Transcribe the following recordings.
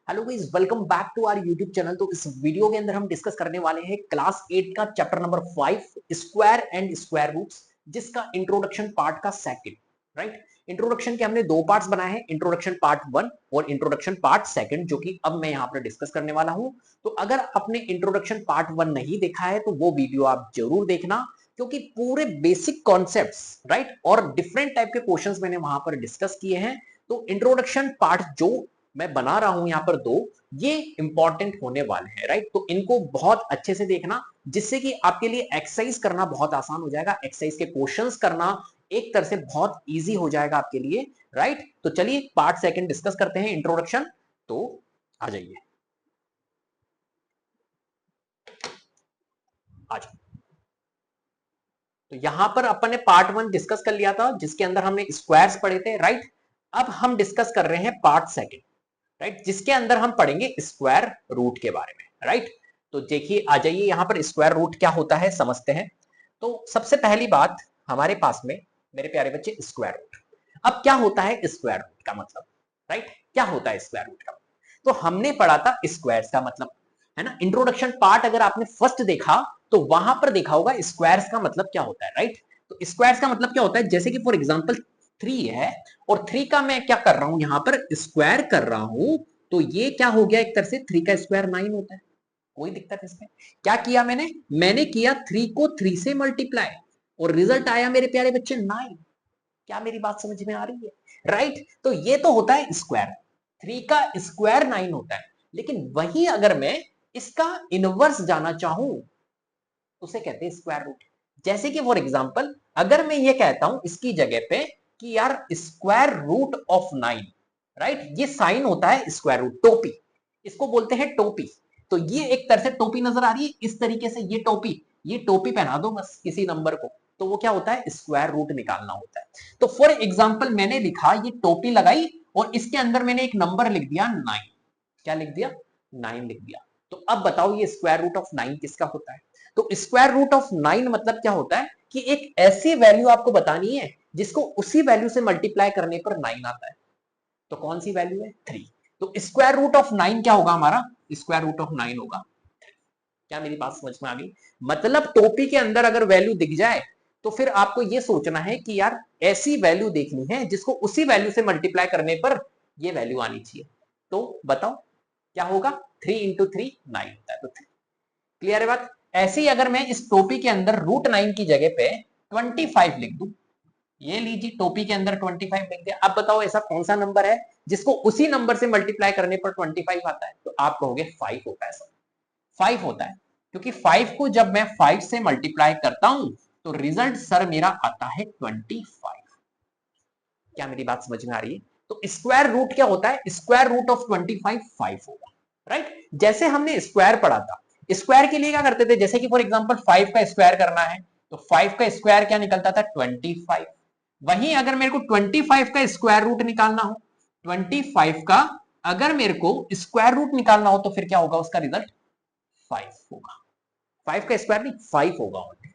Hello guys, welcome back to our YouTube channel. तो इस video के अंदर हम डिस्कस करने वाले हैं क्लास 8 का chapter number 5 square and square roots, जिसका इंट्रोडक्शन पार्ट का सेकंड। राइट, इंट्रोडक्शन के हमने दो पार्ट्स बनाए हैं, इंट्रोडक्शन पार्ट 1 और इंट्रोडक्शन पार्ट सेकंड, जो कि अब मैं यहां पर डिस्कस करने वाला हूं। तो अगर आपने इंट्रोडक्शन पार्ट 1 नहीं देखा है तो वो वीडियो आप जरूर देखना, क्योंकि पूरे बेसिक कॉन्सेप्ट्स राइट और डिफरेंट टाइप के क्वेश्चंस मैंने वहां पर डिस्कस किए हैं। तो इंट्रोडक्शन पार्ट जो मैं बना रहा हूं यहां पर दो, ये इंपॉर्टेंट होने वाले हैं। राइट, तो इनको बहुत अच्छे से देखना, जिससे कि आपके लिए एक्सरसाइज करना बहुत आसान हो जाएगा। एक्सरसाइज के क्वेश्चंस करना एक तरह से बहुत इजी हो जाएगा आपके लिए। राइट, तो चलिए पार्ट सेकंड डिस्कस करते हैं, इंट्रोडक्शन। तो आ जाइए, आ जाइए। तो यहां पर अपन ने पार्ट 1 डिस्कस कर लिया था, जिसके अंदर हमने स्क्वायर्स पढ़े थे। राइट, अब हम डिस्कस कर रहे हैं पार्ट सेकंड, राइट, जिसके अंदर हम पढ़ेंगे स्क्वायर रूट के बारे में। राइट, तो देखिए, आ जाइए, यहां पर स्क्वायर रूट क्या होता है समझते हैं। तो सबसे पहली बात हमारे पास में, मेरे प्यारे बच्चे, स्क्वायर रूट। अब क्या होता है स्क्वायर रूट का मतलब? राइट, क्या होता है स्क्वायर रूट का मतलब? तो हमने पढ़ा था स्क्वायर्स का मतलब, है ना। इंट्रोडक्शन पार्ट अगर आपने फर्स्ट देखा तो वहां पर देखा होगा स्क्वायर्स का मतलब क्या होता है। राइट, तो स्क्वायर्स का मतलब क्या होता है, जैसे कि फॉर एग्जांपल 3 है और 3 का मैं क्या कर रहा हूं, यहां पर स्क्वायर कर रहा हूं। तो ये क्या हो गया, एक तरह से 3 का स्क्वायर 9 होता है। कोई दिक्कत इसमें? क्या किया मैंने किया 3 को 3 से मल्टीप्लाई और रिजल्ट आया मेरे प्यारे बच्चे 9। क्या मेरी बात समझ में आ रही है? राइट, तो ये तो होता है स्क्वायर, 3 का स्क्वायर 9 होता है। लेकिन वही अगर मैं इसका इनवर्स जाना चाहूं, उसे कहते हैं स्क्वायर रूट। जैसे कि फॉर एग्जांपल अगर मैं ये कहता हूं इसकी जगह पे कि यार स्क्वायर रूट ऑफ 9, राइट, ये साइन होता है स्क्वायर रूट, टोपी, इसको बोलते हैं टोपी। तो ये एक तरह से टोपी नजर आ रही है इस तरीके से, ये टोपी पहना दो बस किसी नंबर को, तो वो क्या होता है, स्क्वायर रूट निकालना होता है। तो फॉर एग्जाम्पल मैंने लिखा, ये टोपी लगाई और इसके अंदर मैंने एक नंबर लिख दिया 9। क्या लिख दिया? 9 लिख दिया। तो अब बताओ ये स्क्वायर रूट ऑफ 9 किसका होता है? तो स्क्वायर रूट ऑफ 9 मतलब क्या होता है कि एक ऐसी वैल्यू आपको बतानी है जिसको उसी वैल्यू से मल्टीप्लाई करने पर 9 आता है। तो कौन सी वैल्यू है? 3। तो स्क्वायर रूट ऑफ 9 क्या होगा हमारा? स्क्वायर रूट ऑफ 9 होगा। क्या मेरी बात समझ में आ गई? मतलब टोपी के अंदर अगर वैल्यू दिख जाए तो फिर आपको यह सोचना है कि यार ऐसी वैल्यू देखनी है जिसको उसी वैल्यू से मल्टीप्लाई करने पर यह वैल्यू आनी चाहिए। तो बताओ क्या होगा? 3 इंटू 3 9 होता है। तो क्लियर है बात? ऐसे ही अगर मैं इस टोपी के अंदर रूट 9 की जगह पे 25 लिख दूं, ये लीजिए टोपी के अंदर 25 लिख दिया। अब बताओ ऐसा कौन सा नंबर है जिसको उसी नंबर से मल्टीप्लाई करने पर 25 आता है? तो आप कहोगे 5 होता है सर। 5 होता है, क्योंकि 5 को जब मैं 5 से मल्टीप्लाई करता हूं तो रिजल्ट सर मेरा आता है 25। क्या मेरी बात समझ में आ रही है? तो स्क्वायर रूट क्या होता है? स्क्वायर रूट ऑफ 25 5 होगा। राइट, जैसे हमने स्क्वायर पढ़ा था, स्क्वायर के लिए क्या करते थे, जैसे कि फॉर एग्जांपल 5 का स्क्वायर करना है तो 5 का स्क्वायर क्या निकलता था? 25। वहीं अगर मेरे को 25 का स्क्वायर रूट निकालना हो, 25 का अगर मेरे को स्क्वायर रूट निकालना हो तो फिर क्या होगा, उसका रिजल्ट 5 होगा। 5 का स्क्वायर नहीं, 5 होगा ओनली।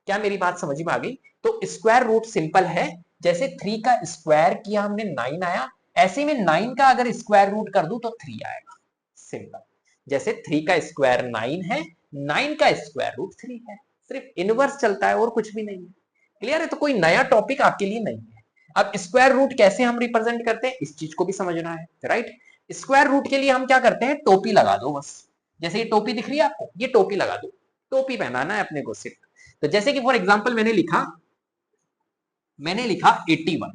क्या मेरी बात समझ में आ गई? तो स्क्वायर रूट सिंपल है, जैसे 3 का स्क्वायर किया हमने 9 आया, ऐसे में 9 का अगर स्क्वायर रूट कर दूं तो 3 आएगा। सिंपल, जैसे 3 का स्क्वायर 9 है, 9 का स्क्वायर रूट 3 है। सिर्फ इनवर्स चलता है और कुछ भी नहीं है। क्लियर है? तो कोई नया टॉपिक आपके लिए नहीं है। अब स्क्वायर रूट कैसे हम रिप्रेजेंट करते हैं, इस चीज को भी समझना है। राइट, स्क्वायर रूट के लिए हम क्या करते हैं, टोपी लगा दो बस। जैसे ये टोपी दिख रही है आपको, ये टोपी लगा दो, टोपी पहनाना है अपने को सिर्फ। तो जैसे कि फॉर एग्जांपल मैंने लिखा 81।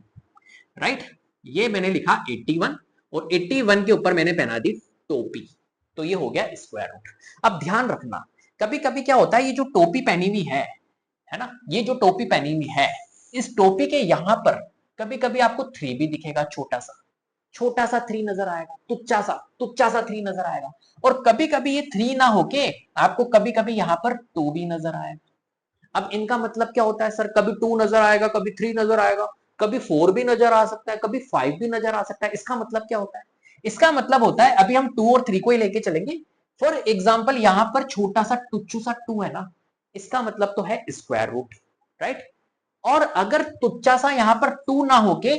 राइट, ये मैंने लिखा 81 और 81 के ऊपर मैंने पहना दी टोपी, तो ये हो गया स्क्वायर रूट। अब ध्यान रखना, कभी कभी क्या होता है, ये जो टोपी पहनी हुई है ना, ये जो टोपी पहनी हुई है, इस टोपी के यहां पर कभी कभी आपको 3 भी दिखेगा, छोटा सा 3 नजर आएगा, तुच्चा सा 3 नजर आएगा। और कभी कभी ये 3 ना होके आपको कभी कभी यहां पर 2 भी नजर आएगा। अब इनका मतलब क्या होता है सर? कभी 2 नजर आएगा, कभी 3 नजर आएगा, कभी 4 भी नजर आ सकता है, कभी 5 भी नजर आ सकता है। इसका मतलब क्या होता है? इसका मतलब होता है, अभी हम 2 और 3 को ही लेके चलेंगे। फॉर एग्जाम्पल यहां पर छोटा सा टुच्चू सा 2 है ना, इसका मतलब तो है स्क्वायर रूट। राइट, और अगर तुच्चा सा यहां पर 2 ना होके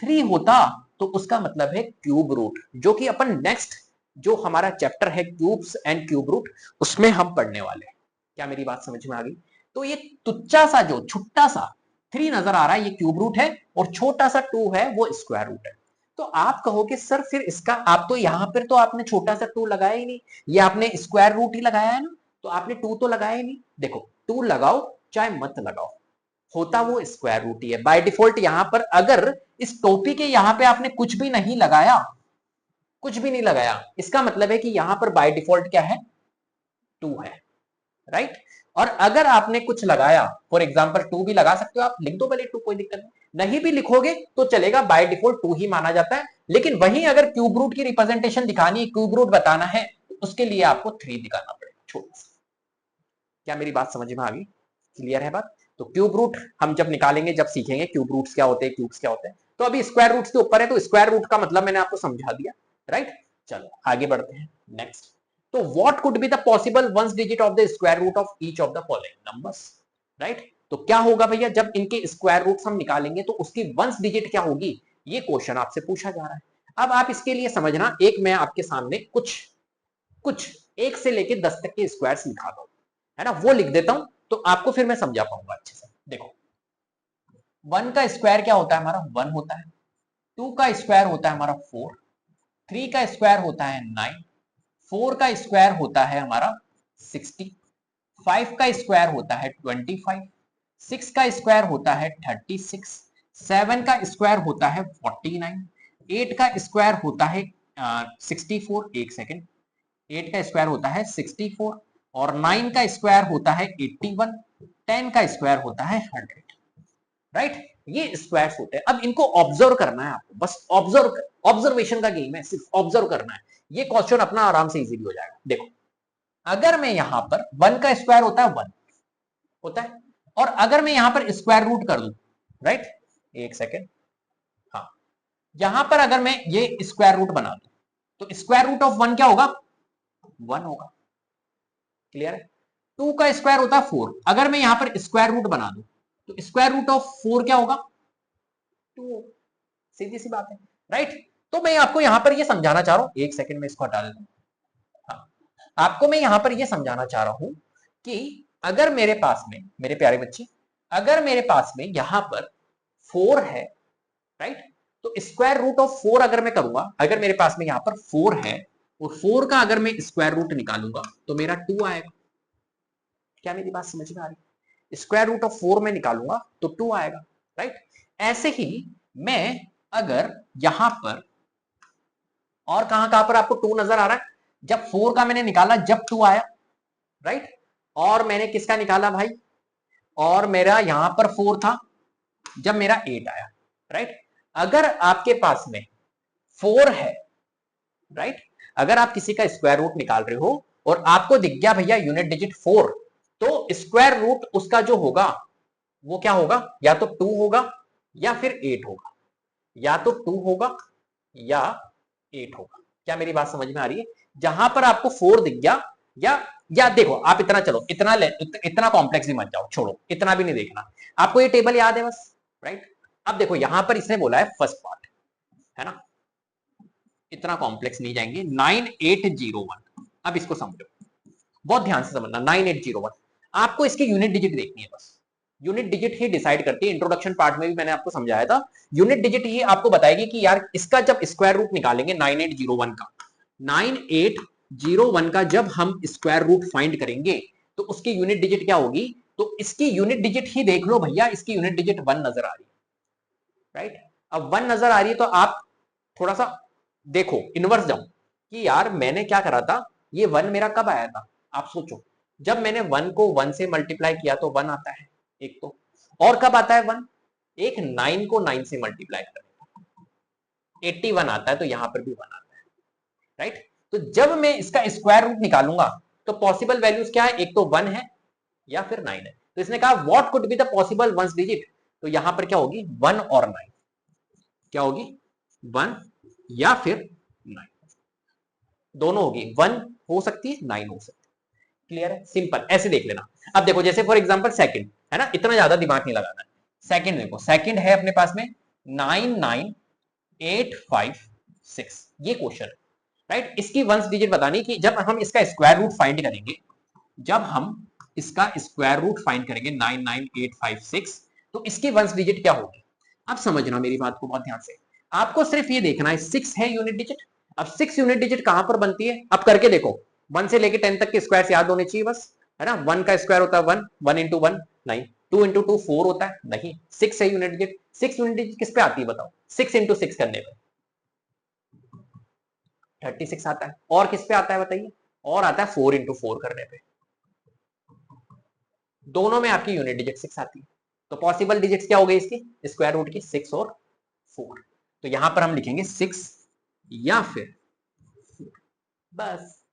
3 होता तो उसका मतलब है क्यूब रूट, जो कि अपन नेक्स्ट जो हमारा चैप्टर है क्यूब्स एंड क्यूब रूट, उसमें हम पढ़ने वाले हैं। क्या मेरी बात समझ में आ गई? तो ये तुच्चा सा जो छोटा सा 3 नजर आ रहा है, ये क्यूब रूट है, और छोटा सा 2 है वो स्क्वायर रूट है। तो आप कहोगे सर फिर इसका, आप तो यहां पर तो आपने छोटा सा 2 लगाया ही नहीं, ये आपने स्क्वायर रूट ही लगाया है ना, तो आपने 2 तो लगाया ही नहीं। देखो 2 लगाओ चाहे मत लगाओ, होता वो स्क्वायर रूट ही है बाय डिफॉल्ट। यहां पर अगर इस टोपी के यहां पे आपने कुछ भी नहीं लगाया, कुछ भी नहीं लगाया, इसका मतलब है कि यहां पर बाय डिफॉल्ट क्या है, 2 है, राइट। और अगर आपने कुछ लगाया, फॉर एग्जांपल 2 भी लगा सकते हो आप, लिख दो भले 2, कोई दिक्कत नहीं भी लिखोगे तो चलेगा, बाय डिफॉल्ट 2 ही माना जाता है। लेकिन वहीं अगर क्यूब रूट की रिप्रेजेंटेशन दिखानी है, क्यूब रूट बताना है, तो उसके लिए आपको 3 दिखाना पड़ेगा, छोटा सा। क्या मेरी बात समझ में आ गई? क्लियर है बात? तो क्यूब रूट हम जब निकालेंगे, जब सीखेंगे क्यूब रूट्स क्या होते हैं, क्यूब्स क्या होते हैं। तो अभी स्क्वायर रूट्स के ऊपर है, तो स्क्वायर रूट का मतलब मैंने आपको समझा दिया, राइट। चलो आगे बढ़ते हैं नेक्स्ट। तो what could be the possible ones digit of the square root of each of the following numbers, right. तो क्या होगा भैया, जब इनके स्क्वायर रूट्स हम निकालेंगे तो उसकी वंस डिजिट क्या होगी, ये क्वेश्चन आपसे पूछा जा रहा है। अब आप इसके लिए समझना, एक मैं आपके सामने कुछ कुछ 1 से लेके 10 तक के स्क्वायर्स लिखा दो, है ना, वो लिख देता हूं, तो आपको फिर मैं समझा पाऊंगा अच्छे से। देखो 1 का स्क्वायर क्या होता है हमारा, 1 होता है। 2 का स्क्वायर होता है हमारा 4। 3 का स्क्वायर होता है 9। 4 का स्क्वायर होता है हमारा 60। 5 का स्क्वायर होता है 25। 6 का स्क्वायर होता है 36। 7 का स्क्वायर होता है 49। 8 का स्क्वायर होता है 64। एक सेकेंड, 8 का स्क्वायर होता है 64, और 9 का स्क्वायर होता है 81। 10 का स्क्वायर होता है 100, राइट। ये स्क्वायर्स होते हैं। अब इनको ऑब्जर्व करना है आपको, बस ऑब्जर्वेशन का गेम है, सिर्फ ऑब्जर्व करना है। ये क्वेश्चन अपना आराम से इजीली हो जाएगा। देखो अगर मैं यहां पर 1 का स्क्वायर होता है 1 होता है, और अगर मैं यहां पर स्क्वायर रूट कर दूं, राइट, एक सेकेंड, हाँ, यहां पर अगर मैं ये स्क्वायर रूट बना दूं तो स्क्वायर रूट ऑफ 1 क्या होगा, 1 होगा। क्लियर है? 2 का स्क्वायर होता है 4, अगर मैं यहां पर स्क्वायर रूट बना दूं तो स्क्वायर रूट ऑफ 4 क्या होगा, 2। सीधी सी बात है, राइट। तो मैं आपको यहां पर ये समझाना चाह रहा हूं, एक सेकंड में इसको हटा देता हूं। हाँ, आपको मैं यहां पर ये समझाना चाह रहा हूं कि अगर मेरे पास में, मेरे प्यारे बच्चे, अगर मेरे पास में यहां पर 4 है, राइट, तो स्क्वायर रूट ऑफ 4 अगर मैं करूंगा, अगर मेरे पास में यहां पर 4 है और 4 का अगर मैं स्क्वायर रूट निकालूंगा तो मेरा 2 आएगा। क्या मेरी बात समझ में आ रही है? स्क्वायर रूट ऑफ 4 में निकालूंगा तो 2 आएगा, राइट। ऐसे ही मैं अगर यहां पर, और कहां पर आपको 2 नजर आ रहा है, जब 4 का मैंने निकाला जब 2 आया, राइट, और मैंने किसका निकाला भाई, और मेरा यहां पर 4 था जब मेरा 8 आया, राइट। अगर आपके पास में 4 है, राइट, अगर आप किसी का स्क्वायर रूट निकाल रहे हो और आपको दिख गया भैया यूनिट डिजिट 4, तो स्क्वायर रूट उसका जो होगा वो क्या होगा, या तो 2 होगा या फिर 8 होगा, या तो 2 होगा या 8 होगा। क्या मेरी बात समझ में आ रही है? जहां पर आपको 4 दिख गया, या देखो आप इतना, चलो इतना कॉम्प्लेक्स भी मत जाओ, छोड़ो, इतना भी नहीं देखना, आपको ये टेबल याद है बस, राइट। अब देखो यहां पर इसने बोला है फर्स्ट पार्ट, है ना, इतना कॉम्प्लेक्स नहीं जाएंगे, 9801। अब इसको समझो, बहुत ध्यान से समझना, 9801 आपको इसकी यूनिट डिजिट देखनी है बस। यूनिट डिजिट ही डिसाइड करती है, इंट्रोडक्शन पार्ट में भी मैंने आपको समझाया था, यूनिट डिजिट ही आपको बताएगी कि यार इसका जब स्क्वायर रूट निकालेंगे 9801 का, 9801 का जब हम स्क्वायर रूट फाइंड करेंगे तो उसकी यूनिट डिजिट क्या होगी, तो इसकी यूनिट डिजिट ही देख लो भैया, इसकी यूनिट डिजिट 1 नजर आ रही है, राइट। अब 1 नजर आ रही है तो आप थोड़ा सा देखो, इनवर्स जाओ कि यार मैंने क्या करा था, ये 1 मेरा कब आया था, आप सोचो, जब मैंने 1 को 1 से मल्टीप्लाई किया तो 1 आता है एक तो, और कब आता है 1, एक 9 को 9 से मल्टीप्लाई करें 81 आता है, तो यहां पर भी 1 आता है, राइट। तो जब मैं इसका स्क्वायर रूट निकालूंगा तो पॉसिबल वैल्यूज क्या है, एक तो 1 है या फिर 9 है। तो इसने कहा what could be the possible ones digit, तो यहां पर क्या होगी, 1 और 9, क्या होगी, 1 या फिर 9, दोनों होगी, 1 हो सकती है 9 हो सकती है। क्लियर है, सिंपल, ऐसे देख लेना। अब देखो जैसे फॉर एग्जांपल सेकंड है ना, इतना ज्यादा दिमाग नहीं लगाना है। सेकंड देखो, सेकंड है अपने पास में 99856, ये क्वेश्चन है। राइट। इसकी वंस डिजिट बतानी कि जब हम इसका स्क्वायर रूट फाइंड करेंगे, जब हम इसका स्क्वायर रूट फाइंड करेंगे 99856, तो इसकी वंस डिजिट क्या होगी। अब समझना मेरी बात को बहुत ध्यान से, आपको सिर्फ ये देखना है 6 है यूनिट डिजिट। अब 6 यूनिट डिजिट कहां पर बनती है, अब करके देखो। 1 से लेके 10 तक के स्क्वायर याद होने चाहिए बस, है ना। 1 का स्क्वायर होता है 1, 1 इंटू 1 9, 2 इंटू 2 4 होता है, नहीं 6 है यूनिट डिजिट। 6 यूनिट डिजिट किस पे आती है बताओ, 6 इंटू 6 करने पे 36 आता है। और किस पे आता है बताइए, और आता है 4 इंटू 4 करने पे। दोनों में आपकी यूनिट डिजिट 6 आती है। तो पॉसिबल डिजिट्स क्या हो गई इसकी, स्क्वायर रूट की 6 और 4। तो यहां पर हम लिखेंगे 6 या फिर 4, बस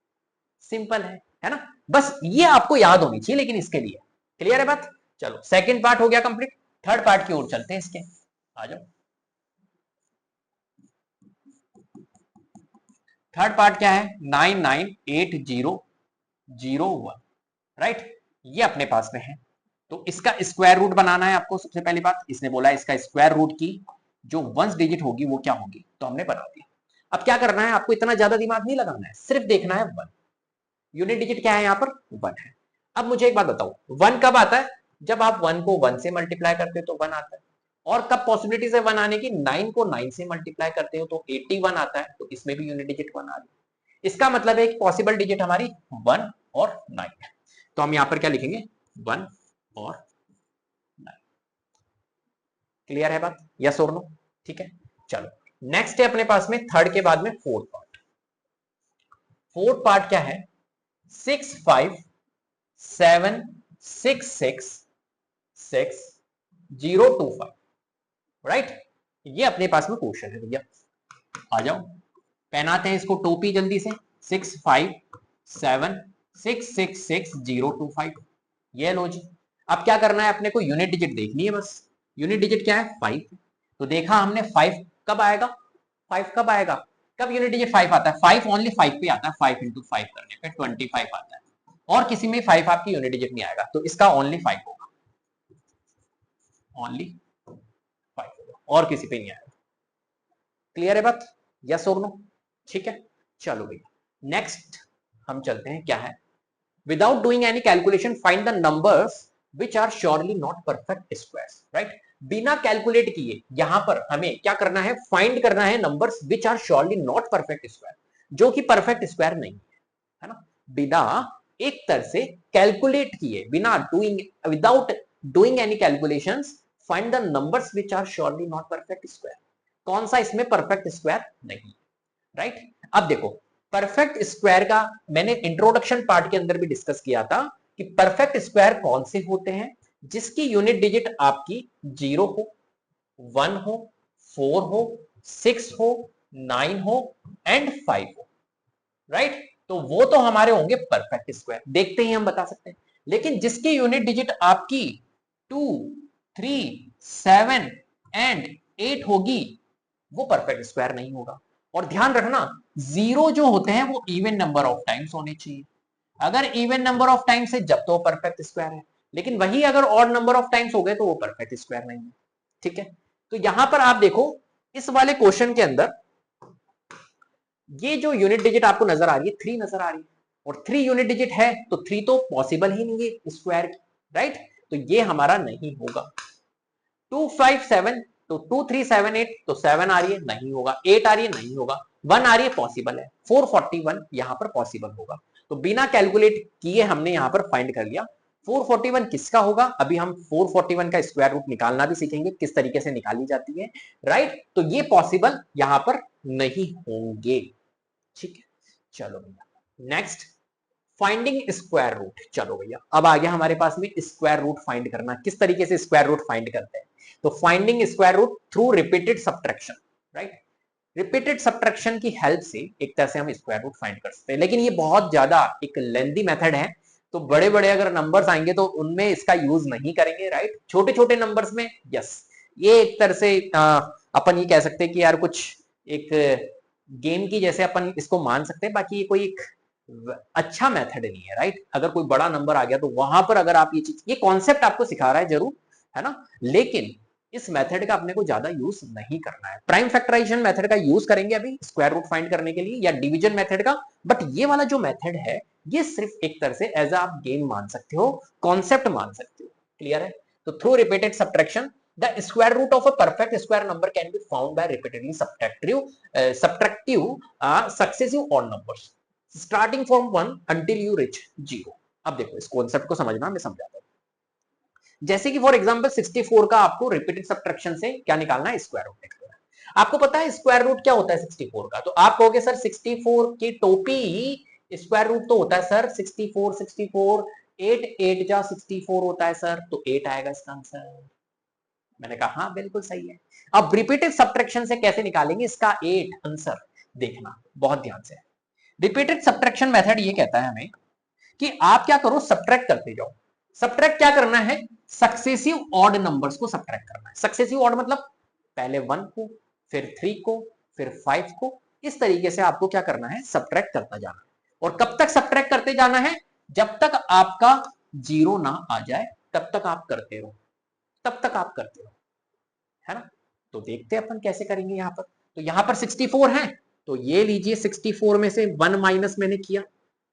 सिंपल है ना। बस ये आपको याद होनी चाहिए, लेकिन इसके लिए क्लियर है बात। चलो सेकंड पार्ट हो गया कंप्लीट, थर्ड पार्ट की ओर चलते हैं इसके, आ जाओ। थर्ड पार्ट क्या है, 998001, राइट। ये अपने पास में है, तो इसका स्क्वायर रूट बनाना है आपको। सबसे पहली बात इसने बोला इसका स्क्वायर रूट की जो वंस डिजिट होगी वो क्या होगी, तो हमने बना दिया। अब क्या करना है आपको, इतना ज्यादा दिमाग नहीं लगाना है, सिर्फ देखना है 1। यूनिट डिजिट क्या है यहाँ पर, 1 है। अब मुझे एक बात बताओ, 1 कब आता है, जब आप 1 को 1 से मल्टीप्लाई करते हो तो 1 आता है। और कब पॉसिबिलिटीज है 1 आने की, 9 को 9 से मल्टीप्लाई करते हो तो 81 आता है, तो इसमें भी यूनिट डिजिट 1 आ रही है। इसका मतलब है कि पॉसिबल डिजिट हमारी 1 और 9 है। तो हम यहां पर क्या लिखेंगे, 1 और 9। क्लियर है बात, यस और नो, ठीक है। चलो नेक्स्ट है अपने पास में थर्ड के बाद में फोर्थ पार्ट। फोर्थ पार्ट क्या है, 657666025, राइट। ये अपने पास में क्वेश्चन है भैया, आ जाओ पेन आते हैं इसको टोपी जल्दी से। 657666025, ये लो जी। अब क्या करना है अपने को, यूनिट डिजिट देखनी है बस। यूनिट डिजिट क्या है, 5। तो देखा हमने 5 कब आएगा, 5 कब आएगा, कब यूनिट डिजिट 5 आता है, 5 ओनली 5 पे आता है। 5 इंटू 5 करने पे 25 आता है, और किसी में 5 आपकी यूनिट डिजिट नहीं आएगा, तो इसका ओनली 5 होगा, ओनली 5 होगा, और किसी पे नहीं आएगा। क्लियर है बात, यस और नो, ठीक है। चलो भैया नेक्स्ट हम चलते हैं, क्या है, without doing any calculation find the numbers which are surely not perfect squares, right। बिना कैलकुलेट किए यहां पर हमें क्या करना है, फाइंड करना है numbers which are surely not perfect square, जो कि परफेक्ट स्क्वायर नहीं है ना। बिना एक तरह से कैलकुलेट किए, बिना doing, without doing any calculations find the numbers which are surely not perfect square। कौन सा इसमें परफेक्ट स्क्वायर नहीं, राइट। अब देखो परफेक्ट स्क्वायर का मैंने इंट्रोडक्शन पार्ट के अंदर भी डिस्कस किया था कि परफेक्ट स्क्वायर कौन से होते हैं, जिसकी यूनिट डिजिट आपकी 0 हो, 1 हो, 4 हो, 6 हो, 9 हो एंड 5 हो, राइट। तो वो तो हमारे होंगे परफेक्ट स्क्वायर, देखते ही हम बता सकते हैं। लेकिन जिसकी यूनिट डिजिट आपकी 2, 3, 7 एंड 8 होगी, वो परफेक्ट स्क्वायर नहीं होगा। और ध्यान रखना, 0 जो होते हैं वो इवन नंबर ऑफ टाइम्स होने चाहिए। अगर इवन नंबर ऑफ टाइम्स है जब तो परफेक्ट स्क्वायर है, लेकिन वही अगर ऑड नंबर ऑफ टाइम्स हो गए तो वो परफेक्ट स्क्वायर नहीं है, ठीक है। तो यहां पर आप देखो इस वाले क्वेश्चन के अंदर ये जो यूनिट डिजिट आपको नजर आ रही है 3 नजर आ रही है, और 3 यूनिट डिजिट है तो 3 तो पॉसिबल ही नहीं है स्क्वायर की, राइट। तो ये हमारा नहीं होगा। 257 तो 2378 तो 7 आ रही है, नहीं होगा। 8 आ रही है, नहीं होगा। 1 आ रही है, पॉसिबल है। 441 यहां पर पॉसिबल होगा। तो बिना कैलकुलेट किए हमने यहां पर फाइंड कर लिया। 441 किसका होगा, अभी हम 441 का स्क्वायर रूट निकालना भी सीखेंगे, किस तरीके से निकाली जाती है, राइट। तो ये पॉसिबल यहां पर नहीं होंगे, ठीक है। चलो भैया नेक्स्ट, फाइंडिंग स्क्वायर रूट। चलो भैया अब आ गया हमारे पास में स्क्वायर रूट फाइंड करना, किस तरीके से स्क्वायर रूट फाइंड करते हैं। तो finding square root through repeated subtraction, right. Repeated subtraction की हेल्प से एक तरह से हम स्क्वायर रूट फाइंड कर सकते हैं, लेकिन ये बहुत ज्यादा एक लेंथी मेथड है। तो बड़े बड़े अगर नंबर्स आएंगे तो उनमें इसका यूज नहीं करेंगे, राइट। छोटे छोटे नंबर्स में यस, ये एक तरह से अपन ये कह सकते हैं कि यार कुछ एक गेम की जैसे अपन इसको मान सकते हैं, बाकी ये कोई एक अच्छा मेथड नहीं है, राइट। अगर कोई बड़ा नंबर आ गया तो वहां पर अगर आप ये चीज, ये कॉन्सेप्ट आपको सिखा रहा है जरूर, है ना, लेकिन इस मेथड का अपने को ज्यादा यूज नहीं करना है। प्राइम फैक्टराइजेशन मेथड का यूज करेंगे अभी स्क्वायर रूट फाइंड करने के लिए या डिवीजन मेथड का, बट ये वाला जो मेथड है ये सिर्फ एक तरह से एज आप गेम मान सकते हो, कॉन्सेप्ट मान सकते हो। क्लियर है? तो through repeated subtraction the square root of a perfect square number can be found by repeatedly subtractive successive odd numbers starting from 1 until you reach 0। अब देखो इस कॉन्सेप्ट को समझना, मैं समझाता हूं। जैसे कि फॉर एग्जांपल 64 का आपको रिपीटेड सब्ट्रैक्शन से क्या निकालना है, स्क्वायर रूट निकालना है। आपको पता है स्क्वायर रूट क्या होता है 64 का, तो आप कहोगे सर 64 की टोपी स्क्वायर रूट तो होता है सर 64 8 8 जा 64 होता है सर, तो 8 आएगा इसका आंसर। मैंने कहा हाँ बिल्कुल सही है। अब रिपीटेड सब्ट्रैक्शन से कैसे निकालेंगे इसका 8 आंसर, देखना बहुत ध्यान से। रिपीटेड सब्ट्रैक्शन मेथड ये कहता है हमें कि आप क्या करो, सब्ट्रैक्ट करते जाओ। सब्ट्रैक्ट क्या करना है, सक्सेसिव ऑड नंबर्स को सब्ट्रैक्ट करना है। सक्सेसिव ऑड मतलब पहले 1 को, फिर 3 को, फिर 5 को, इस तरीके से आपको क्या करना है, सब्ट्रैक्ट करता जाना है। और कब तक सब्ट्रैक्ट करते जाना है, जब तक आपका 0 ना आ जाए तब तक आप करते रहो, तब तक आप करते रहो, है ना। तो देखते हैं अपन कैसे करेंगे। यहां पर तो यहां पर 64 है, तो ये लीजिए 64 में से 1 माइनस मैंने किया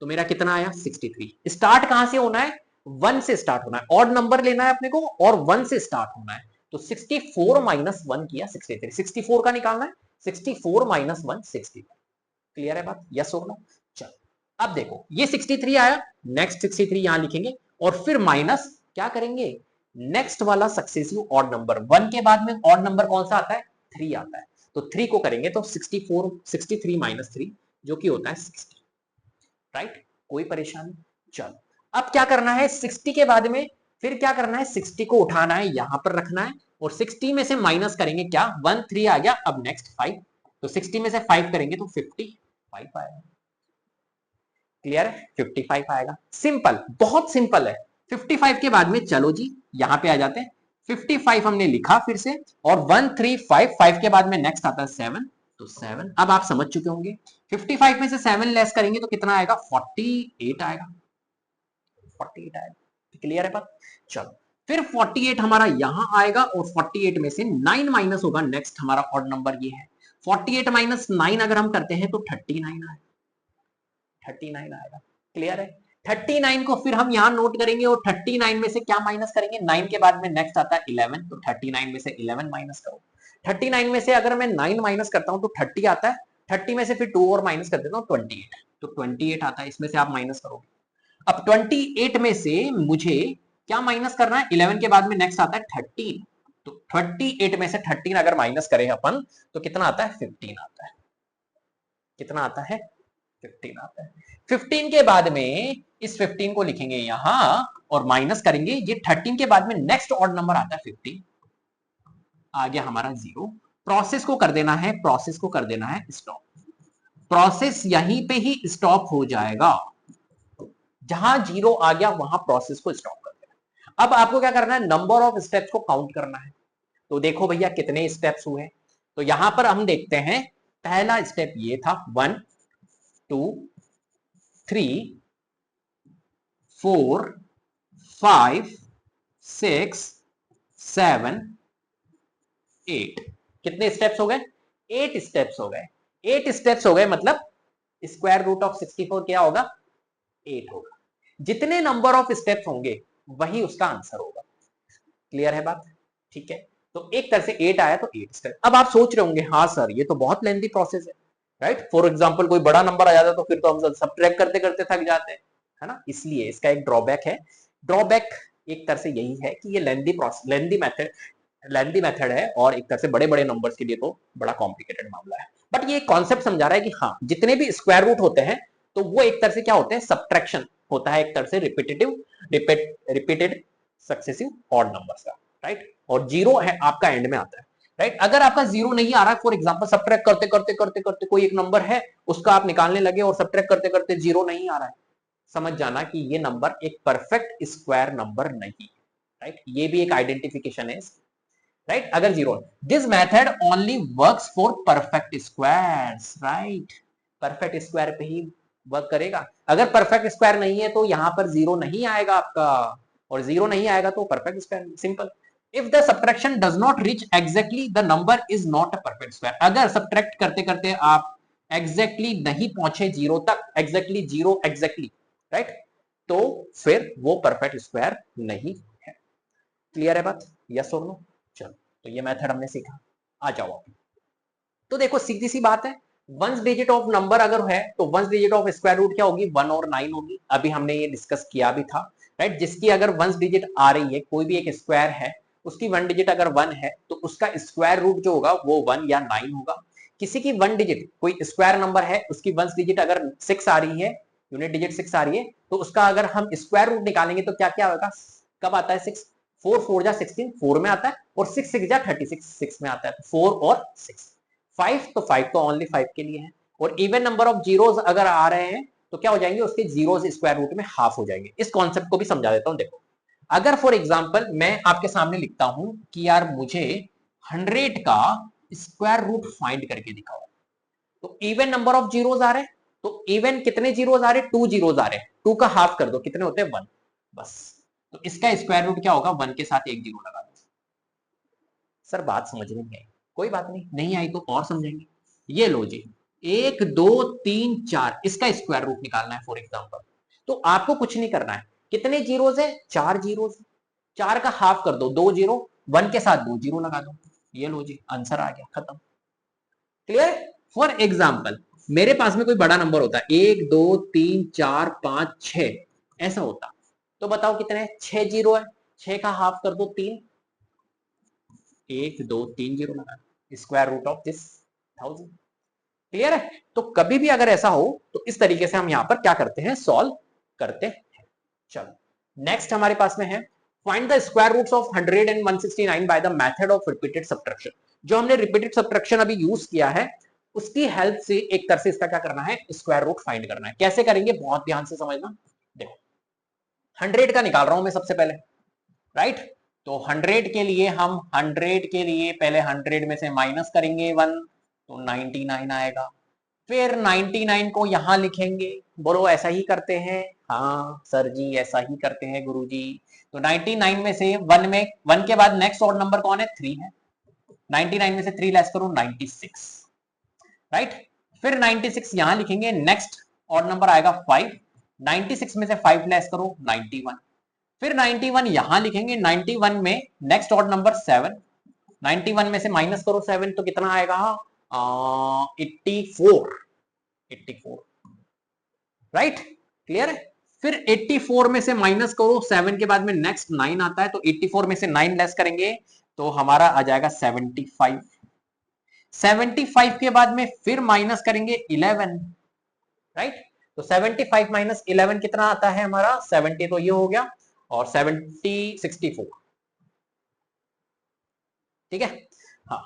तो मेरा कितना आया 63। स्टार्ट कहां से होना है, 1 से स्टार्ट होना है, ऑड नंबर लेना है अपने को और 1 से स्टार्ट होना है। तो 64 माइनस 1 किया 63, 64 का निकालना है, 64 माइनस 1 63। क्लियर है बात, यस होगा। चलो अब देखो ये 63 आया, नेक्स्ट 63 यहां लिखेंगे और फिर माइनस क्या करेंगे, नेक्स्ट वाला सक्सेसिव ऑड नंबर। 1 के बाद में ऑड नंबर कौन सा आता है, 3 आता है, तो 3 को करेंगे तो 63 माइनस 3 जो कि होता है 60। राइट, कोई परेशानी। चलो अब क्या करना है, 60 के बाद में फिर क्या करना है, 60 को उठाना है यहां पर रखना है और 60 में से माइनस करेंगे क्या, 1 3 आ गया, अब नेक्स्ट 5, तो 60 में से 5 करेंगे तो 55 आएगा। क्लियर है, 55 आएगा। सिंपल, बहुत सिंपल है। 55 के बाद में चलो जी यहां पे आ जाते हैं, 55 हमने लिखा फिर से और 1 3 5 5 के बाद में नेक्स्ट आता है 7, तो 7 अब आप समझ चुके होंगे। 55 में से 7 लेस करेंगे तो कितना आएगा, 48 आएगा, 48 आएगा। क्लियर है बात। चलो फिर 48 हमारा यहां आएगा और 48 में से 9 माइनस होगा, नेक्स्ट हमारा ऑड नंबर ये है। 48 माइनस 9 अगर हम करते हैं तो 39 आएगा, 39 आएगा। क्लियर है, 39 को फिर हम यहां नोट करेंगे और 39 में से क्या माइनस करेंगे, 9 के बाद में नेक्स्ट आता है 11, तो 39 में से 11 माइनस करो। 39 में से अगर मैं 9 माइनस करता हूं तो 30 आता है, 30 में से फिर 2 और माइनस कर देता हूं 28, तो 28 आता है, इसमें से आप माइनस करोगे। अब 28 में से मुझे क्या माइनस करना है, 11 के बाद में नेक्स्ट आता है 13, तो 28 में से 13 अगर माइनस करें अपन तो कितना आता है, 15 आता है। कितना आता है, 15 आता है। 15 के बाद में इस 15 को लिखेंगे यहां और माइनस करेंगे, ये 13 के बाद में नेक्स्ट ऑड नंबर आता है 15, आ गया हमारा 0। प्रोसेस को कर देना है, प्रोसेस को कर देना है स्टॉप। प्रोसेस यहीं पे ही स्टॉप हो जाएगा, जहां 0 आ गया वहां प्रोसेस को स्टॉप कर देना। अब आपको क्या करना है, नंबर ऑफ स्टेप्स को काउंट करना है। तो देखो भैया कितने स्टेप्स हुए, तो यहां पर हम देखते हैं पहला स्टेप ये था 1 2 3 4 5 6 7 8, कितने स्टेप्स हो गए, 8 स्टेप्स हो गए। 8 स्टेप्स हो गए मतलब स्क्वायर रूट ऑफ 64 क्या होगा, 8 होगा। जितने नंबर ऑफ स्टेप्स होंगे वही उसका आंसर होगा। क्लियर है बात, ठीक है। तो एक तरह से 8 आया तो 8 स्टेप। अब आप सोच रहे होंगे हाँ सर ये तो बहुत लेंथी प्रोसेस है, राइट। फॉर एग्जांपल कोई बड़ा नंबर आ जाता तो फिर तो हम सब्ट्रैक्ट करते करते थक जाते हैं, है ना। इसलिए इसका एक ड्रॉबैक है। ड्रॉबैक एक तरह से यही है कि ये लेंथी मेथड है और एक तरह से बड़े बड़े नंबर्स के लिए तो बड़ा कॉम्प्लिकेटेड मामला है। बट ये कॉन्सेप्ट समझा रहा है कि हाँ जितने भी स्क्वायर रूट होते हैं तो वो एक तरह से क्या होते हैं, सब्ट्रैक्शन होता है, एक तरह से रिपीटेड सक्सेसिव ऑड नंबर्स का, राइट। और 0 है आपका एंड में आता है, राइट। अगर आपका 0 नहीं आ रहा, फॉर एग्जांपल सब्ट्रैक्ट करते करते करते करते कोई एक नंबर है उसका आप निकालने लगे और सब्ट्रैक्ट करते करते 0 नहीं आ रहा है, समझ जाना कि ये नंबर एक परफेक्ट स्क्वायर नंबर नहीं, राइट। ये भी एक आइडेंटिफिकेशन है, राइट। अगर 0, this method only works for perfect squares, right. Perfect square पे ही वर्क करेगा। अगर परफेक्ट स्क्वायर नहीं है तो यहां पर 0 नहीं आएगा आपका, और 0 नहीं आएगा तो perfect square, simple. If the subtraction does not reach exactly the number is not a perfect square. अगर सब्ट्रैक्ट करते करते आप एग्जैक्टली नहीं पहुंचे जीरो तक, एग्जैक्टली जीरो एग्जैक्टली, राइट, तो फिर वो परफेक्ट स्क्वायर नहीं है। क्लियर है बात? यस और नो? चलो, तो ये मेथड हमने सीखा। आ जाओ आप। तो देखो सीधी सी बात है, वंस डिजिट ऑफ नंबर अगर है तो ones digit of square root क्या होगी? 1 और 9 होगी। अभी हमने ये डिस्कस किया भी था, राइट। जिसकी अगर वंस डिजिट आ रही है, कोई भी एक स्क्वायर है, उसकी वन डिजिट अगर 1 है तो उसका स्क्वायर रूट जो होगा वो 1 या 9 होगा। किसी की वन डिजिट, कोई स्क्वायर नंबर है, उसकी वंस डिजिट अगर 6 आ रही है, यूनिट डिजिट 6 आ रही है, तो उसका अगर हम स्क्वायर रूट निकालेंगे तो क्या क्या होगा? कब आता है 6? 4 4 जा 16, 4 में आता है, और 6 6 जा 36, 6 में आता है। 4 और 6, 5 तो 5 तो ओनली 5 के लिए है। और इवन नंबर ऑफ जीरोस अगर आ रहे हैं तो क्या हो जाएंगे? उसके जीरोस स्क्वायर रूट में हाफ हो जाएंगे। इस कॉन्सेप्ट को भी समझा देता हूं। देखो, अगर फॉर एग्जांपल मैं आपके सामने लिखता हूं कि यार मुझे 100 का स्क्वायर रूट फाइंड करके दिखाओ, तो इवन नंबर ऑफ जीरोस आ रहे हैं, तो इवन कितने जीरोस आ रहे हैं? 2 जीरोस आ रहे हैं। 2 का हाफ कर दो, कितने होते हैं? 1, बस। तो इसका स्क्वायर रूट क्या होगा? 1 के साथ एक जीरो लगा दो। सर बात समझ में नहीं आई? कोई बात नहीं, नहीं आई तो और समझेंगे। ये लो जी, 1 2 3 4, इसका स्क्वायर रूट निकालना है फॉर एग्जांपल। तो आपको कुछ नहीं करना है। कितने जीरोस है? 4 जीरोस। 4 का हाफ कर दो, 2 जीरो, 1 के साथ 2 जीरो लगा दो। ये लो जी, आंसर आ गया, खत्म। क्लियर? फॉर एग्जाम्पल मेरे पास में कोई बड़ा नंबर होता है, 1 2 3 4 5 6 ऐसा होता, तो बताओ कितने? 6 जीरो है। 6 का हाफ कर दो, 3, 1 2 3 जीरो लगा, square root of this 1000। Clear है? तो कभी भी अगर ऐसा हो तो इस तरीके से हम यहां पर क्या करते हैं? सॉल्व करते हैं। चलो नेक्स्ट हमारे पास में है, find the square roots of 100 and 169 by the method of repeated subtraction. जो हमने रिपीटेड सब्ट्रैक्शन अभी यूज किया है, उसकी हेल्प से एक तरह से इसका क्या करना है? स्क्वायर रूट फाइंड करना है। कैसे करेंगे? बहुत ध्यान से समझना। देखो, 100 का निकाल रहा हूं मैं सबसे पहले, राइट। तो 100 के लिए हम 100 के लिए पहले 100 में से माइनस करेंगे 1, तो 99 आएगा। फिर 99 को यहां लिखेंगे। बोलो ऐसा ही करते हैं? हाँ सर जी ऐसा ही करते हैं गुरुजी। तो 99 में से 1 में 1 के बाद नेक्स्ट ऑड नंबर कौन है? 3 है। 99 में से 3 लेस करो, 96, राइट। फिर 96 यहां लिखेंगे, नेक्स्ट ऑड नंबर आएगा 5, 96 में से 5 लेस करो, 91। फिर 91 यहां लिखेंगे, 91 में नेक्स्ट ऑड नंबर 7, 91 में से माइनस करो 7, तो कितना आएगा? 84, 84, राइट। क्लियर है? फिर 84 में से माइनस करो 7 के बाद में नेक्स्ट 9 आता है, तो 84 में से 9 लेस करेंगे तो हमारा आ जाएगा 75। 75 के बाद में फिर माइनस करेंगे 11, राइट। तो 75 माइनस 11 कितना आता है हमारा? 70, तो ये हो गया, और 70 64, ठीक है। हाँ,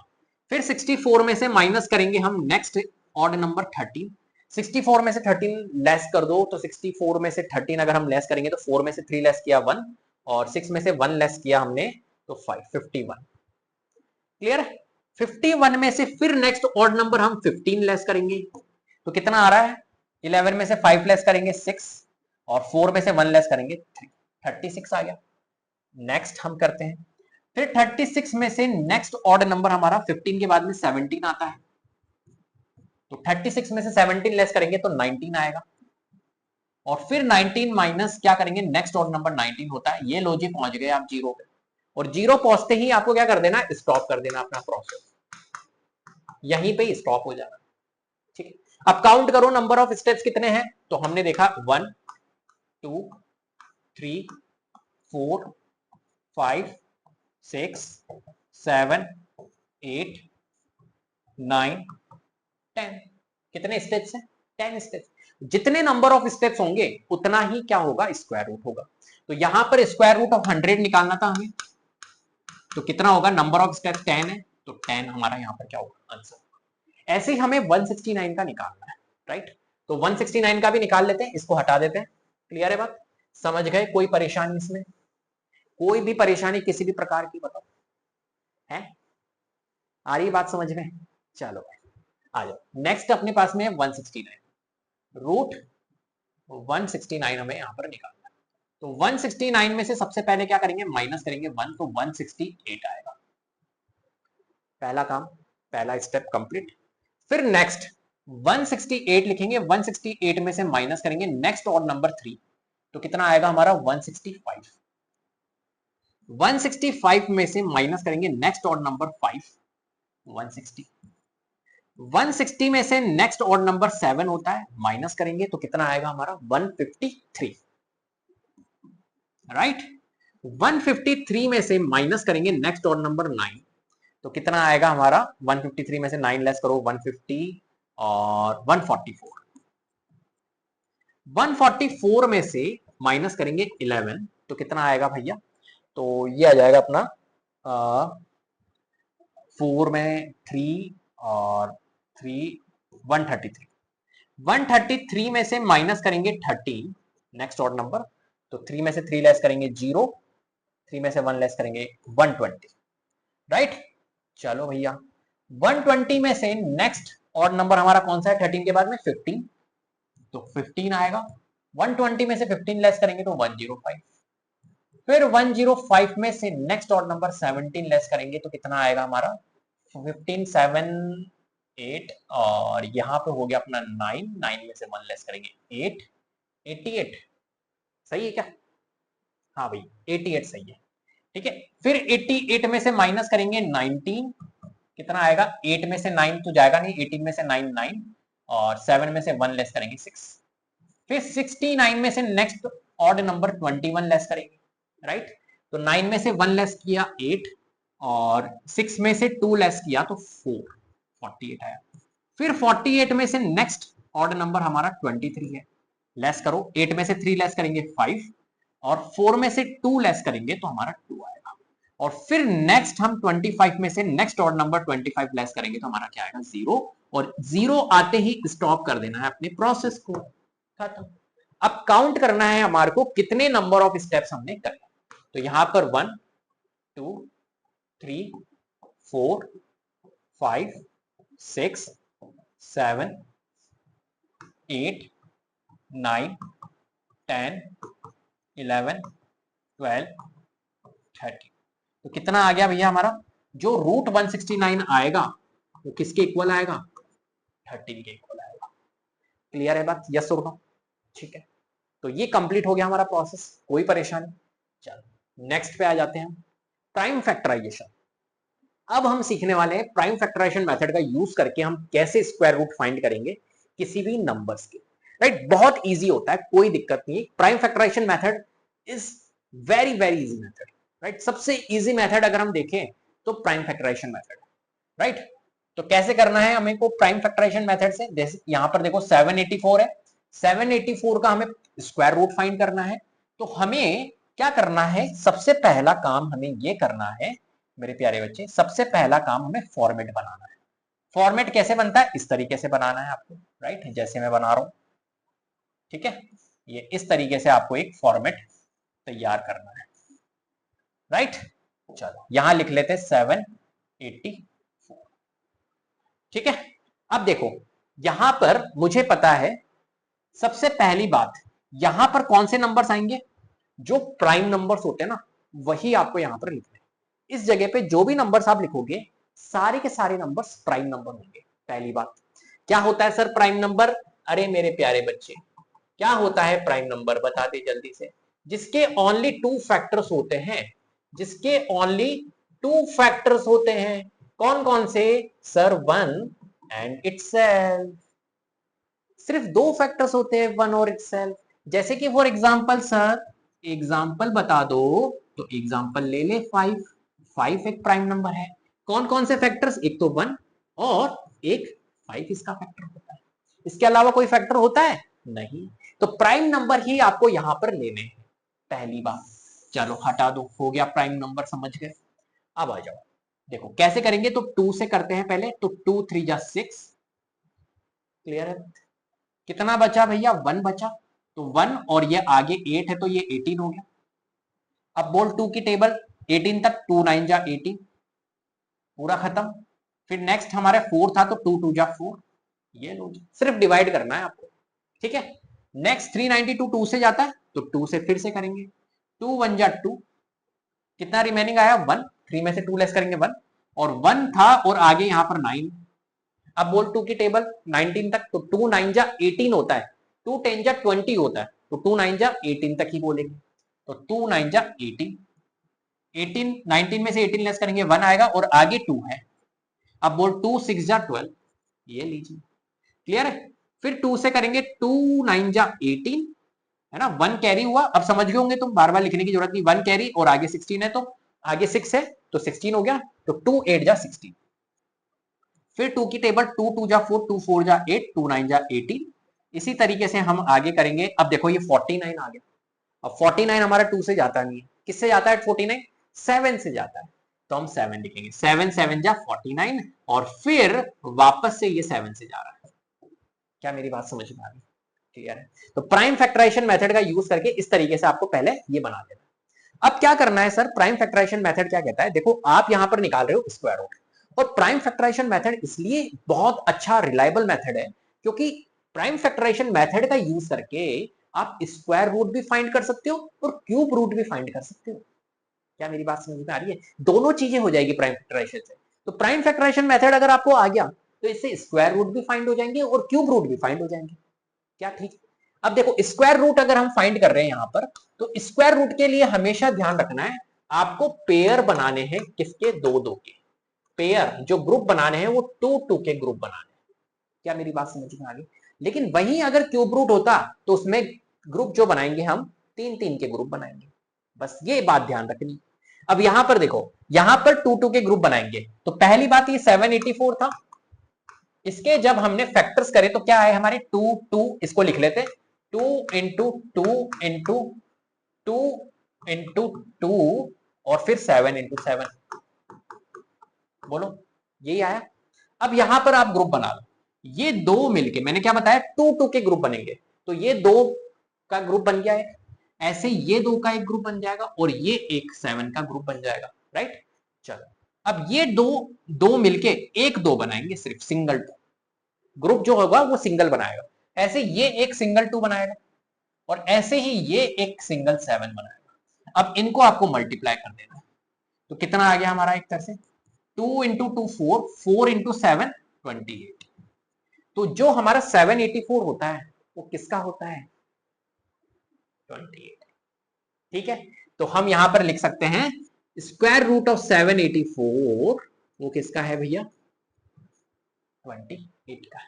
फिर 64 में से माइनस करेंगे हम नेक्स्ट ऑड नंबर 13। 64 में से 13 लेस कर दो, तो 64 में से 13 अगर हम लेस करेंगे तो 4 में से 3 लेस किया 1, और 6 में से 1 लेस किया हमने तो 5, 51। क्लियर है? 51 में से फिर नेक्स्ट ऑड नंबर हम 15 लेस करेंगे, तो कितना आ रहा है? 11 में से 5 लेस करेंगे 6, और 4 में से 1 लेस करेंगे 3, 36 आ गया। नेक्स्ट हम करते हैं, फिर 36 में से नेक्स्ट ऑड नंबर हमारा 15 के बाद में 17 आता है, तो 36 में से 17 लेस करेंगे तो 19 आएगा, और फिर 19 माइनस क्या करेंगे? नेक्स्ट ऑड नंबर 19 होता है। ये लो जी, पहुंच गए आप जीरो पे, और जीरो पहुंचते ही आपको क्या कर देना? स्टॉप कर देना अपना प्रोसेस, यहीं पे स्टॉप हो जाना, ठीक है। अब काउंट करो नंबर ऑफ स्टेप्स कितने हैं, तो हमने देखा 1 2 3 4 5 6 7 8 9 10। कितने स्टेप्स हैं? 10 स्टेप्स। जितने नंबर ऑफ स्टेप्स होंगे उतना ही क्या होगा? स्क्वायर रूट होगा। तो यहां पर स्क्वायर रूट ऑफ 100 निकालना था हमें, तो कितना होगा? नंबर ऑफ स्टेप्स 10 है, तो 10 हमारा यहां पर क्या होगा? आंसर। ऐसे ही हमें 169 का निकालना है, राइट। तो 169 का भी निकाल लेते हैं, इसको हटा देते हैं। क्लियर है बात? समझ गए? कोई परेशानी इसमें? कोई भी परेशानी किसी भी प्रकार की बताओ, है? आ रही बात समझ में? चलो आ जाओ। नेक्स्ट अपने पास में है 169, रूट 169 हमें यहां पर निकालना है। तो 169 में से सबसे पहले क्या करेंगे, माइनस करेंगे 1, तो 168 आएगा। पहला काम, पहला स्टेप कंप्लीट। फिर नेक्स्ट 168 लिखेंगे, 168 में से माइनस करेंगे नेक्स्ट ऑड नंबर 3, तो कितना आएगा हमारा 165। 165 में से माइनस करेंगे नेक्स्ट ऑड नंबर 5, 160। 160 में से नेक्स्ट ऑड नंबर 7 होता है, माइनस करेंगे तो कितना आएगा हमारा 153, राइट। 153 में से माइनस करेंगे नेक्स्ट ऑड नंबर 9, तो कितना आएगा हमारा 153 में से 9 लेस करो 150 और 144। 144 में से माइनस करेंगे 11, तो कितना आएगा भैया, तो ये आ जाएगा अपना 4 में 3 और 3 133। 133 में से माइनस करेंगे 13 नेक्स्ट ऑड नंबर, तो 3 में से 3 लेस करेंगे 0, 3 में से 1 लेस करेंगे 120, राइट। चलो भैया 120 में से नेक्स्ट ऑड नंबर हमारा कौन सा है 13 के बाद में 15, तो 15 आएगा। 120 में से 15 लेस करेंगे तो 105। फिर 105 में से नेक्स्ट ऑड नंबर 17 लेस करेंगे तो कितना आएगा हमारा 15 7 8, और यहां पे हो गया अपना 9, 9 में से 1 लेस करेंगे 8, 88 सही है क्या, हाँ भाई 88 सही है, ठीक है। फिर 88 में से माइनस करेंगे 19, कितना आएगा 8 में से 9 तो जाएगा नहीं, 18 में से 9 9, और 7 में से 1 लेस करेंगे 6। फिर 69 में से नेक्स्ट ऑड नंबर 21 लेस करेंगे, राइट। तो 9 में से 1 लेस किया 8, और 6 में से 2 लेस किया तो 4, 48 आया। फिर 48 में से नेक्स्ट ऑड नंबर हमारा 23 है, लेस करो 8 में से 3 लेस करेंगे 5, और 4 में से 2 लेस करेंगे तो हमारा 2 आएगा। और फिर नेक्स्ट हम 25 में से नेक्स्ट ऑड नंबर 25 लेस करेंगे तो हमारा क्या आएगा 0, और 0 आते ही स्टॉप कर देना है अपने प्रोसेस को, खत्म। अब काउंट करना है हमारे को कितने नंबर ऑफ स्टेप्स हमने करे, तो यहां पर 1 2 3 4 5 6 7 8 9 10 11 12 13, तो कितना आ गया भैया हमारा, जो रूट 169 आएगा वो किसके इक्वल आएगा 13 के इक्वल आएगा। क्लियर है बात, यस और नो, ठीक है। तो ये कंप्लीट हो गया हमारा प्रोसेस, कोई परेशानी। चलो नेक्स्ट पे आ जाते हैं, प्राइम फैक्टराइजेशन। अब हम सीखने वाले हैं प्राइम फैक्टराइजेशन मेथड का यूज करके हम कैसे स्क्वायर रूट फाइंड करेंगे किसी भी नंबर्स के, राइट। बहुत इजी होता है, कोई दिक्कत नहीं है। Prime factorisation method is very very easy method, right. सबसे इजी मेथड अगर हम देखें तो प्राइम फैक्टराइजेशन मेथड, राइट। तो कैसे करना है हमें को प्राइम फैक्टराइजेशन मेथड से, जैसे यहां पर देखो 784 है, 784 का हमें स्क्वायर रूट फाइंड करना है। तो हमें क्या करना है, सबसे पहला काम हमें ये करना है मेरे प्यारे बच्चे, सबसे पहला काम हमें फॉर्मेट बनाना है। फॉर्मेट कैसे बनता है, इस तरीके से बनाना है आपको, राइट, जैसे मैं बना रहा हूं, ठीक है। ये इस तरीके से आपको एक फॉर्मेट तैयार करना है, राइट। चलो यहां लिख लेते हैं 784, ठीक है। अब देखो यहां पर मुझे पता है सबसे पहली बात, यहां पर कौन से नंबर्स आएंगे, जो प्राइम नंबर्स होते हैं ना वही आपको यहां पर लिखना है। इस जगह पे जो भी नंबर्स आप लिखोगे सारे के सारे नंबर्स प्राइम नंबर होंगे। पहली बात, क्या होता है सर प्राइम नंबर, अरे मेरे प्यारे बच्चे क्या होता है प्राइम नंबर, बता दे जल्दी से। जिसके ओनली 2 फैक्टर्स होते हैं, जिसके ओनली 2 फैक्टर्स होते हैं, कौन कौन से सर, 1 एंड इटसेल्फ। सिर्फ 2 फैक्टर्स होते हैं, 1 और इटसेल्फ। जैसे कि फॉर एग्जांपल सर, एग्जांपल बता दो, तो एग्जांपल ले ले 5, 5 एक प्राइम नंबर है। कौन कौन से फैक्टर्स, एक तो 1 और एक 5 इसका फैक्टर होता है, इसके अलावा कोई फैक्टर होता है नहीं। तो प्राइम नंबर ही आपको यहां पर लेने हैं, पहली बात। चलो हटा दो, हो गया प्राइम नंबर, समझ गए। अब आ जाओ, देखो कैसे करेंगे, तो 2 से करते हैं पहले, तो 2 3 जा 6, क्लियर है। कितना बचा भैया, 1 बचा, तो 1 और ये आगे 8 है तो ये 18 हो गया। अब बोल 2 की टेबल 18 तक, 2 9 जा 18, पूरा खत्म। फिर नेक्स्ट हमारे 4 था तो 2 2 जा 4, ये लो, सिर्फ डिवाइड करना है आपको, ठीक है। नेक्स्ट 392 2 से जाता है, तो 2 से फिर से करेंगे, 2 1 जा 2, कितना रिमेनिंग आया 1, 3 में से 2 लेस करेंगे 1, और 1 था और आगे यहां पर 9। अब बोल 2 की टेबल 19 तक, तो 2 9 जा 18 होता है, 2 10 जा 20 होता है, तो 2 9 जा 18 तक ही बोलेंगे, तो 2 9 जा 18, 18 19 में से 18 लेस करेंगे 1 आएगा और आगे 2 है। अब बोल 2 6 जा 12, ये लीजिए, क्लियर है। फिर 2 से करेंगे 2 9 जा 18, है ना, 1 कैरी हुआ। अब समझ गए होंगे तुम, बार बार लिखने की जरूरत नहीं, 1 कैरी और आगे 16 है, तो आगे 6 है तो 16 हो गया, तो 2 8 जा 16। फिर 2 की टेबल 2 2 जा 4, 2 4 जा 8, 2 9 जा 18। इसी तरीके से हम आगे करेंगे। अब देखो ये 49 आ गया। अब 49 हमारा 2 से जाता नहीं है, किससे जाता है 49? 7 से जाता है, तो हम 7 लिखेंगे, 7 7 जा 49, और फिर वापस से ये 7 से जा रहा है। क्या मेरी बात समझ में आ रही? क्लियर है। तो प्राइम फैक्टराइजेशन मेथड का यूज करके इस तरीके से आपको पहले ये बना देना। अब क्या करना है सर, प्राइम फैक्टराइजेशन मेथड क्या कहता है, देखो आप यहां पर निकाल रहे हो स्क्वायर रूट, और प्राइम फैक्टराइजेशन मेथड इसलिए बहुत अच्छा रिलायबल मेथड है क्योंकि प्राइम फैक्टराइजेशन मेथड का यूज करके आप स्क्वायर रूट भी फाइंड कर सकते हो और क्यूब रूट भी फाइंड कर सकते हो। क्या मेरी बात समझ में आ रही है? दोनों चीजें हो जाएगी प्राइम फैक्टराइजेशन से। तो प्राइम फैक्टराइजेशन मेथड अगर आपको आ गया तो इससे स्क्वायर रूट भी फाइंड हो जाएंगे और क्यूब रूट भी फाइंड हो जाएंगे। क्या ठीक? अब देखो स्क्वायर रूट अगर हम फाइंड कर रहे हैं यहां पर, तो स्क्वायर रूट के लिए हमेशा ध्यान रखना है आपको पेयर बनाने हैं, किसके? दो दो के पेयर, जो ग्रुप बनाने हैं वो 2 2 के ग्रुप बनाने हैं। क्या मेरी बात समझ में आ गई? लेकिन वहीं अगर क्यूब रूट होता तो उसमें ग्रुप जो बनाएंगे हम 3 3 के ग्रुप बनाएंगे। बस ये बात ध्यान रखनी। अब यहां पर देखो, यहां पर 2 2 के ग्रुप बनाएंगे, तो पहली बात ये 784 था, इसके जब हमने फैक्टर्स करे तो क्या आए हमारे 2 2, इसको लिख लेते, 2 इंटू 2 इंटू 2 इंटू 2 और फिर 7 इंटू 7, बोलो यही आया। अब यहां पर आप ग्रुप बना लो, ये दो मिलके, मैंने क्या बताया 2 2 के ग्रुप बनेंगे, तो ये दो का ग्रुप बन गया है, ऐसे ये दो का एक ग्रुप बन जाएगा और ये एक 7 का ग्रुप बन जाएगा, राइट। चलो अब ये दो दो मिलके एक दो बनाएंगे, सिर्फ सिंगल टू, ग्रुप जो होगा वो सिंगल बनाएगा, ऐसे ये एक सिंगल 2 बनाएगा और ऐसे ही ये एक सिंगल 7 बनाएगा। अब इनको आपको मल्टीप्लाई कर देना है, तो कितना आ गया हमारा एक तरह से 2 इंटू 2 4, 4 इंटू 7 28। तो जो हमारा 784 होता है वो किसका होता है? 28। ठीक है, तो हम यहां पर लिख सकते हैं स्क्वायर रूट ऑफ 784 वो किसका है भैया? 28 का।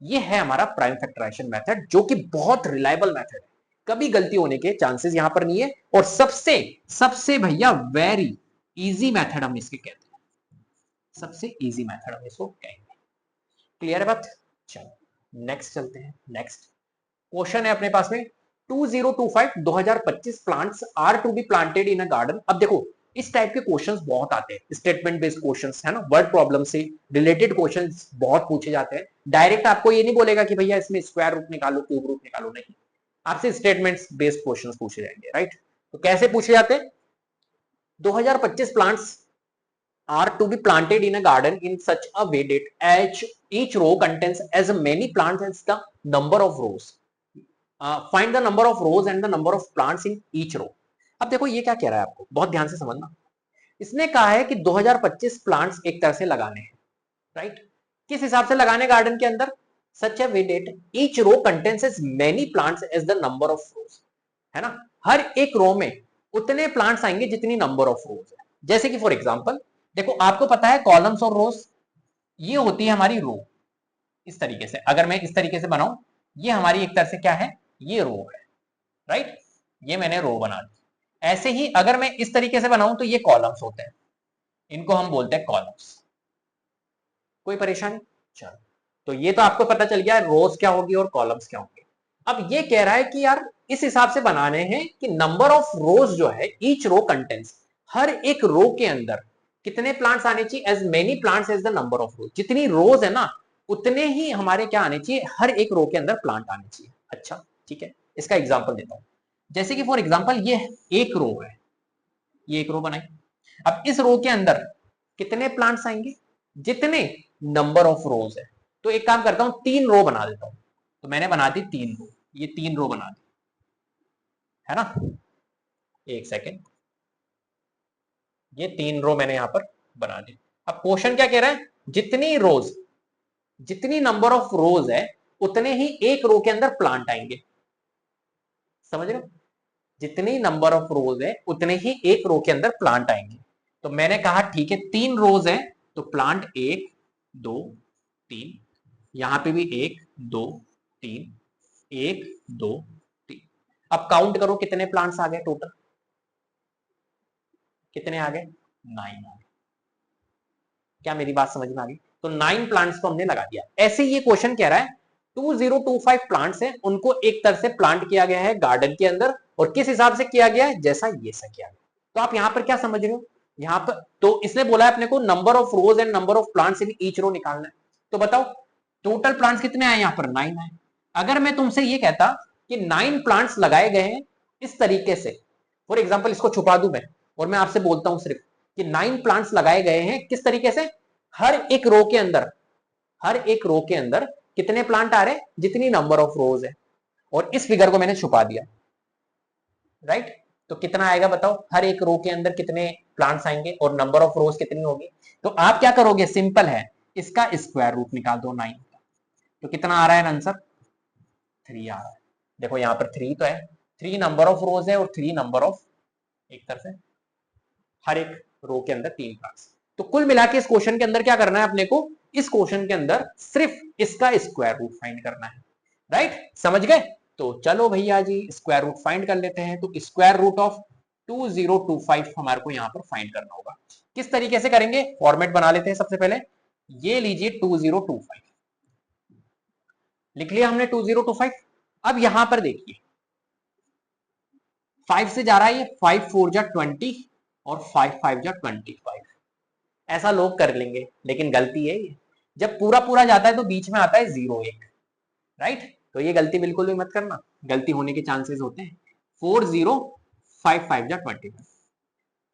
ये है हमारा प्राइम फैक्टराइजेशन मेथड, जो कि बहुत रिलायबल मेथड है, कभी गलती होने के चांसेस यहां पर नहीं है, और सबसे सबसे भैया वेरी इजी मेथड हम इसके कहते हैं, सबसे इजी मेथड हम इसको कहेंगे। क्लियर है बात? चलो नेक्स्ट चलते हैं। नेक्स्ट क्वेश्चन है अपने पास में 2025 plants are to be planted in a garden. अब देखो इस टाइप के क्वेश्चंस बहुत आते हैं, स्टेटमेंट बेस्ड क्वेश्चंस है ना, वर्ड प्रॉब्लम से रिलेटेड क्वेश्चंस बहुत पूछे जाते हैं। डायरेक्ट आपको ये नहीं बोलेगा कि भैया इसमें स्क्वायर रूट निकालो, क्यूब रूट निकालो, नहीं, आपसे स्टेटमेंट्स बेस्ड क्वेश्चंस पूछे जाएंगे, राइट। तो कैसे पूछे जाते हैं? 2025 plants are to be planted in a garden in such a way that each row contains as many plants as the number of rows. Find the number of rows and the number of plants in each row. अब देखो ये क्या कह रहा है, आपको बहुत ध्यान से समझना। इसने कहा है कि 2025 प्लांट्स एक तरह से लगाने हैं, राइट। किस हिसाब से लगाने गार्डन के अंदर? Such a way that each row contains as many plants as the number of rows, है ना। हर एक रो में उतने प्लांट्स आएंगे जितनी नंबर ऑफ रोज है। जैसे कि फॉर एग्जांपल देखो, आपको पता है कॉलम्स और रोज ये होती है हमारी रो। इस तरीके से अगर मैं इस तरीके से बनाऊं, ये हमारी एक तरह से क्या है, ये रो है, राइट, ये मैंने रो बना दी। ऐसे ही अगर मैं इस तरीके से बनाऊं तो ये कॉलम्स होते हैं, इनको हम बोलते हैं कॉलम्स। कोई परेशानी? चलो, तो ये तो आपको पता चल गया रोज क्या होगी और कॉलम्स क्या होंगे। अब ये कह रहा है कि यार इस हिसाब से बनाने हैं कि नंबर ऑफ रोज जो है, ईच रो कंटेंट्स, हर एक रो के अंदर कितने प्लांट्स आने चाहिए? As many plants as the number of rows, जितनी रोज है ना उतने ही हमारे क्या आने चाहिए, हर एक रो के अंदर प्लांट आने चाहिए। अच्छा ठीक है, इसका एग्जांपल देता हूं। जैसे कि फॉर एग्जांपल ये एक रो है, ये एक रो बनाई। अब इस रो के अंदर कितने प्लांट्स आएंगे? जितने नंबर ऑफ रोज है। तो एक काम करता हूं, 3 रो बना देता हूं। तो मैंने बना दी 3 रो, ये 3 रो बना दी। है ना। एक सेकेंड, ये 3 रो मैंने यहां पर बना दी। अब क्वेश्चन क्या कह रहा है, जितनी रोज, जितनी नंबर ऑफ रोज है उतने ही एक रो के अंदर प्लांट आएंगे। समझ रहे हो, जितनी नंबर ऑफ रोज है उतने ही एक रो के अंदर प्लांट आएंगे। तो मैंने कहा ठीक है 3 रोज है तो प्लांट 1 2 3, यहां पे भी 1 2 3 1 2 3। अब काउंट करो कितने प्लांट्स आ गए टोटल, कितने आ गए, 9 आ गए। क्या मेरी बात समझ में आ गई। तो 9 प्लांट्स को हमने लगा दिया। ऐसे ये क्वेश्चन कह रहा है 2025 प्लांट्स हैं, उनको एक तरह से प्लांट किया गया है गार्डन के अंदर, और किस हिसाब से किया गया है, जैसा ये सा किया गया। तो आप यहां पर क्या समझ रहे हो, यहां पर तो इसने बोला है अपने को number of rows and number of plants in each row निकालना है। तो बताओ टोटल प्लांट्स कितने आए, यहां पर 9 आए। अगर मैं तुमसे ये कहता कि 9 प्लांट्स लगाए गए हैं इस तरीके से, फॉर एग्जाम्पल इसको छुपा दूं मैं और मैं आपसे बोलता हूं सिर्फ कि 9 प्लांट्स लगाए गए हैं किस तरीके से, हर एक रो के अंदर, हर एक रो के अंदर कितने प्लांट आ रहे हैं, जितनी नंबर ऑफ रोज है, और इस फिगर को मैंने छुपा दिया, राइट। तो कितना आएगा बताओ, हर एक रो के अंदर कितने प्लांट्स आएंगे और नंबर ऑफ रोज कितनी होगी। तो आप क्या करोगे, सिंपल है, इसका स्क्वायर रूट निकाल दो 9 का। तो कितना आ रहा है आंसर, 3 आ रहा है। देखो यहां पर 3 तो है, 3 नंबर ऑफ रोज है और 3 नंबर ऑफ, एक तरफ से हर एक रो के अंदर 3 प्लांट्स। तो कुल मिला के इस क्वेश्चन के अंदर क्या करना है अपने को, इस क्वेश्चन के अंदर सिर्फ इसका स्क्वायर रूट फाइंड करना है, राइट। समझ गए। तो चलो भैया जी स्क्वायर रूट फाइंड कर लेते हैं। तो स्क्वायर रूट ऑफ 2025 हमारे को यहां पर फाइंड करना होगा। किस तरीके से करेंगे, फॉर्मेट बना लेते हैं। सबसे पहले ये लीजिए 2025 लिख लिया हमने 2025। अब यहां पर देखिए 5 से जा रहा है ये, 5 4 जा 20 और 5 5 जा 25। ऐसा लोग कर लेंगे लेकिन गलती है ये, जब पूरा पूरा जाता है तो बीच में आता है 0 1, राइट। तो ये गलती बिल्कुल भी मत करना, गलती होने के चांसेस होते हैं। 4 0 5 5 जा 25,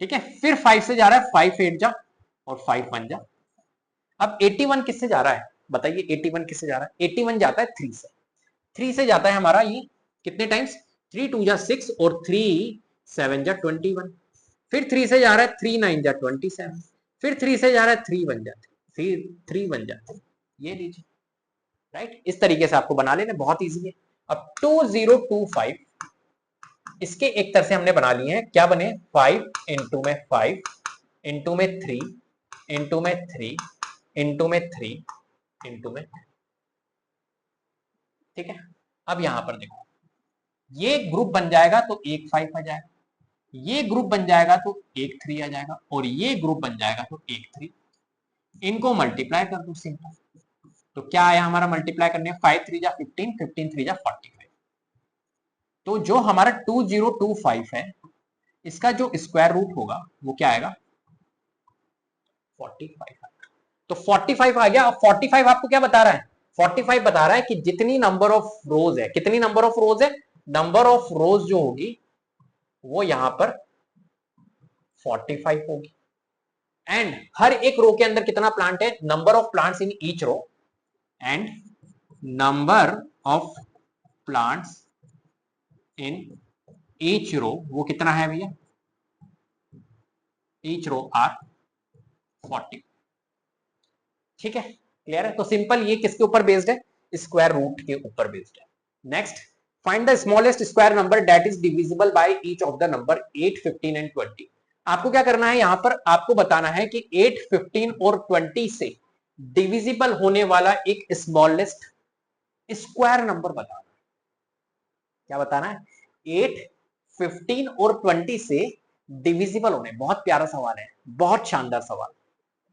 ठीक है। फिर 5 से जा रहा है 5 8 जा और 5 1 जा। अब 81 किससे जा रहा है बताइए, 81 किससे जा रहा है, 81 जाता है 3 से, 3 से जाता है हमारा ये कितने टाइम्स, 3 2 जा 6 और 3 7 जा 21। फिर 3 से जा रहा है 3 9 जा 27, फिर 3 से जा रहा है 3 1 जा 3 3 1 जा 3। ये लीजिए, राइट। इस तरीके से आपको बना लेना, बहुत इजी है। अब 2025 इसके एक तरह से हमने बना लिए हैं, क्या बने, 5 इंटू में 5 इंटू में 3 इंटू में 3 इंटू में 3 इंटू में, ठीक है। अब यहां पर देखो ये ग्रुप बन जाएगा तो एक 5 आ जाएगा, ये ग्रुप बन जाएगा तो एक 3 आ जाएगा, और ये ग्रुप बन जाएगा तो एक 3। इनको मल्टीप्लाई कर दो सिंपल। तो क्या आया हमारा मल्टीप्लाई करने, 5 3 जा 15 15 3 जा 45। तो जो हमारा 2025 है इसका जो स्क्वायर रूट होगा वो क्या आएगा, 45। तो 45 आ गया। अब 45 आपको क्या बता रहा है, 45 बता रहा है कि जितनी नंबर ऑफ रोज है, कितनी नंबर ऑफ रोज है, नंबर ऑफ रोज जो होगी वो यहां पर 45 होगी। एंड हर एक रो के अंदर कितना प्लांट है, number of plants in each row, and number of plants in each row वो कितना है भैया, ईच रो आर 40। ठीक है, क्लियर है। तो सिंपल ये किसके ऊपर बेस्ड है, स्क्वायर रूट के ऊपर बेस्ड है। Next, find the smallest square number that is divisible by each of the number 8 15 and 20। आपको क्या करना है, यहां पर आपको बताना है कि 8 15 और 20 से डिविजिबल होने वाला एक स्मॉलेस्ट स्क्वायर नंबर बताना है। क्या बताना है, 8 15 और 20 से डिविजिबल होने, बहुत प्यारा सवाल है, बहुत शानदार सवाल।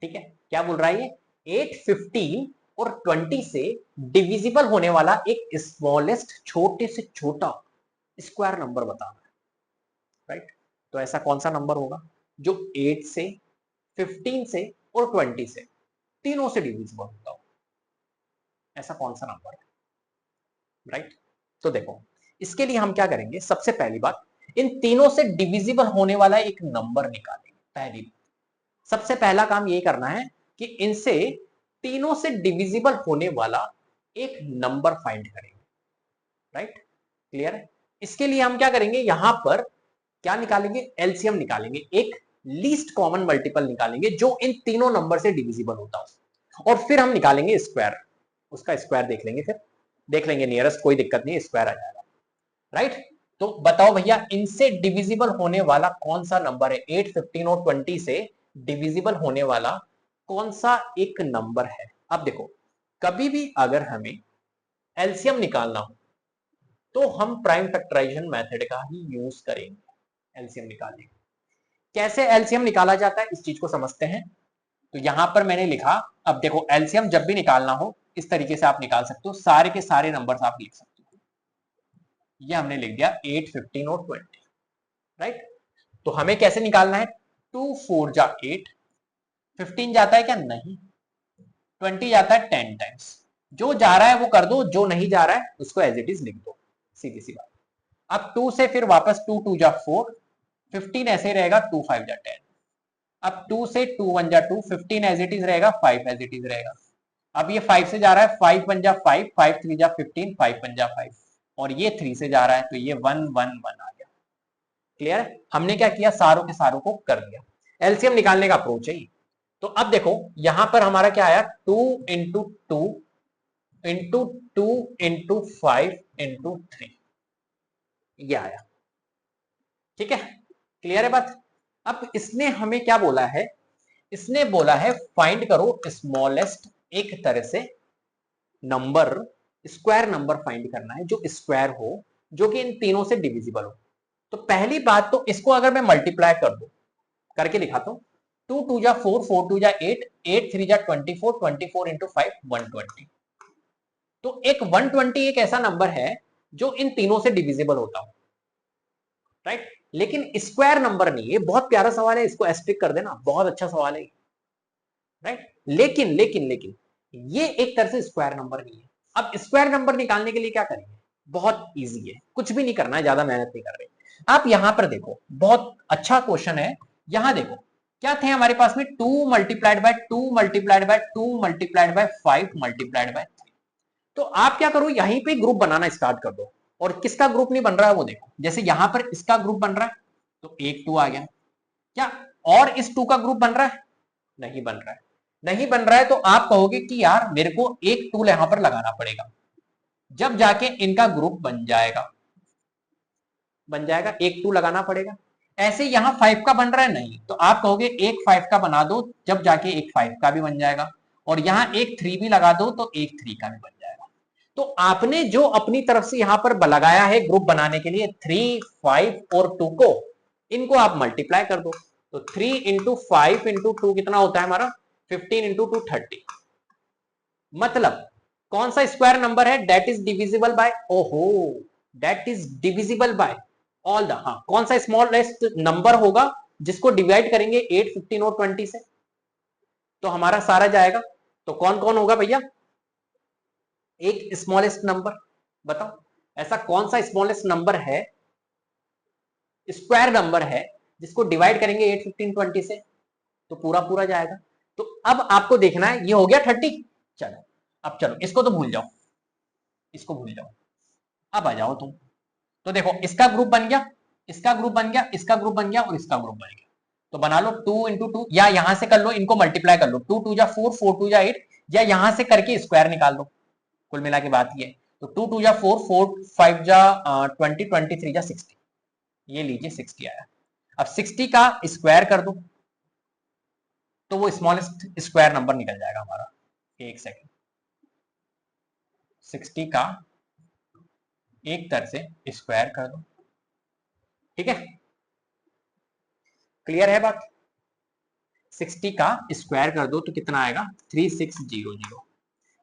ठीक है, क्या बोल रहा है ये, 8 15 और 20 से डिविजिबल होने वाला एक स्मॉलेस्ट छोटे से छोटा स्क्वायर नंबर बताना है, राइट। तो ऐसा कौन सा नंबर होगा जो 8 से 15 से और 20 से तीनों से डिविजिबल होता हो, ऐसा कौन सा नंबर है, राइट। तो देखो इसके लिए हम क्या करेंगे, सबसे पहली बात इन तीनों से डिविजिबल होने वाला एक नंबर निकालेंगे। पहली सबसे पहला काम ये करना है कि इनसे तीनों से डिविजिबल होने वाला एक नंबर फाइंड करेंगे, राइट। क्लियर है। इसके लिए हम क्या करेंगे, यहां पर क्या निकालेंगे, एलसीएम निकालेंगे, एक लीस्ट कॉमन मल्टीपल निकालेंगे जो इन तीनों नंबर से डिविजिबल होता हो, और फिर हम निकालेंगे स्क्वायर, उसका स्क्वायर देख लेंगे, फिर देख लेंगे नियरेस्ट, कोई दिक्कत नहीं, स्क्वायर आ जाएगा, राइट। तो बताओ भैया, इनसे डिविजिबल होने वाला कौन सा नंबर है, 8, 15 और 20 से डिविजिबल होने वाला कौन सा एक नंबर है। अब देखो, कभी भी अगर हमें एलसीएम निकालना हो तो हम प्राइम फैक्टराइजेशन मेथड का ही यूज करेंगे एलसीएम निकालने। कैसे एलसीएम निकाला जाता है इस चीज को समझते हैं। तो यहां पर मैंने लिखा, अब देखो एलसीएम जब भी निकालना हो इस तरीके से आप निकाल सकते हो, सारे के सारे नंबर्स आप लिख सकते हो। ये हमने लिख दिया 8, 15 और 20, राइट। तो हमें कैसे निकालना है, 2 4 जा 8, 15 जाता है क्या, नहीं, 20 जाता है 10 टाइम्स, जो जा रहा है वो कर दो, जो नहीं जा रहा है उसको एज इट इज लिख दो, सीधी सी बात। अब 2 से फिर वापस 2 2 जा 4, 15 ऐसे रहेगा, 2 5 जा 10। अब 2 से 2 1 जा 2, 15 एज इट इज रहेगा, 5 एज इट इज रहेगा। अब ये 5 से जा रहा है, 5 1 जा 5, 5 3 जा 15, 5 1 जा 5, और ये 3 से जा रहा है तो ये 1 1 1 आ गया। क्लियर है, हमने क्या किया, सारों के सारों को कर दिया। एलसीएम निकालने का अप्रोच है ये। तो अब देखो यहां पर हमारा क्या आया, 2 इंटू 2 इंटू 2 इंटू 5 इंटू 3, ये आया। ठीक है, क्लियर है बात। अब इसने हमें क्या बोला है, इसने बोला है फाइंड करो स्मॉलेस्ट एक तरह से नंबर, स्क्वायर नंबर फाइंड करना है जो स्क्वायर हो, जो कि इन तीनों से डिविजिबल हो। तो पहली बात तो इसको अगर मैं मल्टीप्लाई कर दूं, करके दिखाता हूं, 2 2 जा 4, 4 2 जा 8, 8 3 जा 24, 24 इंटू 5 120। तो एक 120 एक ऐसा नंबर है जो इन तीनों से डिविजिबल होता हो, राइट। लेकिन स्क्वायर नंबर नहीं है। बहुत प्यारा सवाल है, इसको एस्ट्रिक कर देना, बहुत अच्छा सवाल है, राइट। लेकिन लेकिन लेकिन ये एक तरह से स्क्वायर नंबर नहीं है। अब स्क्वायर नंबर निकालने के लिए क्या करेंगे, बहुत इजी है, कुछ भी नहीं करना है, ज्यादा मेहनत नहीं कर रहे। आप यहां पर देखो, बहुत अच्छा क्वेश्चन है। यहां देखो क्या थे हमारे पास में, 2 multiplied by 2 multiplied by 2 multiplied by 5 multiplied by 3। तो आप क्या करो, यहीं पे ग्रुप बनाना स्टार्ट कर दो, और किसका ग्रुप नहीं बन रहा है वो देखो। जैसे यहां पर इसका ग्रुप बन रहा है तो एक 2 आ गया, क्या और इस 2 का ग्रुप बन रहा है, नहीं बन रहा है। नहीं बन रहा है तो आप कहोगे कि यार मेरे को एक टूल यहां पर लगाना पड़ेगा, जब जाके इनका ग्रुप बन जाएगा, बन जाएगा, एक टू लगाना पड़ेगा। ऐसे यहां 5 का बन रहा है, नहीं, तो आप कहोगे एक 5 का बना दो, जब जाके एक 5 का भी बन जाएगा, और यहां एक 3 भी लगा दो तो एक 3 का भी बन जाएगा। तो आपने जो अपनी तरफ से यहां पर लगाया है ग्रुप बनाने के लिए, 3 5 और 2 को, इनको आप मल्टीप्लाई कर दो। तो 3 इंटू 5 इंटू 2 कितना होता है हमारा, 15 इंटू 2 30। मतलब कौन सा स्क्वायर नंबर है, दैट इज डिविजिबल बाय, ओहो, that is divisible by all the, हाँ, कौन सा स्मॉलेस्ट नंबर होगा जिसको डिवाइड करेंगे 8, 15 और 20 से, तो हमारा सारा जाएगा। तो कौन कौन होगा भैया, एक स्मॉलेस्ट नंबर, बताओ ऐसा कौन सा स्मॉलेस्ट नंबर है, स्क्वायर नंबर है, जिसको डिवाइड करेंगे 8, 15, 20 से, तो पूरा पूरा जाएगा। तो अब आपको देखना है, ये हो गया 30। चलो अब चलो इसको तो भूल जाओ, इसको भूल जाओ, अब आ जाओ तुम। तो देखो इसका ग्रुप बन गया, इसका ग्रुप बन गया, इसका ग्रुप बन गया, और इसका ग्रुप बन गया। तो बना लो 2 इंटू 2, या यहां से कर लो, इनको मल्टीप्लाई कर लो, 2 2 जा 4, 4 2 जा 8, या यहां से करके स्क्वायर निकाल दो। कुल मिला के बात ये है। तो 2 2 जा 4, 4 5 जा 20, 23 जा 60, ये लीजिए 60 आया। अब 60 का स्क्वायर कर दो तो वो स्मॉलेस्ट स्क्वायर नंबर निकल जाएगा हमारा। एक सेकेंड, 60 का एक तरह से स्क्वायर कर दो, ठीक है, क्लियर है बात। 60 का स्क्वायर कर दो तो कितना आएगा, 3600।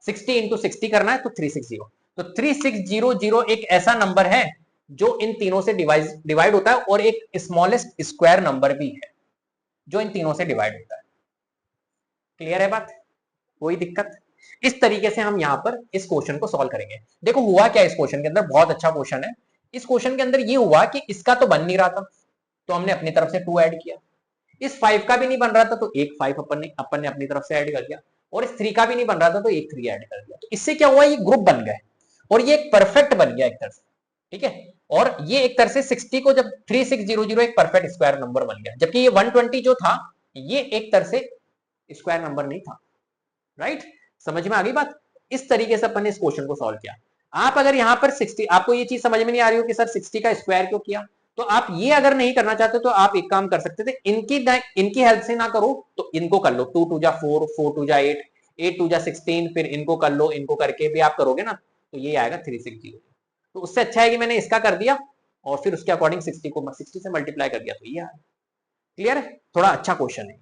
60 इंटू 60 करना है तो 360। तो 3600 एक ऐसा नंबर है जो इन तीनों से डिवाइड होता है, और एक स्मॉलेस्ट स्क्वायर नंबर भी है जो इन तीनों से डिवाइड होता है। क्लियर है बात, कोई दिक्कत। इस तरीके से हम यहां पर इस क्वेश्चन को सॉल्व करेंगे। देखो हुआ क्या इस क्वेश्चन के अंदर, बहुत अच्छा क्वेश्चन है। इस क्वेश्चन के अंदर ये हुआ कि इसका तो बन नहीं रहा था, तो हमने अपनी तरफ से 2 ऐड किया। इस 5 का भी नहीं बन रहा था तो एक 5 अपन ने अपनी तरफ से ऐड कर दिया, और इस 3 का भी नहीं बन रहा था तो एक 3 ऐड कर दिया। तो इससे क्या हुआ, ये ग्रुप बन गए, और ये एक परफेक्ट बन गया एक तरफ से। ठीक है। और ये एक तरह से 60 को जब 3600 एक परफेक्ट स्क्वायर नंबर बन गया, जबकि ये 120 जो था ये एक तरह से स्क्वायर नंबर नहीं था। राइट, समझ में आ गई बात। इस तरीके से अपन ने इस क्वेश्चन को सॉल्व किया। आप अगर यहां पर 60, आपको ये चीज समझ में नहीं आ रही हो कि सर 60 का स्क्वायर क्यों किया, तो आप ये अगर नहीं करना चाहते तो आप एक काम कर सकते थे, इनकी हेल्प से ना करो तो इनको कर लो, 2 2 जा 4, 4 2 जा 8, 8 2 जा 16, फिर इनको कर लो, इनको करके भी आप करोगे ना तो ये आएगा 360। तो उससे अच्छा है कि मैंने इसका कर दिया और फिर उसके अकॉर्डिंग 60 को 60 से मल्टीप्लाई कर दिया, तो ये आया। क्लियर है, थोड़ा अच्छा क्वेश्चन है।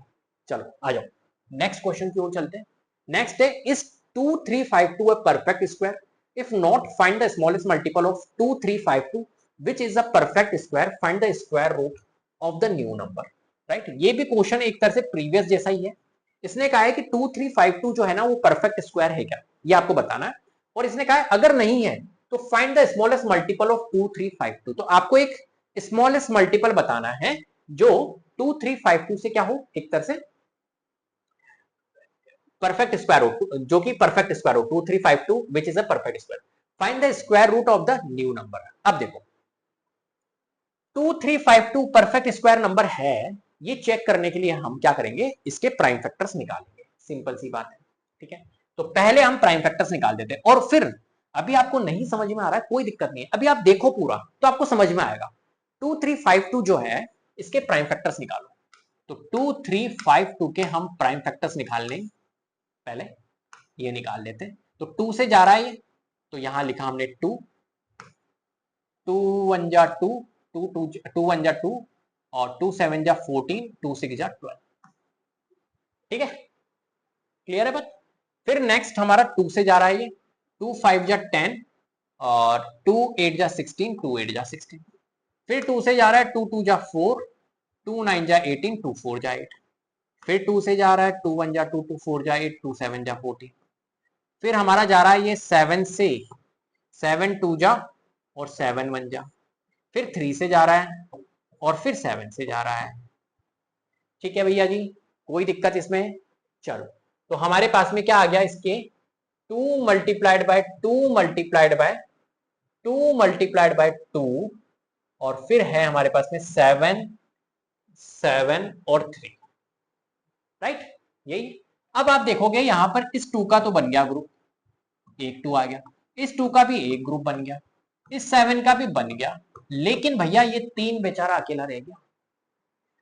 चलो आ जाओ नेक्स्ट क्वेश्चन की ओर चलते हैं। नेक्स्ट है, is 2352 a perfect square? If not, find the smallest multiple of 2352 which is a perfect square. Find the square root of the new number. Right, ये भी क्वेश्चन एक तरह से प्रीवियस जैसा ही है। इसने कहा है कि 2352 जो है ना वो परफेक्ट स्क्वायर है क्या, ये आपको बताना है। और इसने कहा है अगर नहीं है तो find the smallest multiple of 2352। तो आपको एक स्मॉलेस्ट मल्टीपल बताना है जो 2352 से क्या हो, एक तरह से परफेक्ट स्क्वायर रूट, जो कि perfect square root 2352 which is a perfect square. Find the square root of the new number. अब देखो 2352 परफेक्ट स्क्वायर नंबर है, ये चेक करने के लिए हम क्या करेंगे, इसके प्राइम फैक्टर्स निकालेंगे। सिंपल सी बात है, ठीक है। तो पहले हम प्राइम फैक्टर्स निकाल देते हैं और फिर अभी आपको नहीं समझ में आ रहा है कोई दिक्कत नहीं है, अभी आप देखो पूरा तो आपको समझ में आएगा। 2352 जो है इसके प्राइम फैक्टर्स निकालो। तो 2352 के हम प्राइम फैक्टर्स निकाल लें, पहले ये निकाल लेते हैं। तो 2 से जा रहा है ये, तो यहां लिखा हमने 2, 2 1 जा 2, 2 2 2 1 जा 2 और 2 7 जा 14, 2 6 जा 12। ठीक है, क्लियर है बात। फिर नेक्स्ट हमारा 2 से जा रहा है ये, 2 5 जा 10 और 2 8 जा 16, 2 8 जा 16। फिर 2 से जा रहा है 2 2 जा 4, 2 9 जा 18, 2 4 जा 8। फिर 2 से जा रहा है 2 1 जा 2, 2 4 जा 8, 2 7 जा 14। फिर हमारा जा रहा है ये 7 से, 7 2 जा और 7 1 जा। फिर 3 से जा रहा है और फिर 7 से जा रहा है। ठीक है भैया जी, कोई दिक्कत इसमें। चलो तो हमारे पास में क्या आ गया, इसके 2 multiplied by 2 multiplied by 2 multiplied by 2 और फिर है हमारे पास में 7 7 और 3। राइट, यही। अब आप देखोगे यहां पर इस 2 का तो बन गया ग्रुप, एक 2 आ गया, इस 2 का भी एक ग्रुप बन गया, इस 7 का भी बन गया, लेकिन भैया ये 3 बेचारा अकेला रह गया।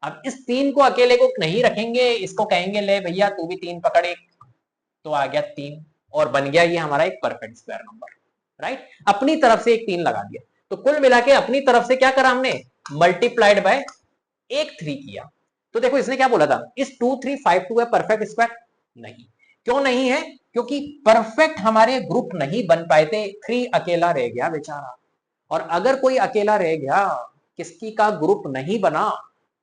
अब इस 3 को अकेले को नहीं रखेंगे, इसको कहेंगे ले भैया तू भी 3 पकड़ एक, तो आ गया 3 और बन गया ये हमारा एक परफेक्ट स्क्वायर नंबर। राइट, अपनी तरफ से एक 3 लगा दिया, तो कुल मिला के अपनी तरफ से क्या करा हमने, मल्टीप्लाइड बाय एक 3 किया। तो देखो इसने क्या बोला था, इस 2352 है परफेक्ट स्क्वायर, नहीं। क्यों नहीं है, क्योंकि परफेक्ट हमारे ग्रुप नहीं बन पाए थे, 3 अकेला रह गया बेचारा। और अगर कोई अकेला रह गया, किसकी का ग्रुप नहीं बना,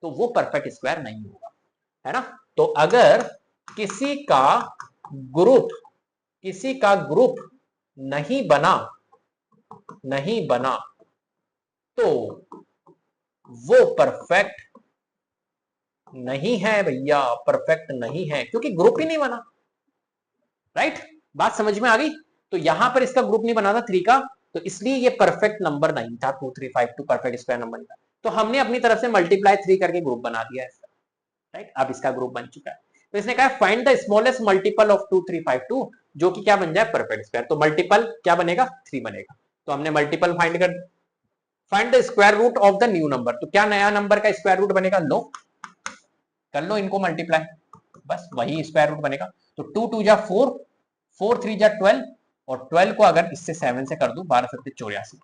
तो वो परफेक्ट स्क्वायर नहीं होगा, है ना। तो अगर किसी का ग्रुप, किसी का ग्रुप नहीं बना, नहीं बना तो वो परफेक्ट नहीं है भैया, परफेक्ट नहीं है क्योंकि ग्रुप ही नहीं बना। राइट, बात समझ में आ गई। तो यहां पर इसका ग्रुप नहीं बना था 3 का, तो इसलिए ये परफेक्ट नंबर नहीं था, 2352 परफेक्ट स्क्वायर नंबर नहीं था। तो हमने अपनी तरफ से मल्टीप्लाई 3 करके ग्रुप बना दिया है। राइट, अब इसका ग्रुप बन चुका है। तो इसने कहा find the smallest multiple of 2352 जो कि क्या बन जाए, परफेक्ट स्क्वायर। तो मल्टीपल क्या बनेगा, 3 बनेगा। तो हमने मल्टीपल फाइंड कर, find the square root of the new number. तो क्या नया नंबर का स्क्वायर रूट बनेगा, लो कर लो इनको मल्टीप्लाई, बस वही स्क्वायर रूट बनेगा। तो 2 2 जा 4, 4 3 जा 12 और 12 को अगर इससे 7 से कर दूं 12 7 84,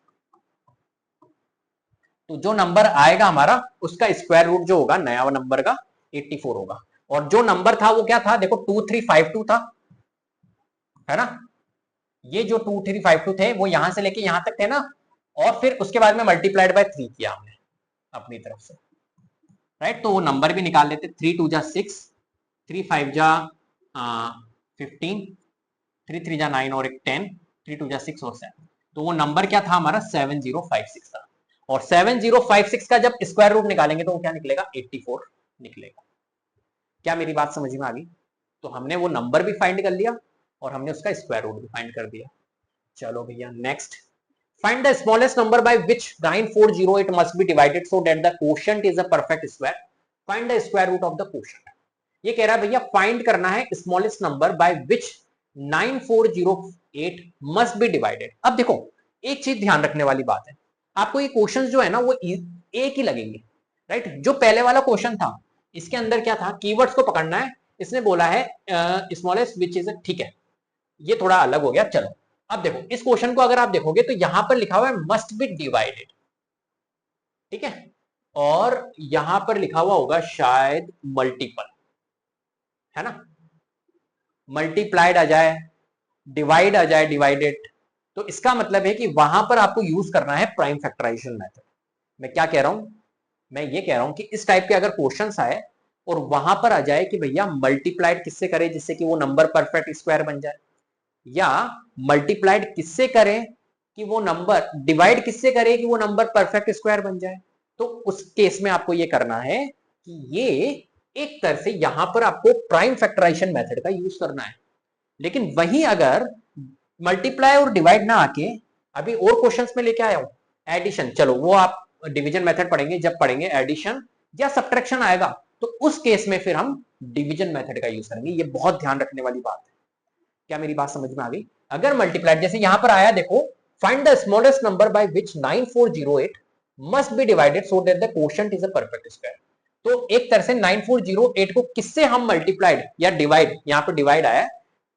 तो जो नंबर आएगा हमारा उसका स्क्वायर रूट जो होगा नया नंबर का 84 होगा। और जो नंबर था वो क्या था, देखो 2352 था, है ना। ये जो 2352 थे वो यहां से लेके यहां तक थे ना, और फिर उसके बाद में मल्टीप्लाइड बाय 3 किया हमने अपनी तरफ से। राइट, तो वो नंबर भी निकाल लेते, 3 2 जा 6, 3 5 जा 15, 3 3 जा 9 और एक 10, 3 2 जा 6 और 7। तो वो नंबर क्या था हमारा, 7056 था। और 7056 का जब स्क्वायर रूट निकालेंगे तो वो क्या निकलेगा, 84 निकलेगा। क्या मेरी बात समझ में आ गई। तो हमने वो नंबर भी फाइंड कर लिया और हमने उसका स्क्वायर रूट भी फाइंड कर दिया। चलो भैया next, find the smallest number by which 9408 must be divided so that the quotient is a perfect square, find the square root of the quotient. ये कह रहा है भैया फाइंड करना है smallest number by which 9408 must be divided. अब देखो एक चीज ध्यान रखने वाली बात है, आपको ये क्वेश्चन जो है ना वो एक ही लगेंगे, राइट। जो पहले वाला क्वेश्चन था इसके अंदर क्या था, कीवर्ड्स को पकड़ना है, इसने बोला है स्मॉलेस्ट विच इज, ठीक है, ये थोड़ा अलग हो गया। चलो अब देखो इस क्वेश्चन को अगर आप देखोगे तो यहां पर लिखा हुआ है मस्ट बी डिवाइडेड, ठीक है, और यहां पर लिखा हुआ होगा शायद मल्टीपल, है ना, मल्टीप्लाइड आ जाए, डिवाइड आ जाए, डिवाइडेड। तो इसका मतलब है कि वहां पर आपको यूज करना है प्राइम फैक्टराइजेशन मेथड। मैं क्या कह रहा हूं, मैं ये कह रहा हूं कि इस टाइप के अगर क्वेश्चंस आए और वहां पर आ जाए कि भैया मल्टीप्लाइड किससे करे जिससे कि वो नंबर परफेक्ट स्क्वायर बन जाए, या मल्टीप्लाइड किससे करें कि वो नंबर, डिवाइड किससे करे कि वो नंबर परफेक्ट स्क्वायर बन जाए, तो उस केस में आपको ये करना है कि ये एक तरह से यहां पर आपको प्राइम फैक्टराइजेशन मेथड का यूज करना है। लेकिन वहीं अगर मल्टीप्लाई और डिवाइड ना आके अभी और क्वेश्चंस में लेके आया हूं एडिशन, चलो वो आप डिवीजन मेथड पढ़ेंगे, जब पढ़ेंगे एडिशन या सब्ट्रैक्शन आएगा तो उस केस में फिर हम डिवीजन मेथड का यूज करेंगे। ये बहुत ध्यान रखने वाली बात है। क्या मेरी बात समझ में आ गई? अगर मल्टीप्लाइड जैसे यहां पर आया, देखो find the smallest number by which 9408 must be divided so that the quotient is a perfect square. तो एक तरह से 9408 को किससे हम मल्टीप्लाइड या डिवाइड, यहां पर डिवाइड आया,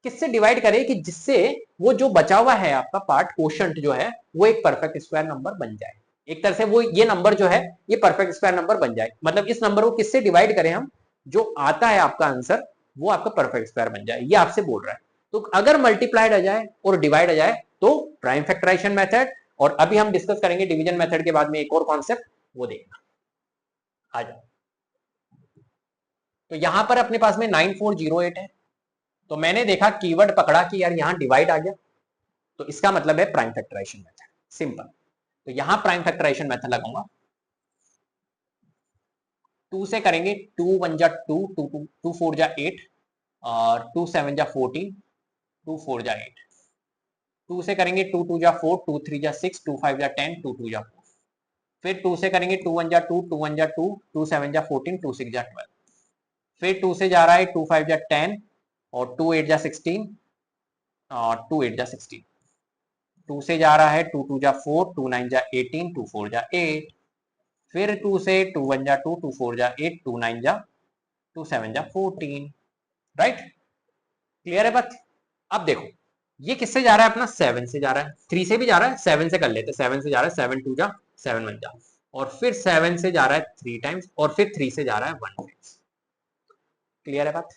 किससे डिवाइड करें कि जिससे वो जो बचा हुआ है आपका पार्ट क्वोशिएंट जो है वो एक परफेक्ट स्क्वायर नंबर बन जाए। एक तरह से वो ये नंबर जो है ये परफेक्ट स्क्वायर नंबर बन जाए, मतलब इस नंबर को किससे डिवाइड करें हम, जो आता है आपका आंसर वो आपका परफेक्ट स्क्वायर बन जाए, ये आपसे बोल रहा है। तो अगर मल्टीप्लाइड आ जाए और डिवाइड आ जाए तो प्राइम फैक्टराइजेशन मेथड, और अभी हम डिस्कस करेंगे डिवीजन मेथड के बाद में एक और कॉन्सेप्ट, वो देखना। आ जाओ, तो यहां पर अपने पास में 9408 है, तो मैंने देखा कीवर्ड पकड़ा कि यार यहां डिवाइड आ गया, तो इसका मतलब है प्राइम फैक्टराइजेशन मेथड, सिंपल। तो यहां प्राइम फैक्टराइजेशन मेथड लगाऊंगा, 2 से करेंगे, 2 1 जा 2, 2 4 जा 8, और 2 7 जा 14, 2 4 जा 8, 2 से करेंगे 2 2 जा 4, 2 3 जा 6, 2 5 जा 10, 2 2 जा 4, फिर 2 से करेंगे 2 1 जा 2, 2 1 जा 2, 2 7 जा 14, 2 6 जा 12, फिर 2 से जा रहा है 2 5 जा 10, और 2 8 जा 16, और 2 8 जा 16, 2 से जा रहा है 2 2 जा 4, 2 9 जा 18, 2 4 जा 8, फिर 2 से 2 1 जा 2, 2 4 जा 8, 2 9 जा 2 7 जा 14, राइट, क्लियर है बात? अब देखो ये किससे जा रहा है अपना, 7 से जा रहा है, 3 से भी जा रहा है, 7 से कर लेते, 7 से जा रहा है, 7 2 जा 7 1 जा, और फिर 7 से जा रहा है 3 टाइम्स, और फिर 3 से जा रहा है 1 टाइम्स। क्लियर है बात?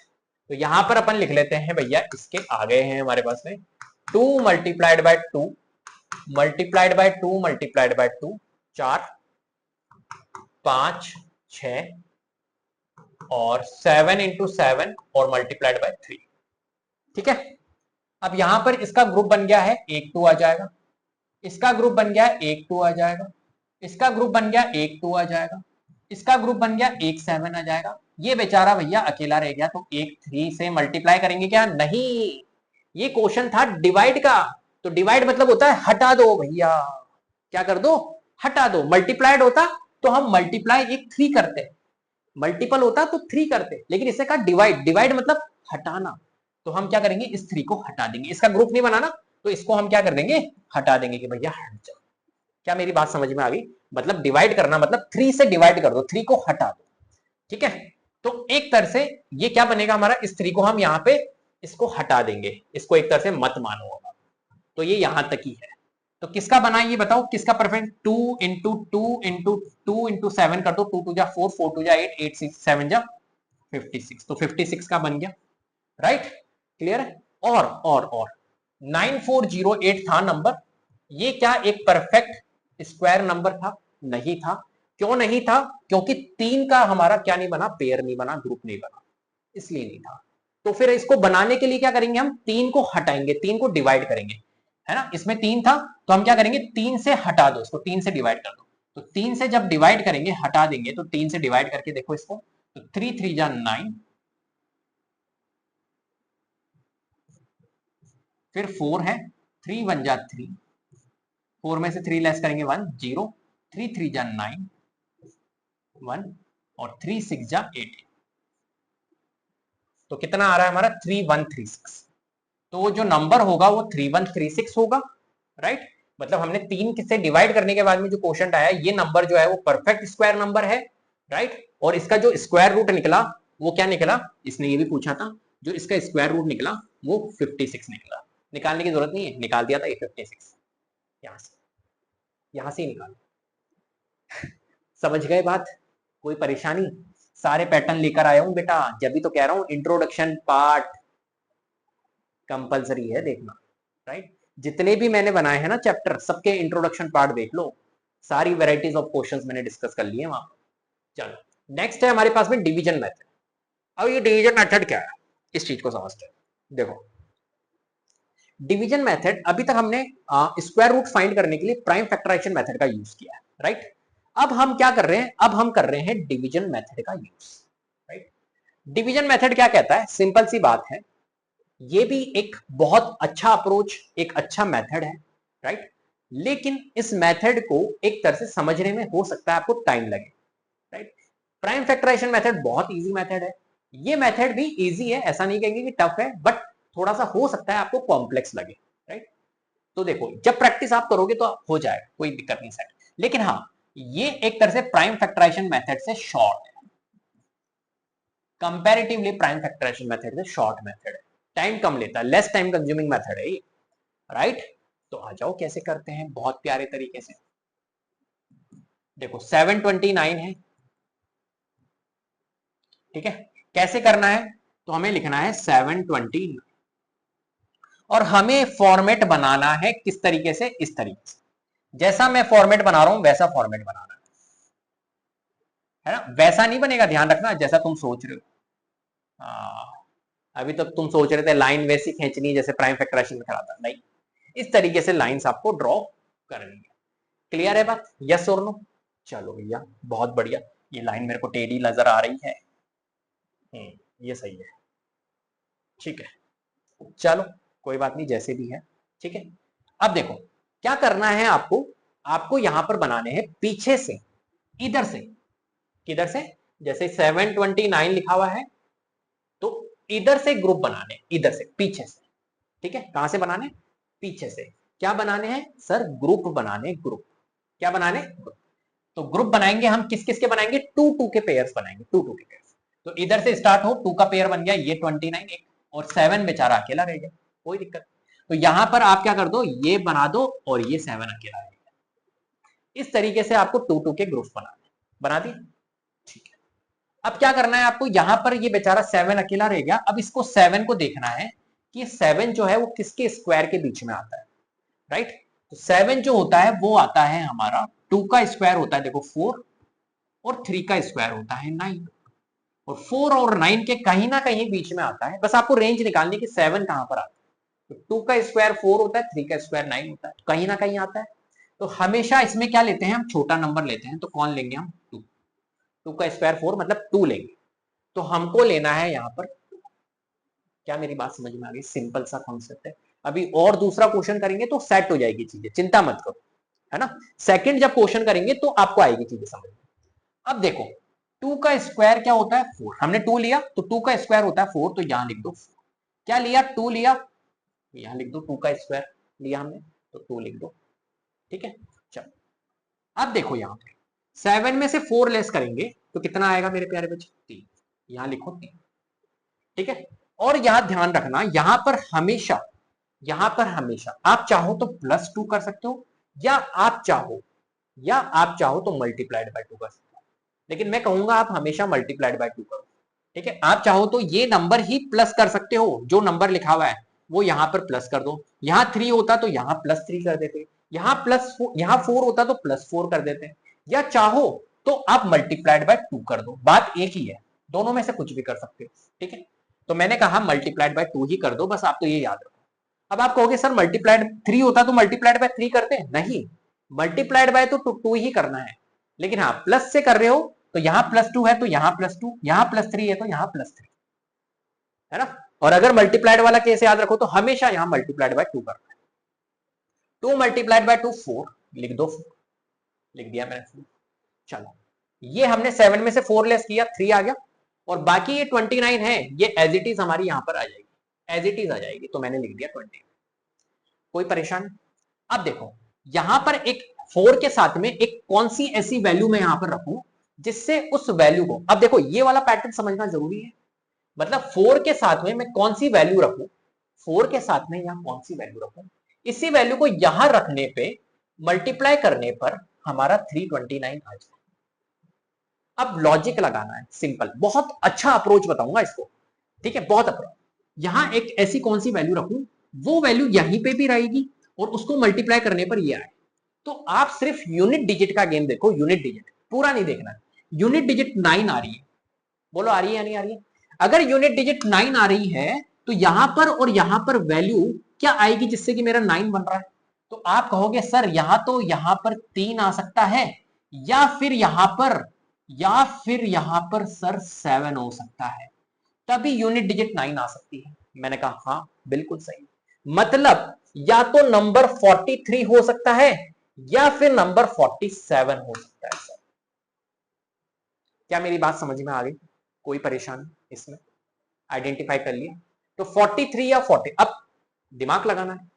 तो यहां पर अपन लिख लेते हैं भैया, इसके आगे हैं हमारे पास में 2 multiplied by 2 multiplied by 2 multiplied by 2, 4 5 6, और 7 इंटू 7 और मल्टीप्लाइड बाय 3, ठीक है। अब यहां पर इसका ग्रुप बन गया है 1 2 आ जाएगा, इसका ग्रुप बन गया 1 2 आ जाएगा, इसका ग्रुप बन गया 1 2 आ जाएगा, इसका ग्रुप बन गया 1 7 आ जाएगा, ये बेचारा भैया अकेला रह गया, तो 1 3 से मल्टीप्लाई करेंगे क्या, नहीं, ये क्वेश्चन था डिवाइड का, तो डिवाइड मतलब होता है हटा दो भैया, क्या कर दो, हटा दो। मल्टीप्लाइड होता तो हम मल्टीप्लाई एक 3 करते, मल्टीपल होता तो 3 करते, लेकिन इससे कहा डिवाइड, डिवाइड मतलब हटाना, तो हम क्या करेंगे, इस 3 को हटा देंगे, इसका ग्रुप नहीं बनाना तो इसको हम क्या कर देंगे, हटा देंगे कि भैया हट जाओ। क्या मेरी बात समझ में आ गई? मतलब डिवाइड करना मतलब 3 से डिवाइड कर दो, 3 को हटा दो, ठीक है। तो एक तरह से ये क्या बनेगा हमारा, इस 3 को हम यहाँ पे इसको हटा देंगे, इसको एक तरह से मत मानो होगा, तो ये यहां तक ही है। तो किसका बना ये बताओ, किसका परफेक्ट, 2 इंटू 2 इंटू 2 इंटू 7 कर दो, 2 2 जा 4, 4 2 जा 8, 8 6 7 जा 56, तो 56 का बन गया, राइट, क्लियर है। और 9408 था नंबर, ये क्या एक परफेक्ट स्क्वायर नंबर था, नहीं था। क्यों नहीं था? क्योंकि 3 का हमारा क्या नहीं बना, पेयर नहीं बना, ग्रुप नहीं बना, इसलिए नहीं था। तो फिर इसको बनाने के लिए क्या करेंगे, हम 3 को हटाएंगे, 3 को डिवाइड करेंगे, है ना, इसमें 3 था तो हम क्या करेंगे, 3 से हटा दो इसको, 3 से डिवाइड कर दो, तो 3 से जब डिवाइड करेंगे, हटा देंगे, तो 3 से डिवाइड करके देखो इसको, तो 3 3 जा 9, फिर 4 है, 3 1 जा 3, 4 में से 3 लेस करेंगे 1, 0, 3 3 जा 9, 1 और 3 6 जा 8। तो कितना आ रहा है हमारा 3136। तो जो नंबर होगा वो 3136 होगा, राइट। मतलब हमने 3 से डिवाइड करने के बाद में जो क्वोशंट आया, ये नंबर जो है वो परफेक्ट स्क्वायर नंबर है, राइट। और इसका जो स्क्वायर रूट निकला वो क्या निकला, इसने ये भी पूछा था, जो इसका स्क्वायर रूट निकला वो 56 निकला। निकालने की जरूरत नहीं है, निकाल दिया था ये 56, यहां से ही निकाल। समझ गए बात, कोई परेशानी? सारे पैटर्न लेकर आया हूं बेटा, जब भी तो कह रहा हूं इंट्रोडक्शन पार्ट कंपलसरी है देखना, राइट। जितने भी मैंने बनाए हैं ना चैप्टर, सबके इंट्रोडक्शन पार्ट देख लो, सारी वेराइटीज ऑफ क्वेश्चंस मैंने डिस्कस कर लिए वहां। चलो नेक्स्ट है हमारे पास में डिवीजन मेथड। अब ये डिवीजन मेथड क्या है, इस चीज को समझते हैं। देखो डिवीजन मेथड, अभी तक हमने स्क्वायर रूट फाइंड करने के लिए प्राइम फैक्टराइजेशन मेथड का यूज किया है, राइट। अब हम क्या कर रहे हैं, अब हम कर रहे हैं डिवीजन मेथड का यूज, राइट। डिवीजन मेथड क्या कहता है, सिंपल सी बात है, ये भी एक बहुत अच्छा अप्रोच, एक अच्छा मेथड है, राइट। लेकिन इस मेथड को एक तरह से समझने में हो सकता है आपको टाइम लगे, राइट। प्राइम फैक्टराइजेशन मेथड बहुत इजी मेथड है, ये मेथड भी इजी है, ऐसा नहीं कहेंगे कि टफ है, बट थोड़ा सा हो सकता है आपको कॉम्प्लेक्स लगे, राइट। तो देखो जब प्रैक्टिस आप करोगे तो हो जाएगा, कोई दिक्कत नहीं सेट। लेकिन हाँ, ये एक तरह से प्राइम फैक्टराइजेशन मेथड से शॉर्ट है, कंपैरेटिवली प्राइम फैक्टराइजेशन मेथड से शॉर्ट मेथड है, टाइम कम लेता है, लेस टाइम कंज्यूमिंग मेथड है ये, राइट। तो आ जाओ कैसे करते हैं बहुत प्यारे तरीके से। देखो 729 है, ठीक है। कैसे करना है, तो हमें लिखना है 729 और हमें फॉर्मेट बनाना है किस तरीके से, इस तरीके से, जैसा मैं फॉर्मेट बना रहा हूं वैसा फॉर्मेट बनाना है ना। वैसा नहीं बनेगा, ध्यान रखना, जैसा तुम सोच रहे हो। अभी तक तुम सोच रहे थे लाइन वैसी खींचनी जैसे प्राइम फैक्टराइजेशन में करा था, नहीं, इस तरीके से लाइंस आपको ड्रॉ करनी है। क्लियर है बात, यस और नो? चलो भैया बहुत बढ़िया, ये लाइन मेरे को टेढ़ी नजर आ रही है, ये सही है, ठीक है। चलो कोई बात नहीं, जैसे भी है, ठीक है। अब देखो क्या करना है आपको, आपको यहां पर बनाने हैं पीछे से, इधर से, किधर से, जैसे 729 लिखा हुआ है तो इधर से ग्रुप बनाने, इधर से पीछे से, ठीक है। कहां से बनाने, पीछे से। क्या बनाने हैं सर, ग्रुप बनाने, ग्रुप। क्या बनाने, ग्रुप। तो ग्रुप बनाएंगे हम किस किस के बनाएंगे, 2 2 के पेयर्स बनाएंगे, 2 2 के पेयर्स। तो इधर से स्टार्ट हो, 2 का पेयर बन गया, ये 29 एक, और 7 बेचारा अकेला रह गया, कोई दिक्कत। तो यहां पर आप क्या कर दो, ये बना दो और ये 7 अकेला रह गया। इस तरीके से आपको 2 2 के ग्रुप बना दी, ठीक है। अब क्या करना है आपको, यहां पर ये बेचारा 7 अकेला रह गया, अब इसको 7 को देखना है कि 7 जो है वो किसके स्क्वायर के बीच में आता है, राइट। तो 7 जो होता है वो आता है हमारा, 2 का स्क्वायर होता है देखो 4, और 3 का स्क्वायर होता है 9, और 4 और 9 के कहीं ना कहीं बीच में आता है, बस आपको रेंज निकालनी कि 7 कहां पर आता है। तो 2 का स्क्वायर 4 होता है, 3 का स्क्वायर 9 होता है, तो कहीं ना कहीं आता है। तो हमेशा इसमें क्या लेते हैं हम, छोटा नंबर लेते हैं, तो कौन लेंगे हम, 2। 2 का स्क्वायर 4 मतलब 2 लेंगे, तो हमको लेना है यहां पर। क्या मेरी बात समझ में आ गई, सिंपल सा कॉन्सेप्ट है। अभी और दूसरा क्वेश्चन करेंगे तो सेट हो जाएगी चीजें, चिंता मत करो, है ना। सेकंड जब क्वेश्चन करेंगे तो आपको आएगी चीजें समझ में। अब देखो 2 का स्क्वायर क्या होता है, 4। हमने 2 लिया तो 2 का स्क्वायर होता है 4, तो यहां लिख दो। क्या लिया, 2 लिया, यहां लिख दो, 2 का स्क्वायर लिया हमने तो 2 लिख दो, ठीक है। चलो अब देखो यहां पे 7 में से 4 लेस करेंगे तो कितना आएगा मेरे प्यारे बच्चे, 3। यहां लिखो 3, ठीक है। और यहां ध्यान रखना, यहां पर हमेशा आप चाहो तो +2 कर सकते हो, या आप चाहो तो मल्टीप्लाइड बाय 2 कर सकते हो, लेकिन मैं कहूंगा आप हमेशा मल्टीप्लाइड बाय 2 करो, ठीक है। आप चाहो तो ये नंबर ही प्लस कर सकते हो, जो नंबर लिखा हुआ है वो यहां पर प्लस कर दो, यहां 3 होता तो यहां +3 कर देते, यहां 4 होता तो +4 कर देते, या चाहो तो आप मल्टीप्लाइड बाय 2 कर दो, बात एक ही है, दोनों में से कुछ भी कर सकते हो, ठीक है। तो मैंने कहा मल्टीप्लाइड बाय 2 ही कर दो, बस आप तो ये याद रखो। अब आप कहोगे सर मल्टीप्लाइड 3 होता तो मल्टीप्लाइड बाय 3 करते, नहीं, मल्टीप्लाइड बाय तो 2 ही करना है, लेकिन हाँ प्लस से कर रहे हो तो यहां +2 है तो यहां +2, यहां +3 है तो यहां +3, है ना। और अगर मल्टीप्लाइड वाला केस याद रखो तो हमेशा यहां मल्टीप्लाइड बाय 2 करना है। 2 मल्टीप्लाइड बाय 2 4, लिख दो 4, लिख दिया मैंने 4। चलो ये हमने 7 में से 4 लेस किया, 3 आ गया, और बाकी ये 29 है, ये एज इट इज हमारी यहां पर आ जाएगी, एज इट इज आ जाएगी, तो मैंने लिख दिया 20। कोई परेशानी? अब देखो यहां पर एक 4 के साथ में एक कौन सी ऐसी वैल्यू मैं यहां पर रखूं जिससे उस वैल्यू को, अब देखो ये वाला पैटर्न समझना जरूरी है, मतलब 4 के साथ में मैं कौन सी वैल्यू रखूं, 4 के साथ में यहां कौन सी वैल्यू रखूं, इसी वैल्यू को यहां रखने पे मल्टीप्लाई करने पर हमारा 329 आ जाए। अब लॉजिक लगाना है, सिंपल, बहुत अच्छा अप्रोच बताऊंगा इसको, ठीक है, बहुत अप्रोच। यहां एक ऐसी कौन सी वैल्यू रखूं, वो वैल्यू यहीं पे भी रहेगी और उसको मल्टीप्लाई करने पर ये आए। तो आप सिर्फ यूनिट डिजिट का गेम देखो, यूनिट डिजिट पूरा नहीं देखना है। यूनिट डिजिट 9 आ रही है, बोलो आ रही है या नहीं आ रही है? अगर यूनिट डिजिट 9 आ रही है तो यहां पर और यहां पर वैल्यू क्या आएगी जिससे कि मेरा 9 बन रहा है? तो आप कहोगे सर यहां तो यहां पर 3 आ सकता है, या फिर यहां पर, या फिर यहां पर सर 7 हो सकता है, तभी यूनिट डिजिट 9 आ सकती है। मैंने कहा हाँ बिल्कुल सही, मतलब या तो नंबर 43 हो सकता है या फिर नंबर 47 हो सकता है सर। क्या मेरी बात समझ में आ गई? कोई परेशानी इसमें? आइडेंटिफाई कर लिया? तो 43 या 40, अब दिमाग लगाना है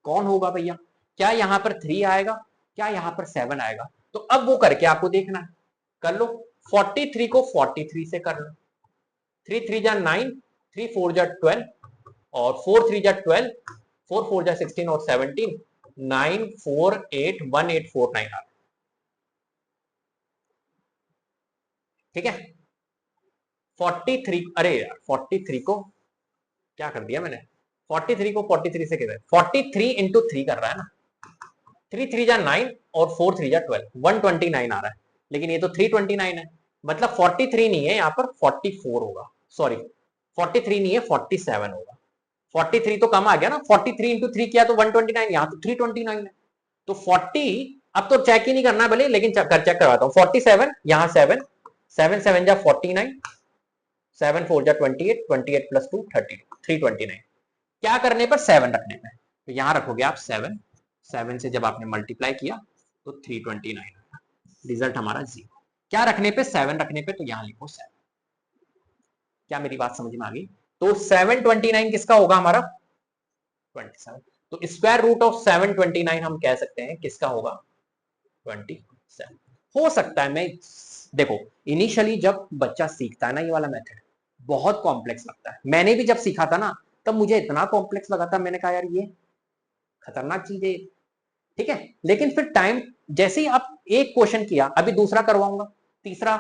कौन होगा भैया, क्या यहां पर 3 आएगा, क्या यहां पर 7 आएगा? तो अब वो करके आपको देखना है, कर लो। 43 को 43 से कर लो, 3 3 जा 9, 3 4 जा 12, और 4 3 जा 12, 4 4 जा 16 और 17, 9 4 8 1 8 4 9 आ, ठीक है। 43, अरे यार 43 को क्या कर दिया मैंने, 43 को 43 से किधर, 43 इंटू 3 कर रहा है ना, 3 3 जा 9 और 4 3 जा 12, 129 आ रहा है, लेकिन ये तो 329 है, मतलब 43 नहीं है यहाँ पर, 44 होगा, सॉरी 43 नहीं है 47 होगा। 43 तो कम आ गया ना, 43 इंटू 3 किया तो 129, यहाँ तो 329 है, तो 40, अब तो चेक ही नहीं करना भले, लेकिन चेक करवाता हूँ। 47 यहाँ 7 7 7 जा 49, 7 4 जा 28, 28 प्लस 2 32, 329। क्या करने पर? 7 रखने पे, तो यहां रखोगे आप 7, 7 से जब आपने मल्टीप्लाई किया तो 329, रिजल्ट हमारा 0। क्या रखने पे? 7 रखने पे, तो यहां लिखो 7। क्या मेरी बात समझ में आ गई? तो 729 किसका होगा? हमारा 27। तो स्क्वायर रूट ऑफ 729 हम कह सकते हैं किसका होगा? 27। हो सकता है, मैं देखो इनिशियली जब बच्चा सीखता है ना ये वाला मेथड बहुत कॉम्प्लेक्स लगता है, मैंने भी जब सीखा था ना तब मुझे इतना कॉम्प्लेक्स लगा था, मैंने कहा यार ये खतरनाक चीज है, ठीक है। लेकिन फिर टाइम, जैसे ही आप एक क्वेश्चन किया, अभी दूसरा करवाऊंगा, तीसरा,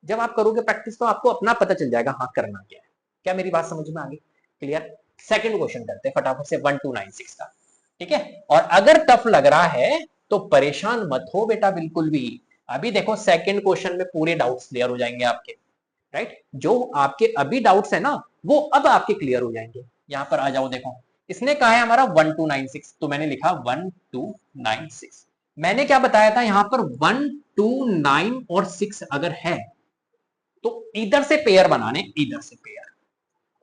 जब आप करोगे प्रैक्टिस तो आपको अपना पता चल जाएगा हाँ करना क्या है। क्या मेरी बात समझ में आ गई? क्लियर? सेकंड क्वेश्चन करते हैं फटाफट से, 1296 का, ठीक है। और अगर टफ लग रहा है तो परेशान मत हो बेटा बिल्कुल भी, अभी देखो सेकंड क्वेश्चन में पूरे डाउट्स क्लियर हो जाएंगे आपके, राइट। जो आपके अभी डाउट्स है ना वो अब आपके क्लियर हो जाएंगे। यहां पर आ जाओ, देखो इसने कहा है हमारा 1296, तो मैंने लिखा 1296। मैंने क्या बताया था यहां पर, 129 और 6 अगर है तो इधर से पेयर बनाने, इधर से पेयर,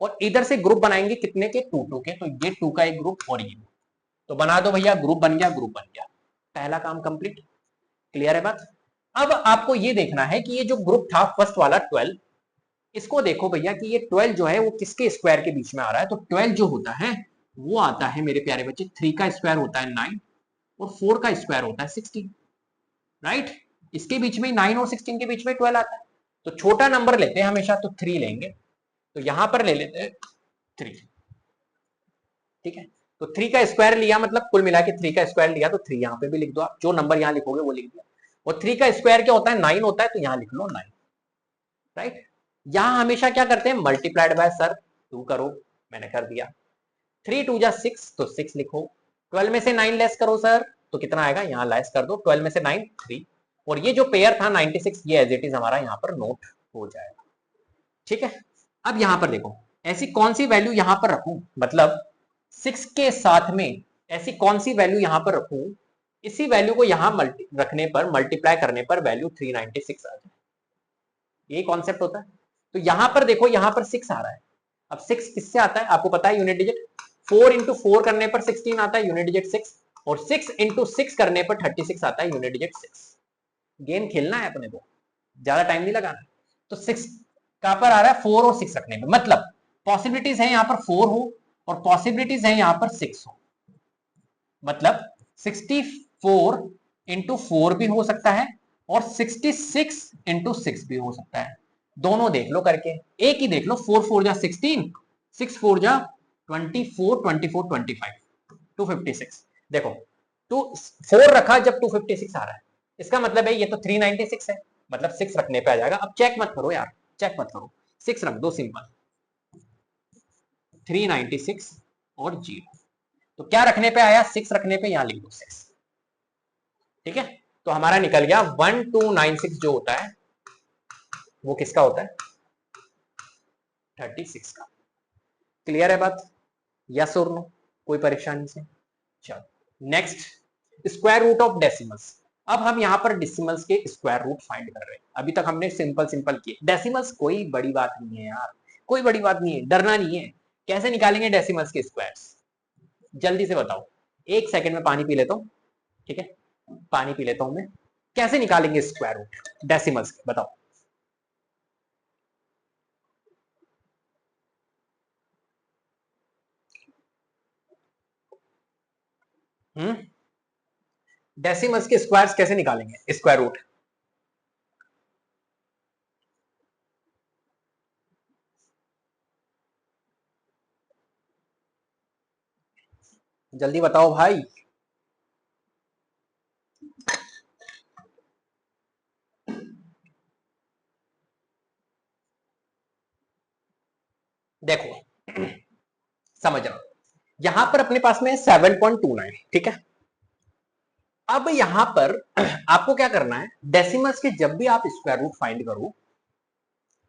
और इधर से ग्रुप बनाएंगे कितने के? 2 2 के, तो ये 2 का एक ग्रुप और ये, तो बना दो भैया, ग्रुप बन गया, ग्रुप बन गया, पहला काम कंप्लीट। क्लियर है बात? अब आपको ये देखना है कि ये जो ग्रुप था फर्स्ट वाला 12, इसको देखो भैया कि ये 12 जो है वो किसके स्क्वायर के बीच में आ रहा है, तो 12 जो होता है वो आता है मेरे प्यारे बच्चे, 3 का स्क्वायर होता है 9 और 4 का स्क्वायर होता है 16, राइट। इसके बीच में 9 और 16 के बीच में 12 आता है, तो छोटा नंबर लेते हैं हमेशा, तो 3 लेंगे, तो यहां पर ले लेते हैं 3, ठीक है। तो 3 का स्क्वायर लिया, मतलब कुल मिला के 3 का स्क्वायर लिया, तो 3 यहां पे भी लिख दो आप, जो नंबर यहां लिखोगे वो लिख दिया, और 3 का स्क्वायर क्या होता है? 9 होता है, तो यहां लिख लो 9, राइट। यहां हमेशा क्या करते हैं? मल्टीप्लाइड बाय सर 2 करो, मैंने कर दिया। 3 2 जा 6, तो 6 लिखो, 12 में से 9 लेस करो सर, तो कितना आएगा? यहां लेस कर दो, 12 में से 9 3, और ये जो पेयर था 96 ये एज इट इज हमारा यहां पर नोट हो जाएगा, ठीक है। अब यहां पर देखो ऐसी कौन सी वैल्यू यहां पर रखूं, मतलब 6 के साथ में ऐसी कौन सी वैल्यू यहां पर रखूं, इसी वैल्यू को यहां रखने पर, मल्टीप्लाई करने पर वैल्यू 396 आ जाए, यही कॉन्सेप्ट होता है। तो यहां पर देखो, यहां पर 6 आ रहा है, अब 6 किससे आता है आपको पता है? यूनिट डिजिट, 4 इंटू 4 करने पर 16 आता है, यूनिट डिजिट 6, और 6 इंटू 6 करने पर 36 आता है, यूनिट डिजिट 6। गेम खेलना है अपने को, ज्यादा टाइम नहीं लगाना। तो 6 कहां पर आ रहा है, 4 और 6 रखने में, मतलब पॉसिबिलिटीज है यहां पर 4 हो और पॉसिबिलिटीज है यहां पर 6 हो, मतलब 64 इंटू 4 भी हो सकता है और 66 इंटू 6 भी हो सकता है। दोनों देख लो करके, एक ही देख लो, 4 4 जा 16, 6 4 जा 24, 24 25, 256। देखो 2 4 रखा जब 256 आ रहा है, इसका मतलब है ये तो 396 है, मतलब 6 रखने पे आ जाएगा। अब चेक मत करो यार, चेक मत करो, 6 रख दो सिंपल, 396 और 0। तो क्या रखने पे आया, 6 रखने पे यहां लिख दो 6। ठीक है, तो हमारा निकल गया 1296 जो होता है वो किसका होता है, 36 का। क्लियर है बात, यस और नो, कोई परेशानी से। चलो next, square root of decimals. अब हम यहां पर डेसिमल्स के स्क्वायर रूट फाइंड कर रहे हैं। अभी तक हमने सिंपल सिंपल किए डेसिमल्स, कोई बड़ी बात नहीं है यार, कोई बड़ी बात नहीं है, डरना नहीं है। कैसे निकालेंगे डेसिमल्स के स्क्वायर्स, जल्दी से बताओ, एक सेकंड में पानी पी लेता हूं, ठीक है, पानी पी लेता हूं मैं। कैसे निकालेंगे स्क्वायर रूट डेसिमल्स के, बताओ। डेसिमल्स के स्क्वायर्स कैसे निकालेंगे, स्क्वायर रूट। जल्दी बताओ भाई। देखो समझ रहा हूं, यहां पर अपने पास में 7.29, ठीक है। अब यहां पर आपको क्या करना है, डेसिमल्स के जब भी आप स्क्वायर रूट फाइंड करो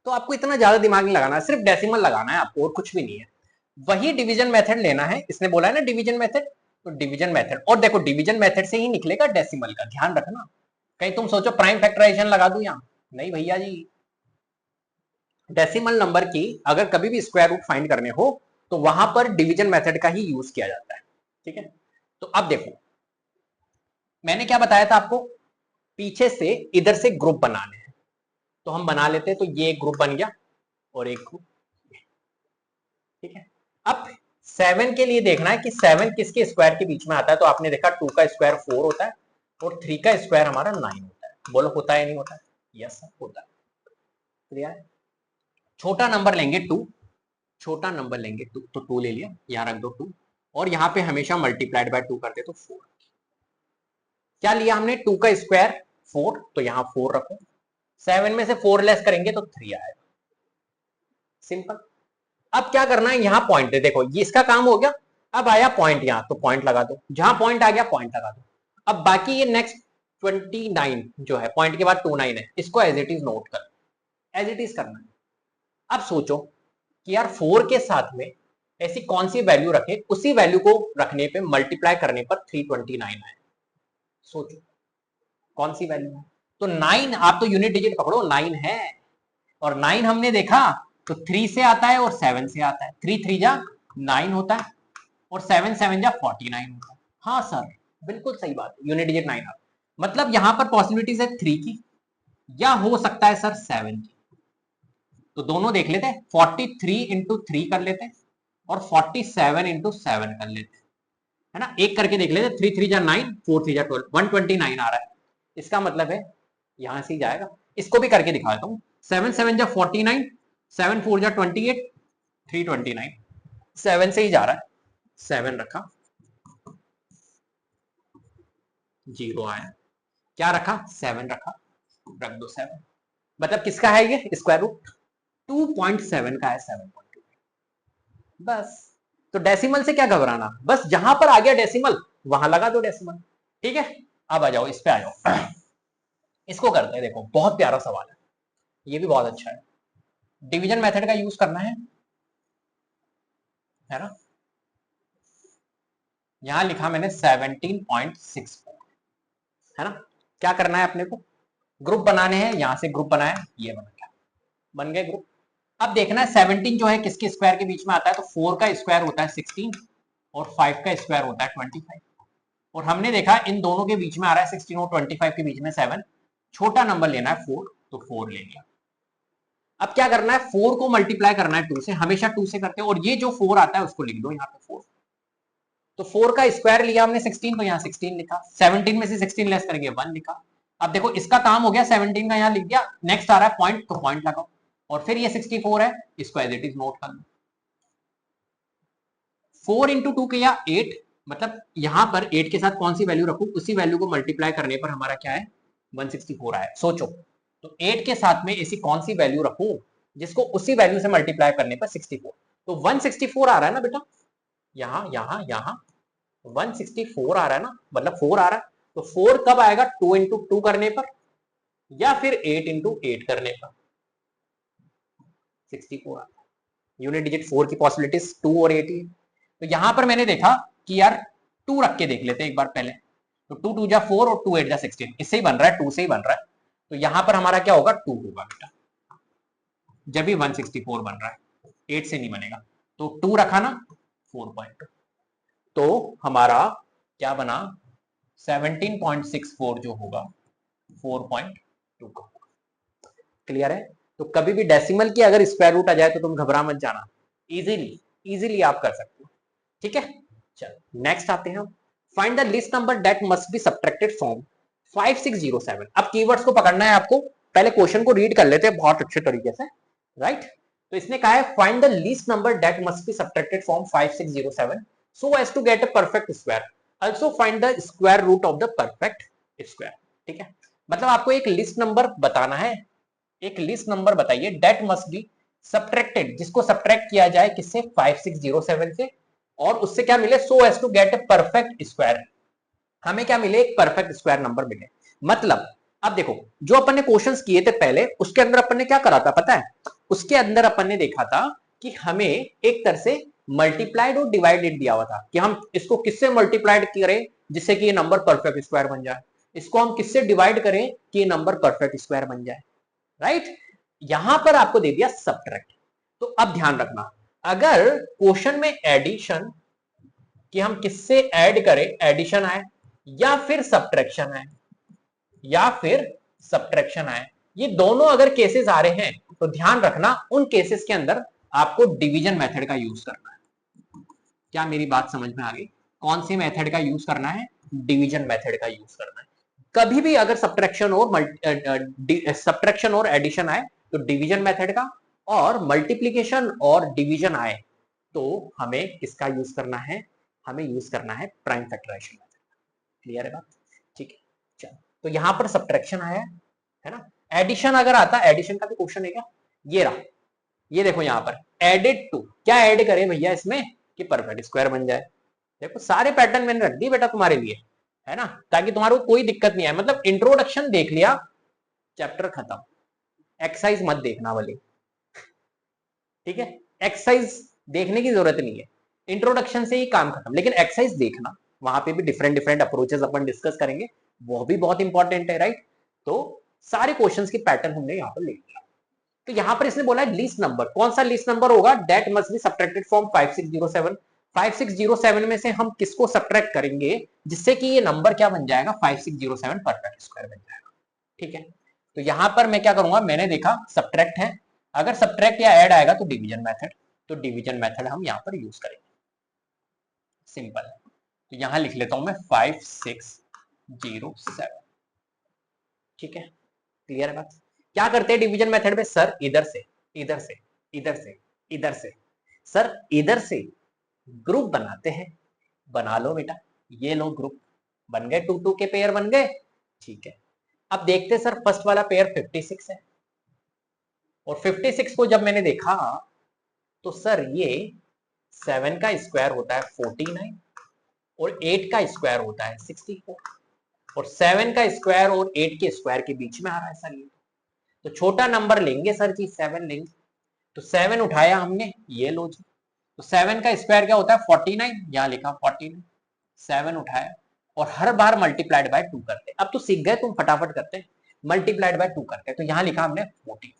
तो आपको इतना ज्यादा दिमाग नहीं लगाना है, सिर्फ डेसिमल लगाना है आपको और कुछ भी नहीं है। वही डिवीजन मेथड लेना है, इसने बोला है ना डिवीजन मेथड, तो डिवीजन मेथड, और देखो डिवीजन मेथड से ही निकलेगा डेसिमल का, ध्यान रखना। कहीं तुम सोचो प्राइम फैक्टराइजेशन लगा दूं यहां, नहीं भैया जी। डेसिमल नंबर की अगर कभी भी स्क्वायर रूट फाइंड करने हो तो वहां पर डिवीजन मेथड का ही यूज किया जाता है, ठीक है। तो अब देखो मैंने क्या बताया था आपको, पीछे से इधर से ग्रुप बनाने हैं, तो हम बना लेते हैं। तो ये एक ग्रुप बन गया और एक ग्रुप, ठीक है। अब 7 के लिए देखना है कि 7 किसके स्क्वायर के बीच में आता है, तो आपने देखा 2 का स्क्वायर 4 होता है और 3 का स्क्वायर हमारा 9 होता है। बोलो होता है नहीं होता है, यस होता है। क्लियर है, छोटा नंबर लेंगे 2, छोटा नंबर लेंगे 2, तो 2 ले लिया, यहां रख दो 2, और यहां पे हमेशा मल्टीप्लाइड बाय 2 करते तो 4। क्या लिया हमने, 2 का स्क्वायर 4, तो यहां 4 रखो, 7 में से 4 लेस करेंगे तो 3 आएगा, सिंपल। अब क्या करना है, यहां पॉइंट है, देखो ये इसका काम हो गया। अब आया पॉइंट यहां, तो पॉइंट लगा दो, जहां पॉइंट आ गया पॉइंट लगा दो। अब बाकी ये नेक्स्ट 29 जो है, पॉइंट के बाद 29 है, इसको एज इट इज नोट कर, एज इट इज करना है। अब सोचो कि यार 4 के साथ में ऐसी कौन सी वैल्यू रखे, उसी वैल्यू को रखने पे मल्टीप्लाई करने पर 329 आए, सोचो कौन सी वैल्यू है। तो 9, आप तो यूनिट डिजिट पकड़ो, 9 है, और 9 हमने देखा तो 3 से आता है और 7 से आता है, 3 3 जा 9 होता है और 7 7 जा 49 होता है। हाँ सर बिल्कुल सही बात है, यूनिट डिजिट 9 आता है। मतलब यहां पर पॉसिबिलिटीज है 3 की, या हो सकता है सर 7 की। तो दोनों देख लेते हैं, 43 इंटू 3 कर लेते हैं और 47 इंटू 7 कर लेते हैं, है ना। एक करके देख लेते, 3 3 जा 9, 4 3 जा 12, 129 आ रहा है। इसका मतलब है यहां से ही जाएगा। इसको भी करके दिखा देता हूं, 7 7 जा 49, 7 4 जा 28, 329, 7 से ही जा रहा है, 7 रखा, 0 आया, क्या रखा 7 रखा, रख दो 7। मतलब किसका है ये स्क्वायर रूट, 2.7 का है, 7.2, बस। तो डेसिमल से क्या घबराना, बस जहां पर आ गया डेसिमल वहां लगा दो डेसिमल, ठीक है। अब आ जाओ इस पे आ जाओ, इसको करते हैं, देखो बहुत प्यारा सवाल है, ये भी बहुत अच्छा है। डिवीजन मेथड का यूज करना है ना। यहां लिखा मैंने 17.64, है ना। क्या करना है अपने को, ग्रुप बनाने हैं, यहां से ग्रुप बनाया, ये बन गया, बन गए ग्रुप। अब देखना है 17 जो है किसके स्क्वायर के बीच में आता है, तो 4 का स्क्वायर होता है 16 और 5 का स्क्वायर होता है 25, और हमने देखा इन दोनों के बीच में आ रहा है 16 और 25 के बीच में 7, छोटा नंबर लेना है 4, तो 4 ले लिया। अब क्या करना है, 4 को मल्टीप्लाई करना है 2 से, हमेशा 2 से करते हैं, और ये जो 4 आता है उसको लिख दो यहाँ पे 4। तो 4 का स्क्वायर लिया हमने 16, तो यहाँ 16 लिखा, 17 में से 16 लेस करेंगे 1 लिखा। अब देखो इसका काम हो गया, 17 का यहाँ लिख दिया, नेक्स्ट आ रहा है पॉइंट, तो पॉइंट लगाओ, और फिर ये 64 है, इसको एज इट इज नोट कर लो। 4 इंटू 2 किया 8, मतलब यहां पर 8 के साथ कौन सी वैल्यू रखूं, उसी वैल्यू को मल्टीप्लाई करने पर हमारा क्या है 164 आया। सोचो, तो 8 के साथ में ऐसी कौन सी वैल्यू रखूं जिसको उसी वैल्यू से मल्टीप्लाई करने पर 64, तो 164 आ रहा है ना बेटा, यहां यहां यहां 164 आ रहा है ना, मतलब 4 आ रहा है, तो 4 कब आएगा, 2 इंटू 2 करने पर, या फिर 8 इंटू 8 करने पर 64 आता है। यूनिट डिजिट 4 की पॉसिबिलिटीज 2 और 8 ही है। तो यहां पर मैंने देखा कि यार 2 रख के देख लेते हैं एक बार पहले, तो 2 2 जा 4 और 2 8 जा 16, इससे ही बन रहा है, 2 से ही बन रहा है, तो यहां पर हमारा क्या होगा 2 होगा बेटा, जब भी 164 बन रहा है, 8 से नहीं बनेगा, तो 2 रखा ना 4.2, तो हमारा क्या बना 17.64 जो होगा 4.2 का। क्लियर है? तो कभी भी डेसिमल की अगर स्क्वायर रूट आ जाए तो तुम घबरा मत जाना, इजीली आप कर सकते हो। ठीक है, चलो नेक्स्ट आते हैं, find the list number that must be subtracted from 5607। अब कीवर्ड्स को पकड़ना है आपको, पहले क्वेश्चन को रीड कर लेते हैं बहुत अच्छे तरीके से, राइट। तो इसने कहा है find the least number that must be subtracted from 5607 so as to get a perfect square, also find the square root of the perfect square. ठीक है, मतलब आपको एक लिस्ट नंबर बताना है, एक लिस्ट नंबर बताइए दैट मस्ट बी सब्ट्रैक्टेड, जिसको सब्ट्रैक्ट किया जाए किससे 5607 से, और उससे क्या मिले so as to get a perfect square, हमें क्या मिले एक परफेक्ट स्क्वायर नंबर मिले। मतलब अब देखो जो अपन ने क्वेश्चंस किए थे पहले, उसके अंदर अपन ने क्या करा था पता है, उसके अंदर अपन ने देखा था कि हमें एक तरह से मल्टीप्लाइड और डिवाइडेड दिया हुआ था कि हम इसको किससे मल्टीप्लाइड करें जिससे कि ये नंबर परफेक्ट स्क्वायर बन जाए, इसको हम किससे डिवाइड करें कि ये नंबर परफेक्ट स्क्वायर बन जाए, राइट। यहां पर आपको दे दिया सब्ट्रैक्ट। तो अब ध्यान रखना, अगर क्वेश्चन में एडिशन कि हम किससे ऐड करें, एडिशन आए या फिर सब्ट्रैक्शन आए, या फिर सब्ट्रैक्शन आए, ये दोनों अगर केसेस आ रहे हैं तो ध्यान रखना उन केसेस के अंदर आपको डिवीजन मेथड का यूज करना है। क्या मेरी बात समझ में आ गई? कौन सी मेथड का यूज करना है? डिवीजन मेथड का यूज करना है। कभी भी अगर सब्ट्रैक्शन और एडिशन आए तो डिवीजन मेथड का, और मल्टीप्लीकेशन और डिवीजन आए तो हमें किसका यूज करना है, हमें यूज करना है प्राइम फैक्टराइजेशन मेथड। क्लियर है बात? ठीक है, चलो तो यहां पर सब्ट्रैक्शन आया है ना, एडिशन अगर आता, एडिशन का भी क्वेश्चन है क्या, ये रहा, ये देखो यहां पर एडेड टू, क्या ऐड करें भैया इसमें कि परफेक्ट स्क्वायर बन जाए। देखो सारे पैटर्न मैंने रख दिए बेटा तुम्हारे लिए, है ना, ताकि तुम्हारे को कोई दिक्कत नहीं आए, मतलब इंट्रोडक्शन देख लिया चैप्टर खत्म, एक्सरसाइज मत देखना वाली, ठीक है, एक्सरसाइज देखने की जरूरत नहीं है, इंट्रोडक्शन से ही काम खत्म, लेकिन एक्सरसाइज देखना, वहां पे भी डिफरेंट डिफरेंट अप्रोचेस अपन डिस्कस करेंगे, वो भी बहुत इंपॉर्टेंट है, राइट। तो सारे क्वेश्चंस की पैटर्न हमने यहाँ पर ले लिया। तो यहां पर इसने बोला है लीस्ट नंबर, कौन सा लीस्ट नंबर होगा, that must be subtracted from 5607। 5607 में से हम किसको सब्ट्रैक्ट करेंगे जिससे कि ये नंबर क्या बन जाएगा 5607 परफेक्ट स्क्वायर बन जाएगा। ठीक है, तो यहां पर मैं क्या करूंगा, मैंने देखा सब्ट्रैक्ट है, अगर सब्ट्रैक्ट या ऐड आएगा तो डिवीजन मेथड, तो डिवीजन मेथड हम यहां पर यूज करेंगे, सिंपल है। तो यहां लिख लेता हूं मैं 5607। ठीक है, क्लियर है बात? क्या करते हैं डिवीजन मेथड में, सर इधर से इधर से इधर से इधर से, सर इधर से ग्रुप बनाते हैं, बना लो बेटा, ये लो ग्रुप बन गए, 2 2 के पेयर बन गए। ठीक है, अब देखते सर फर्स्ट वाला पेयर 56 है, और 56 को जब मैंने देखा तो सर ये 7 का स्क्वायर होता है 49, और 8 का स्क्वायर होता है 64, और 7 का स्क्वायर और 8 के स्क्वायर के बीच में आ रहा है सर ये, तो छोटा नंबर लेंगे सर जी 7 लेंगे, तो 7 उठाया हमने, ये लो जी, तो 7 का स्क्वायर क्या होता है 49, यहां लिखा 49, 7 उठाया और हर बार मल्टीप्लाइड बाय 2 करते, अब तो सीख गए तुम, फटाफट करते हैं, मल्टीप्लाइड बाय 2 करते हैं, तो यहां लिखा हमने 40,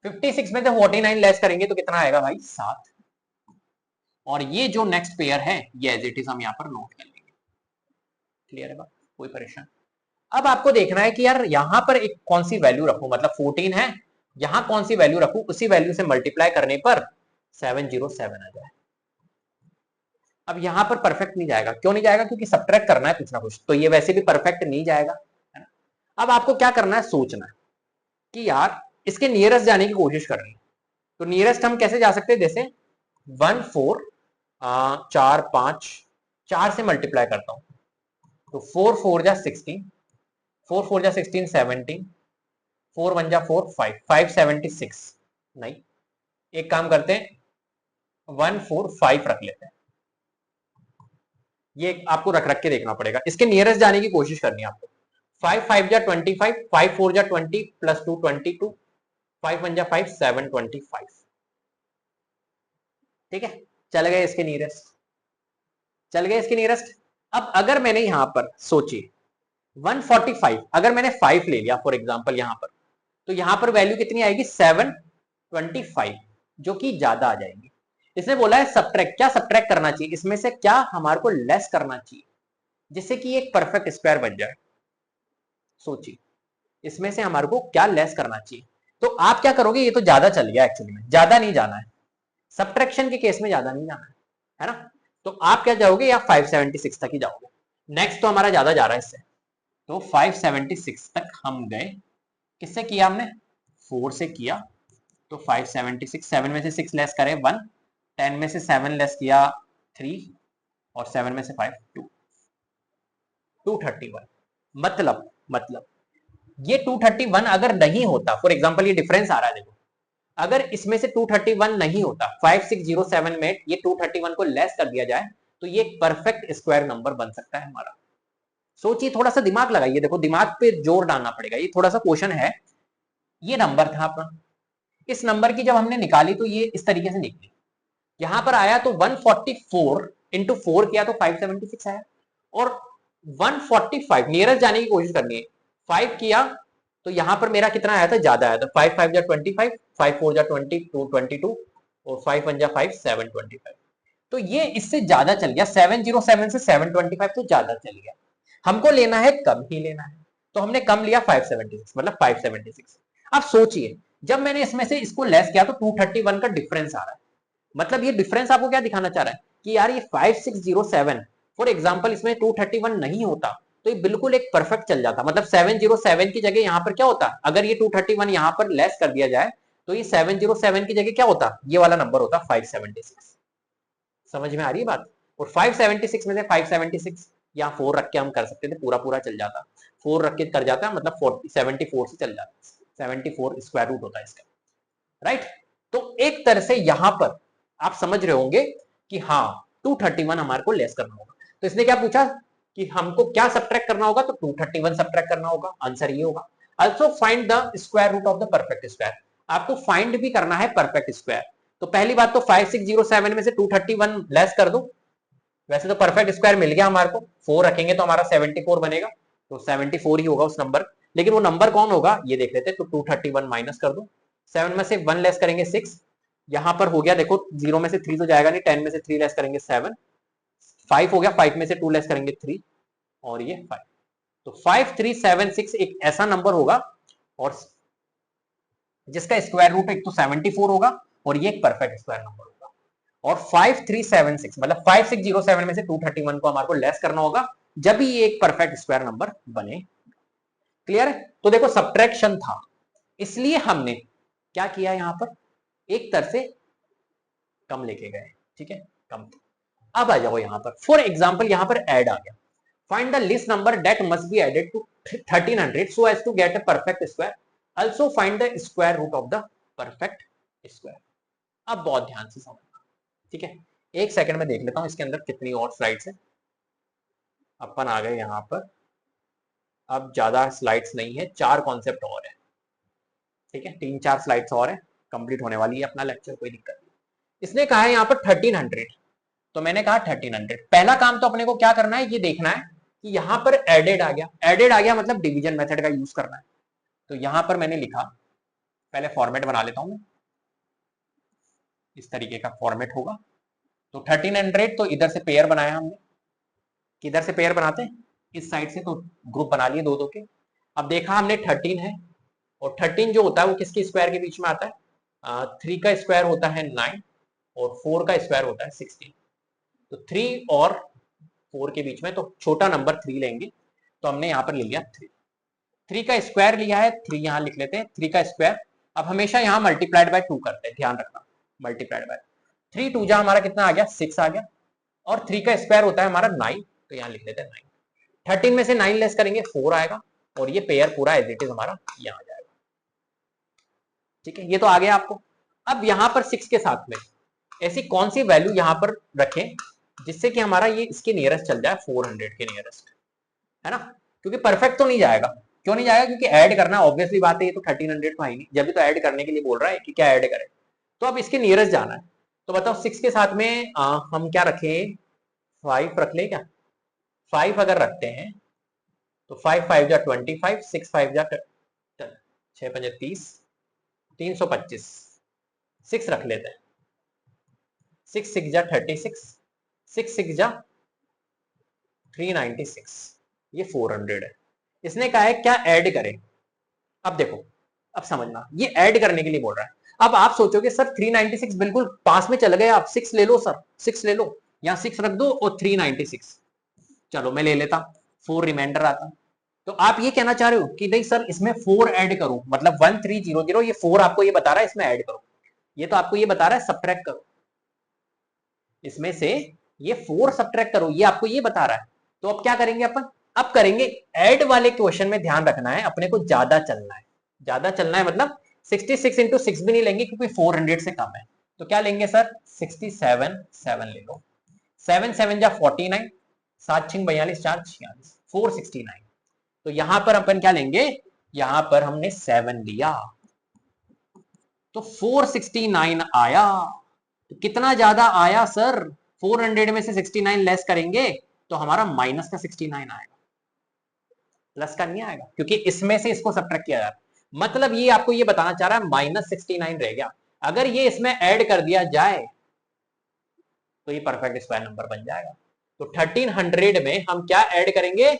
56 में से 49 लेस करेंगे तो कितना आएगा भाई 7, और ये जो नेक्स्ट पेयर है ये एज इट इज हम यहाँ पर नोट कर लेंगे, क्लियर है बात, कोई परेशान? अब आपको देखना है कि यार यहां पर एक कौन सी वैल्यू रखूं, मतलब 14 है, यहां कौन सी वैल्यू रखूं, उसी वैल्यू से मल्टीप्लाई करने पर 707 आ जाए। अब यहां पर परफेक्ट नहीं जाएगा, क्यों नहीं जाएगा? क्योंकि सब्ट्रैक्ट करना है कुछ ना कुछ, तो ये वैसे भी परफेक्ट नहीं जाएगा, है ना? अब आपको क्या करना है, सोचना है कि यार इसके नियरेस्ट जाने की कोशिश करनी है। तो नियरेस्ट हम कैसे जा सकते हैं, जैसे 1 4 4 5 4 से मल्टीप्लाई करता हूं, तो 4 4 जा 16, 4 4 जा 16 17, 4 1 जा 4 5 576, नहीं, एक काम करते हैं 1 4 5 रख लेते हैं, ये आपको रख रख के देखना पड़ेगा, इसके नियरेस्ट जाने की कोशिश करनी है आपको। 5 5 जा 25, 5 4 जा 20 प्लस 2 22, 5 1 जा 5 7 25, ठीक है, चल गए इसके नियरेस्ट, चल गए इसके नियरेस्ट। अब अगर मैंने यहां पर सोचिए 145, अगर मैंने 5 ले लिया फॉर एग्जांपल यहां पर, तो यहां पर वैल्यू कितनी आएगी 725, जो कि ज्यादा आ जाएगी। इसने बोला है सब्ट्रैक्ट, क्या सब्ट्रैक्ट करना चाहिए इसमें से, क्या हमारे को लेस करना चाहिए जिससे कि एक परफेक्ट स्क्वायर बन जाए। सोचिए इसमें से हमारे को क्या लेस करना चाहिए, तो आप क्या करोगे, ये तो ज्यादा चल गया एक्चुअली में, ज्यादा नहीं जाना है, सब्ट्रैक्शन के केस में ज्यादा नहीं जाना है ना? तो आप क्या जाओगे, या 576 तक ही जाओगे। नेक्स्ट तो हमारा ज्यादा जा रहा है इससे, तो 576 तक हम गए, किससे किया हमने, 4 से किया, तो 576, 7 में से 6 लेस करें 1, 10 में से 7 लेस किया 3, और 7 में से 5 2, 231। मतलब ये 231 अगर नहीं होता, फॉर एग्जांपल ये डिफरेंस आ रहा है, देखो अगर इसमें से 231 नहीं होता, 5607 में ये 231 को लेस कर दिया जाए, तो ये एक परफेक्ट स्क्वायर नंबर बन सकता है हमारा। सोचिए, थोड़ा सा दिमाग लगाइए, देखो दिमाग पे जोर डालना पड़ेगा, ये थोड़ा सा क्वेश्चन है। ये नंबर था अपना, इस नंबर की जब हमने निकाली तो ये इस तरीके से निकली, यहां पर आया तो 144 इंटू 4 किया तो 576 आया, और 145 नियरेस्ट जाने की कोशिश करनी है, 5 किया तो यहां पर मेरा कितना आया था, ज्यादा आया था, 5 5 जा 25, 5 4 जा 22 22, और 5 1 जा 5 725, तो ये इससे ज्यादा चल गया, 707 से 725 तो ज्यादा चल गया, हमको लेना है कम ही लेना है, तो हमने कम लिया 576, मतलब 576। अब सोचिए जब मैंने इसमें से इसको लेस किया तो 231 का डिफरेंस आ रहा है, मतलब ये डिफरेंस आपको क्या दिखाना चाह रहा है कि यार ये 5607 फॉर एग्जांपल इसमें 231 नहीं होता तो ये बिल्कुल एक परफेक्ट चल जाता, मतलब 707 की जगह यहां पर क्या होता, अगर ये 231 यहां पर लेस कर दिया जाए तो ये 707 की जगह क्या होता, ये वाला नंबर होता 576। समझ में आ रही है बात? और 576 में से 576 यहाँ 4 रख के हम कर सकते थे, पूरा पूरा चल जाता, 4 रख के कर जाता, मतलब 74 से चल जाता, 74 स्क्वायर रूट होता है इसका, राइट? तो एक तरह से यहां पर आप समझ रहे होंगे कि हाँ 231 हमारे को लेस करना होगा, तो इसने क्या पूछा कि हमको क्या सब्ट्रैक्ट करना होगा, तो 231 सब्ट्रैक्ट करना होगा, आंसर ये होगा। Also find the square root of the perfect square, आपको फाइंड भी करना है परफेक्ट स्क्वायर, तो पहली बात तो 5607 में से 231 लेस कर दो, वैसे तो परफेक्ट स्क्वायर मिल गया हमारे को, 4 रखेंगे तो हमारा 74 बनेगा, तो 74 ही होगा उस नंबर, लेकिन वो नंबर कौन होगा ये देख लेते, तो 231 माइनस कर दो, 7 में से 1 लेस करेंगे 6, यहां पर हो गया देखो 0 में से 3 तो जाएगा नहीं, 10 में से 3 लेस करेंगे 7, 5 हो गया, 5 में से 2 लेस करेंगे 3, और ये 5, तो 5376 एक ऐसा नंबर होगा और जिसका स्क्वायर रूट एक तो 74 होगा और ये एक परफेक्ट स्क्वायर नंबर होगा, और 5376 मतलब 5607 में से 231 को हमारे को लेस करना होगा, जब भी ये एक परफेक्ट स्क्वायर नंबर बने। क्लियर है? तो देखो सब्ट्रैक्शन था, इसलिए हमने क्या किया, यहां पर एक तरह से कम लेके गए, ठीक है, कम। अब आ जाओ यहां पर, फॉर एग्जांपल यहां पर ऐड आ गया, find the list number that must be added to 1300 so as to get a perfect square, also find the square root of the perfect square। अब बहुत ध्यान से समझना, ठीक है, एक सेकंड में देख लेता हूं इसके अंदर कितनी और स्लाइड्स है। अपन आ गए यहां पर, अब ज्यादा स्लाइड्स नहीं है, 4 कॉन्सेप्ट और है, ठीक है, 3-4 स्लाइड्स और है, कंप्लीट होने वाली है अपना लेक्चर, कोई दिक्कत नहीं। इसने कहा है यहाँ पर 1300, तो मैंने कहा 1300, पहला काम तो अपने को क्या करना है, ये देखना है कि यहां पर एडेड आ गया, एडेड आ गया मतलब डिवीजन मेथड का यूज करना है, तो यहां पर मैंने लिखा, पहले फॉर्मेट बना लेता हूं मैं, इस तरीके का फॉर्मेट होगा, तो 1300 तो इधर से पेयर बनाया हमने, किधर से पेयर बनाते हैं, इस साइड से तो ग्रुप बना लिए दो दो के। अब देखा हमने 13 है, और 13 जो होता है वो किसके स्क्वायर के बीच में आता है? 3 का स्क्वायर होता है 9, और 4 का स्क्वायर होता है 16। तो 3 और 4 के बीच में तो छोटा नंबर 3 लेंगे, तो हमने यहाँ पर ले लिया 3। 3 का स्क्वायर लिया है, 3 यहाँ लिख लेते हैं, 3 का स्क्वायर। अब हमेशा यहाँ मल्टीप्लाइड बाय 2 करते हैं, ध्यान रखना, मल्टीप्लाइड बाय 3 2 जा हमारा कितना आ गया? 6 आ गया, और 3 का स्क्वायर होता है हमारा 9, तो यहाँ लिख लेते हैं 9। 13 में से 9 लेस करेंगे 4 आएगा, और ये पेयर पूरा एज इट इज हमारा यहाँ आ जाएगा। ठीक है, ये तो आ गया आपको। अब यहाँ पर 6 के साथ में ऐसी कौन सी वैल्यू यहाँ पर रखें जिससे कि हमारा ये इसके नियरेस्ट चल जाए, 400 के नियरेस्ट, है ना? क्योंकि परफेक्ट तो नहीं जाएगा। क्यों नहीं जाएगा? क्योंकि ऐड करना ऑब्वियसली बात है, ये तो 1300 तो है नहीं, जब भी तो ऐड करने के लिए बोल रहा है कि क्या ऐड करें, तो अब इसके नियरेस्ट जाना है। तो बताओ 6 के साथ में हम क्या रखें? 5 रख ले क्या? 5 अगर रखते हैं तो 5 5 जा 25, 6 5 जा 6 5 30, 325, 6 रख लेते हैं, 6 6 जा 36, 6 6 जा 396, ये 400 है। इसने कहा है क्या ऐड करें। अब देखो, अब समझना, ये ऐड करने के लिए बोल रहा है। अब आप सोचोगे सर 396 बिल्कुल पास में चले गए आप, 6 ले लो सर, 6 ले लो, यहां 6 रख दो और 396, चलो मैं ले लेता, 4 रिमाइंडर आता। तो आप ये कहना चाह रहे हो कि नहीं सर इसमें 4 ऐड करूं, मतलब 1300, ये 4 आपको ये बता रहा है इसमें ऐड करो, ये तो आपको ये बता रहा है सब्ट्रैक्ट करो, इसमें से ये 4 सब्ट्रैक्ट करो, ये आपको ये बता रहा है। तो अब क्या करेंगे अपन? अब करेंगे ऐड वाले क्वेश्चन में, ध्यान रखना है अपने को ज्यादा चलना है, ज्यादा चलना है, मतलब 66 इंटू 6 भी नहीं लेंगे क्योंकि 400 से कम है। तो क्या लेंगे सर? 67 7 ले लो, 7 7 जा 49, 7 6 42 4 46, 469। तो यहां पर अपन क्या लेंगे? यहां पर हमने 7 लिया, तो 469 आया। तो कितना ज्यादा आया सर? 400 में से 69 लेस करेंगे तो हमारा माइनस का 69 आएगा, प्लस का नहीं आएगा, क्योंकि इसमें से इसको सब्ट्रैक्ट किया जा रहा है। मतलब ये आपको ये बताना चाह रहा है माइनस 69 रह गया, अगर ये इसमें ऐड कर दिया जाए तो ये परफेक्ट स्क्वायर नंबर बन जाएगा। तो 1300 में हम क्या ऐड करेंगे?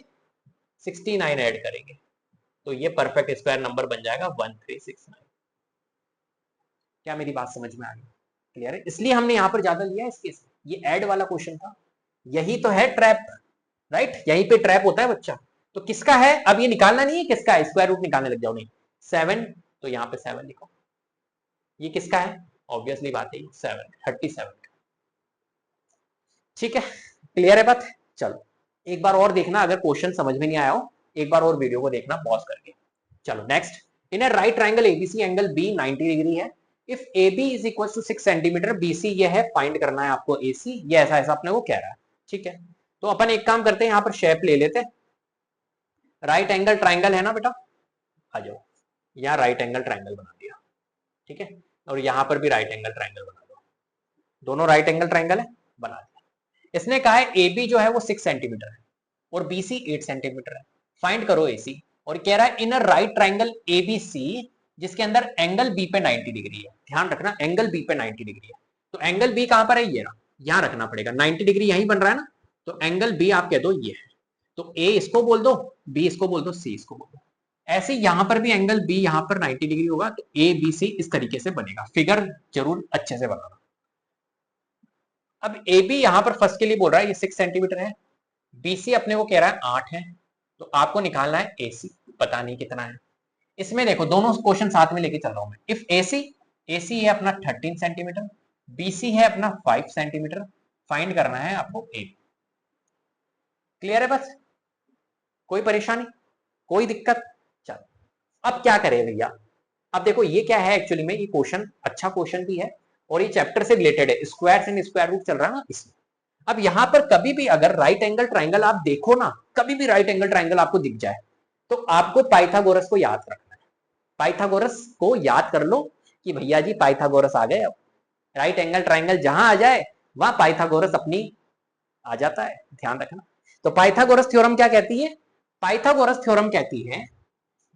69 ऐड करेंगे, तो ये परफेक्ट स्क्वायर नंबर बन जाएगा 1369। क्या मेरी बात समझ में आ गई? क्लियर है? इसलिए हमने यहां पर ज्यादा लिया इस केस में, ये ऐड वाला क्वेश्चन था, यही तो है ट्रैप, राइट? यहीं पे ट्रैप होता है बच्चा। तो किसका है? अब ये निकालना नहीं है किसका है, स्क्वायर रूट निकालने लग जाओ, नहीं 7, तो यहाँ पे 7 लिखो। ये किसका है? ऑब्वियसली बात है 7, 37। ठीक है, क्लियर है बात? चलो एक बार और देखना, अगर क्वेश्चन समझ में नहीं आया हो एक बार और वीडियो को देखना पॉज करके। चलो next, in a right triangle ABC angle B 90 degree है, if AB is equal to 6 centimetre, BC ये है, फाइंड करना है आपको AC, ये ऐसा ऐसा अपने को कह रहा है। ठीक है, तो अपन एक काम करते हैं, यहाँ पर शेप ले लेते हैं, राइट एंगल ट्राइंगल है ना बेटा, आ जाओ, यहाँ राइट एंगल ट्राइंगल बना दिया। ठीक है, और यहाँ पर भी राइट एंगल ट्राइंगल बना दो, दोनों राइट एंगल ट्राइंगल है, बना दिया। इसने कहा है AB जो है वो 6 सेंटीमीटर है और BC 8 सेंटीमीटर है, फाइंड करो AC। और कह रहा है इन अ राइट ट्राइंगल ABC जिसके अंदर एंगल B पे 90 डिग्री है, ध्यान रखना एंगल B पे 90 डिग्री है। तो एंगल B कहां पर है? ये ना, यहां रखना पड़ेगा, 90 डिग्री यहीं बन रहा है ना, तो एंगल B आप कह दो ये है। तो A इसको बोल दो, B इसको बोल दो, C इसको बोल दो। ऐसे यहां पर भी एंगल B यहां पर 90 डिग्री होगा, तो ABC इस तरीके से बनेगा, फिगर जरूर अच्छे से बनाना। अब AB यहां पर फर्स्ट के लिए बोल रहा है ये 6 सेंटीमीटर है, BC अपने को कह रहा है 8 है, तो आपको निकालना है AC, पता नहीं कितना है। इसमें देखो दोनों क्वेश्चन साथ में लेके चल रहा हूं मैं। इफ AC है अपना 13 सेंटीमीटर, BC है अपना 5 सेंटीमीटर, फाइंड करना है आपको AB। क्लियर है? बस कोई परेशानी, कोई दिक्कत? चलो अब क्या करें भैया, अब देखो ये क्या है एक्चुअली में, ये क्वेश्चन अच्छा क्वेश्चन भी है और ये चैप्टर से रिलेटेड है, स्क्वायर एंड स्क्वायर रूट चल रहा है ना इसमें। अब यहां पर कभी भी अगर राइट एंगल ट्राइंगल आप देखो ना, कभी भी राइट एंगल ट्राइंगल आपको दिख जाए तो आपको पाइथागोरस को याद रखना है, पाइथागोरस को याद कर लो कि भैया जी पाइथागोरस आ गए। अब राइट एंगल ट्राइंगल जहां आ जाए वहां पाइथागोरस अपनी आ जाता है, ध्यान रखना। तो पाइथागोरस थ्योरम क्या कहती है? पाइथागोरस थ्योरम कहती है,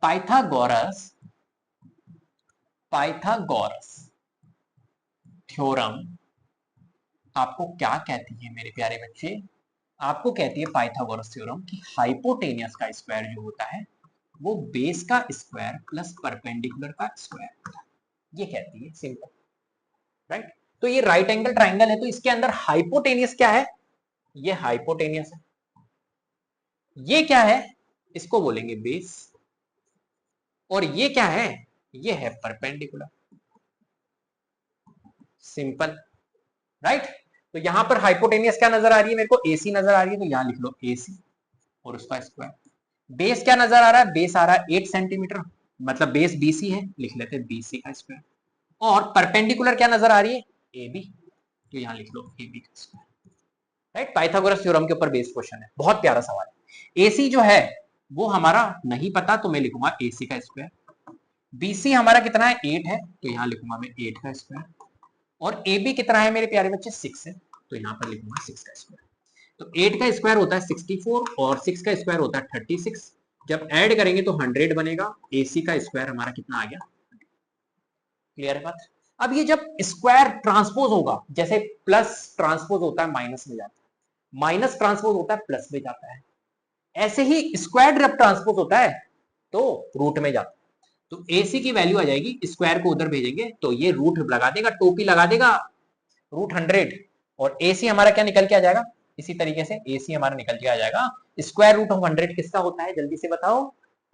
पाइथागोरस पाइथागोरस थ्योरम आपको क्या कहती है मेरे प्यारे बच्चे? आपको कहती है पाइथागोरस थ्योरम कि हाइपोटेनियस का स्क्वायर जो होता है वो बेस का स्क्वायर प्लस परपेंडिकुलर का स्क्वायर होता है, ये कहती है सिंपल, राइट। तो ये राइट एंगल ट्राइंगल है, तो इसके अंदर हाइपोटेनियस क्या है, ये हाइपोटेनियस है, ये क्या है, इसको बोलेंगे बेस, और ये क्या है, ये है परपेंडिकुलर, सिंपल, राइट। तो यहां पर हाइपोटेनियस क्या नजर आ रही है मेरे को, एसी नजर आ रही है, तो यहां लिख लो एसी और उसका स्क्वायर। बेस क्या नजर आ रहा है, बेस आ रहा है 8 सेंटीमीटर, मतलब बेस बीसी है, लिख लेते हैं बीसी का स्क्वायर। और परपेंडिकुलर क्या नजर आ रही है, एबी, तो यहां लिख लो एबी का स्क्वायर, राइट। पाइथागोरस थ्योरम के ऊपर बेस्ड क्वेश्चन है, बहुत प्यारा सवाल है। एसी जो है वो हमारा नहीं पता, तो मैं लिखूंगा एसी का स्क्वायर। बीसी हमारा कितना है, 8 है, तो यहां लिखूंगा मैं 8 का स्क्वायर। और ए बी कितना है मेरे प्यारे बच्चे, 6 है, तो यहाँ पर लिखूंगा 6 का स्क्वायर। तो 8 का स्क्वायर होता है 64 और 6 का स्क्वायर होता है 36, जब ऐड करेंगे तो 100 बनेगा। एसी का स्क्वायर हमारा कितना आ गया, क्लियर है बात। अब ये जब स्क्वायर ट्रांसपोज होगा, जैसे प्लस ट्रांसपोज होता है माइनस में जाता है, माइनस ट्रांसपोज होता है प्लस में जाता है, ऐसे ही स्क्वायर जब ट्रांसपोज होता है तो रूट में जाता है। तो एसी की वैल्यू आ जाएगी, स्क्वायर को उधर भेजेंगे तो ये रूट लगा देगा, टोपी लगा देगा √100, और एसी हमारा क्या निकल के आ जाएगा, इसी तरीके से एसी हमारा निकल के आ जाएगा। स्क्वायर रूट ऑफ 100 किसका होता है, जल्दी से बताओ,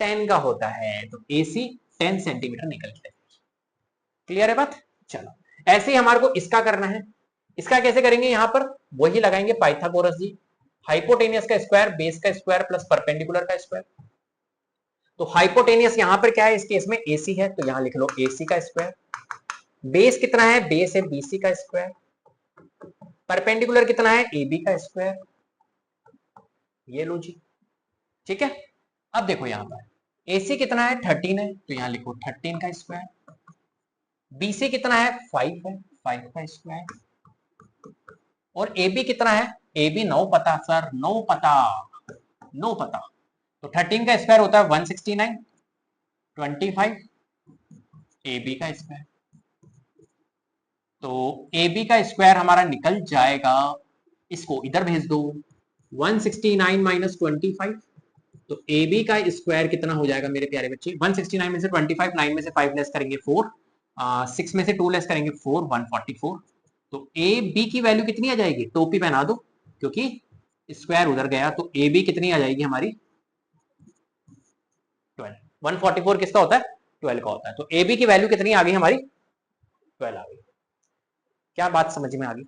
10 का होता है, तो एसी 10 सेंटीमीटर निकल के आएगा। क्लियर है बात, चलो ऐसे ही हमारे को इसका करना है। इसका कैसे करेंगे, यहां पर वही लगाएंगे पाइथागोरस जी, हाइपोटेनियस का स्क्वायर बेस का स्क्वायर प्लस परपेंडिकुलर का स्क्वायर। तो हाइपोटेनियस यहां पर क्या है, इस केस में एसी है, तो यहां लिख लो एसी का स्क्वायर। बेस कितना है, बेस है बीसी का स्क्वायर। परपेंडिकुलर कितना है, एबी का स्क्वायर, ये लो जी, ठीक है। अब देखो यहां पर एसी कितना है, 13 है, तो यहां लिखो 13 का स्क्वायर। बीसी कितना है, 5 है, 5 का स्क्वायर। और एबी कितना है, एबी 9 पता सर, 9 पता, 9 पता, तो 13 का स्क्वायर होता है 169, 25 एबी का स्क्वायर। तो एबी का स्क्वायर हमारा निकल जाएगा, इसको इधर भेज दो, 169 माइनस 25, तो ए बी का स्क्वायर कितना हो जाएगा मेरे प्यारे बच्चे, 169 में से 25, 9 में से 5 लेस करेंगे 4, 6 में से 2 लेस करेंगे 4, 144। तो ए बी की वैल्यू कितनी आ जाएगी, टोपी पहना दो क्योंकि स्क्वायर उधर गया, तो ए बी कितनी आ जाएगी हमारी 12। 144 किसका होता है, 12 का होता है, तो ए बी की वैल्यू कितनी आ गई हमारी, 12 आ गई। क्या बात समझ में आ गई,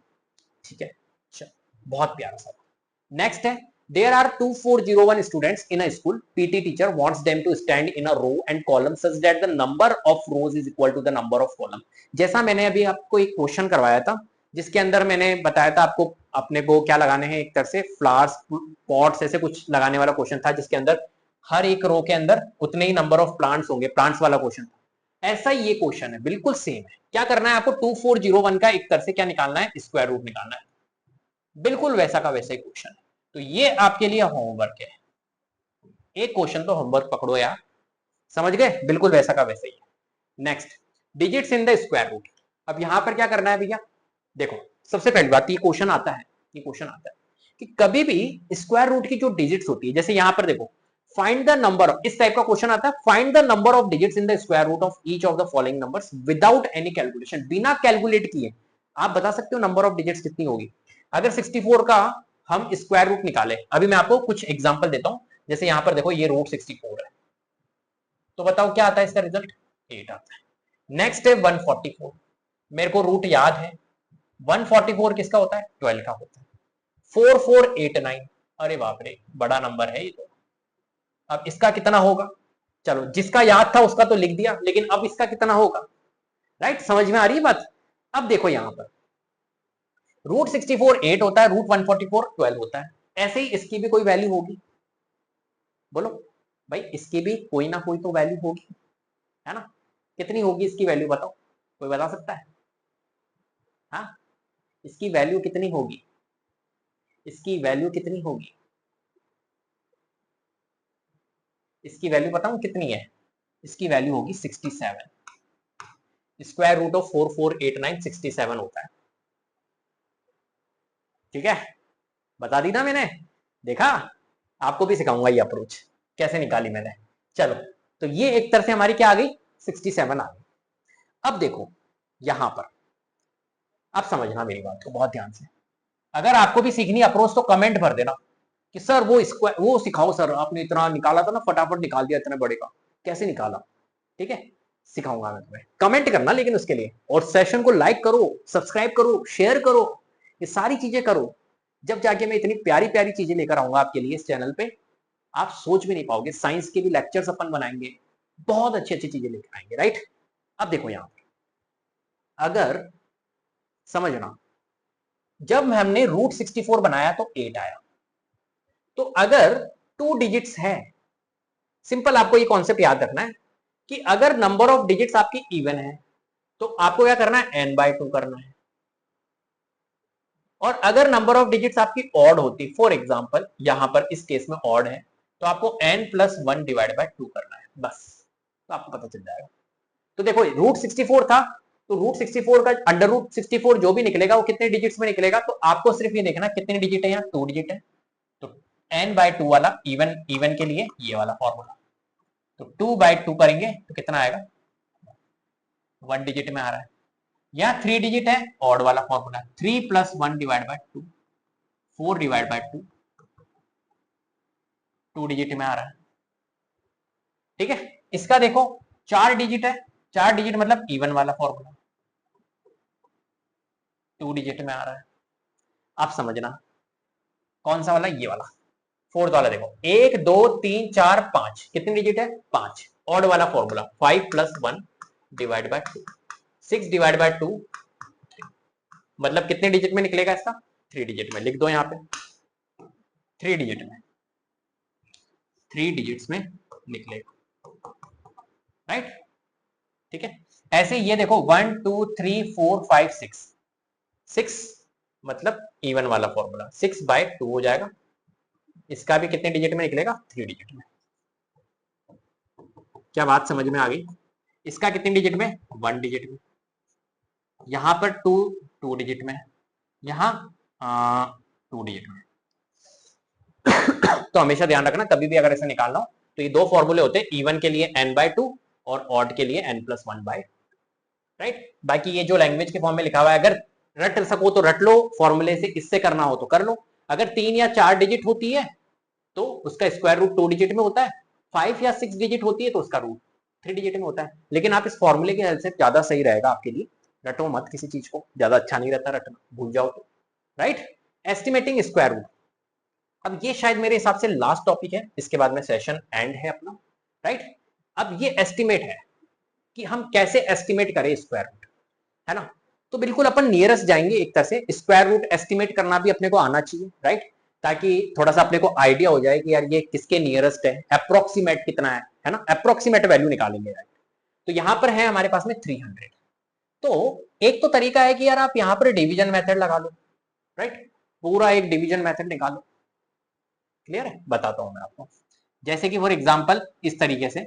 ठीक है, चलो बहुत प्यारा सा। नेक्स्ट है, there are 2401 students in a school, pt teacher wants them to stand in a row and column such that the number of rows is equal to the number of column। जैसा मैंने अभी आपको एक question करवाया था, जिसके अंदर मैंने बताया था आपको अपने को क्या लगाने हैं, एक तरह से फ्लावर्स पॉट्स ऐसे कुछ लगाने वाला क्वेश्चन था, जिसके अंदर हर एक रो के अंदर उतने ही नंबर ऑफ प्लांट्स होंगे, प्लांट्स वाला क्वेश्चन था। ऐसा ही ये क्वेश्चन है, बिल्कुल सेम है। क्या करना है आपको, 2401 का एक तरह से क्या निकालना है, स्क्वायर रूट निकालना है, बिल्कुल वैसा का वैसा ही क्वेश्चन है। तो ये आपके लिए होमवर्क है, एक क्वेश्चन तो होमवर्क पकड़ो यार, समझ गए, बिल्कुल वैसा का वैसा ही है। Next, digits in the square root. अब यहां पर क्या करना है भैया, देखो सबसे पहली बात, ये क्वेश्चन आता है, ये क्वेश्चन आता है कि कभी भी स्क्वायर रूट की जो डिजिट्स होती है, जैसे यहां पर देखो फाइंड द नंबर, इस टाइप का क्वेश्चन आता है, find the number of digits in the square root of each of the following numbers without any calculation. बिना कैलकुलेट किए आप बता सकते हो नंबर ऑफ डिजिट्स कितनी होगी। अगर 64 का हम स्क्वायर रूट निकाले, अभी मैं आपको कुछ एग्जांपल देता हूं, जैसे यहां पर देखो ये रूट 64 है, तो बताओ क्या आता है इसका रिजल्ट, 8 आता है। नेक्स्ट है 144, मेरे को रूट याद है, 144 किसका होता है, 12 का होता है। 4489, अरे बाप रे बड़ा नंबर है ये तो। अब इसका कितना होगा, चलो जिसका याद था उसका तो लिख दिया, लेकिन अब इसका कितना होगा, राइट, समझ में आ रही है बात। अब देखो यहां पर रूट 64 8 होता है, रूट 144 12 होता है, ऐसे ही इसकी भी कोई वैल्यू होगी, बोलो भाई, इसकी भी कोई ना कोई तो वैल्यू होगी, है ना। कितनी होगी इसकी वैल्यू बताओ, कोई बता सकता है, हाँ इसकी वैल्यू कितनी होगी, इसकी वैल्यू कितनी होगी, इसकी वैल्यू बताऊं कितनी है, इसकी वैल्यू होगी 67। स्क्वायर रूट ऑफ 4489 67 होता है, ठीक है, बता दी ना मैंने। देखा, आपको भी सिखाऊंगा ये अप्रोच कैसे निकाली मैंने। चलो, तो ये एक तरह से हमारी क्या आ गई, 67 आ गई। अब देखो यहां पर, अब समझना मेरी बात को बहुत ध्यान से। अगर आपको भी सीखनी अप्रोच तो कमेंट भर देना कि सर वो सिखाओ सर, आपने इतना निकाला था ना, फटाफट निकाल दिया इतने बड़े का, कैसे निकाला। ठीक है, सिखाऊंगा मैं तुम्हें, कमेंट करना लेकिन उसके लिए, और सेशन को लाइक करो, सब्सक्राइब करो, शेयर करो, ये सारी चीजें करो, जब जाके मैं इतनी प्यारी प्यारी चीजें लेकर आऊंगा आपके लिए इस चैनल पे, आप सोच भी नहीं पाओगे। साइंस के भी लेक्चर्स अपन बनाएंगे, बहुत अच्छी अच्छी चीजें लेकर आएंगे, राइट। अब देखो यहां पर, अगर समझना, जब हमने √64 बनाया तो 8 आया, तो अगर 2 डिजिट्स है, सिंपल आपको ये कॉन्सेप्ट याद रखना है कि अगर नंबर ऑफ डिजिट्स आपकी इवन है तो आपको क्या करना है, n/2 करना है। और अगर नंबर ऑफ डिजिट्स आपकी ऑड होती, फॉर एग्जांपल यहां पर इस केस में ऑड है, तो आपको n+1 डिवाइड बाय 2 करना है, बस, तो आपको पता चल जाएगा। तो देखो √64 था, तो √64 का √64 जो भी निकलेगा वो कितने डिजिट्स में निकलेगा, तो आपको सिर्फ ये देखना कितने डिजिट है, यहाँ 2 डिजिट है, तो n/2 वाला इवन के लिए ये वाला फॉर्मूला, तो 2/2 करेंगे तो कितना आएगा, 1 डिजिट में आ रहा है। यहाँ 3 डिजिट है, ऑड वाला formula, 3+1 divide by 2, 4 divide by 2, 2 digit में आ रहा है। ठीक है, इसका देखो 4 डिजिट है, 4 डिजिट मतलब इवन वाला फॉर्मूला, 2 डिजिट में आ रहा है। आप समझना कौन सा वाला, ये वाला फोर्थ वाला। देखो 1 2 3 4 5, कितने डिजिट है, 5, ऑड वाला formula, 5+1 divide by 2, 6 divide by 2, मतलब कितने डिजिट में निकलेगा इसका, 3 डिजिट में। लिख दो यहाँ पे 3 डिजिट में, 3 डिजिट्स में निकलेगा, राइट। ठीक है, ऐसे ये देखो 1 2 3 4 5 6, 6 मतलब इवन वाला फॉर्मूला, 6/2 हो जाएगा, इसका भी कितने डिजिट में निकलेगा, 3 डिजिट में। क्या बात समझ में आ गई, इसका कितने डिजिट में, 1 डिजिट में, यहां पर 2 डिजिट में, यहां 2 डिजिट में। तो हमेशा ध्यान रखना, कभी भी अगर ऐसे निकालना हो तो ये दो फॉर्मूले होते हैं, इवन के लिए n/2 और ऑड के लिए n+1/2, राइट। बाकी ये जो लैंग्वेज के फॉर्म में लिखा हुआ है, अगर रट सको तो रट लो, फॉर्मूले से इससे करना हो तो कर लो। अगर 3 या 4 डिजिट होती है तो उसका स्क्वायर रूट 2 डिजिट में होता है, 5 या 6 डिजिट होती है तो उसका रूट 3 डिजिट में होता है। लेकिन आप इस फॉर्मूले के हेल्प से ज्यादा सही रहेगा आपके लिए, रटो मत किसी चीज को, ज्यादा अच्छा नहीं रहता रटना, भूल जाओ तो, राइट। एस्टिमेटिंग स्क्वायर रूट, अब ये शायद मेरे हिसाब से लास्ट टॉपिक है, इसके बाद में सेशन एंड है अपना, राइट। अब ये एस्टिमेट है कि हम कैसे एस्टिमेट करें स्क्वायर रूट, है ना। तो बिल्कुल अपन नियरेस्ट जाएंगे, एक तरह से स्क्वायर रूट एस्टिमेट करना भी अपने को आना चाहिए, राइट, ताकि थोड़ा सा अपने को आइडिया हो जाए कि यार ये किसके नियरेस्ट है, अप्रोक्सीमेट कितना है ना, अप्रोक्सीमेट वैल्यू निकालेंगे, राइट। तो यहां पर है हमारे पास में 300। तो एक तो तरीका है कि यार आप यहां पर डिवीजन मेथड लगा लो, राइट, पूरा एक डिवीजन मेथड निकालो। क्लियर है, बताता हूं मैं आपको, जैसे कि फॉर एग्जांपल इस तरीके से,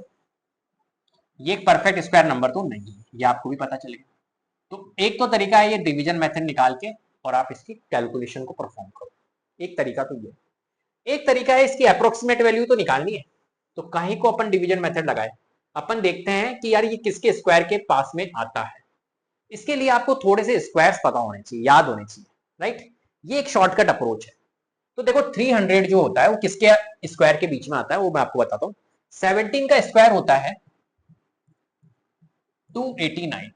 ये एक परफेक्ट स्क्वायर नंबर तो नहीं है, ये आपको भी पता चलेगा। तो एक तो तरीका है ये डिवीजन मेथड निकाल के और आप इसकी कैलकुलेशन को परफॉर्म करो, एक तरीका तो ये। एक तरीका है इसकी अप्रोक्सीमेट वैल्यू तो निकालनी है, तो कहीं को अपन डिवीजन मेथड लगाए, अपन देखते हैं कि यार ये किसके स्क्वायर के पास में आता है। इसके लिए आपको थोड़े से स्क्वायर्स पता होने चाहिए, याद होने चाहिए, राइट। ये एक शॉर्टकट अप्रोच है। तो देखो 300 जो होता है वो किसके स्क्वायर के बीच में आता है, वो मैं आपको बताता हूँ। 17 का स्क्वायर होता है 289,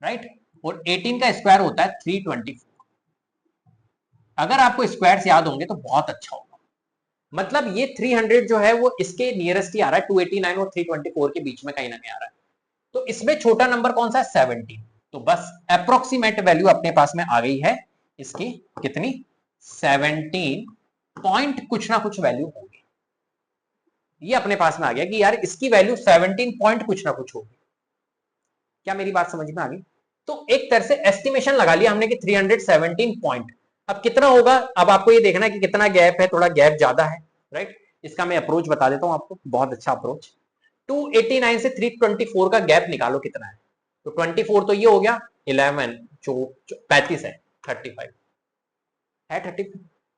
राइट, और 18 का स्क्वायर होता है 324। अगर आपको स्क्वायर्स याद होंगे तो बहुत अच्छा होगा। मतलब ये 300 जो है वो इसके नियरेस्ट ही आ रहा है, 289 और 324 के बीच में कहीं ना कहीं आ रहा है। तो इसमें छोटा नंबर कौन सा है, 17। तो बस अप्रोक्सीमेट वैल्यू अपने पास में आ गई है इसकी, कितनी, 17 पॉइंट कुछ ना कुछ वैल्यू होगी। ये अपने पास में आ गया कि यार इसकी वैल्यू 17 पॉइंट कुछ ना कुछ होगी। क्या मेरी बात समझ में आ गई। तो एक तरह से एस्टिमेशन लगा लिया हमने कि 317 पॉइंट। अब कितना होगा, अब आपको ये देखना है कि कितना गैप है, थोड़ा गैप ज्यादा है, राइट। इसका मैं अप्रोच बता देता हूं आपको, बहुत अच्छा अप्रोच। 289 से 324 का गैप निकालो कितना है, तो 24 तो ये हो गया, 11 जो 35 है, 35 है, 35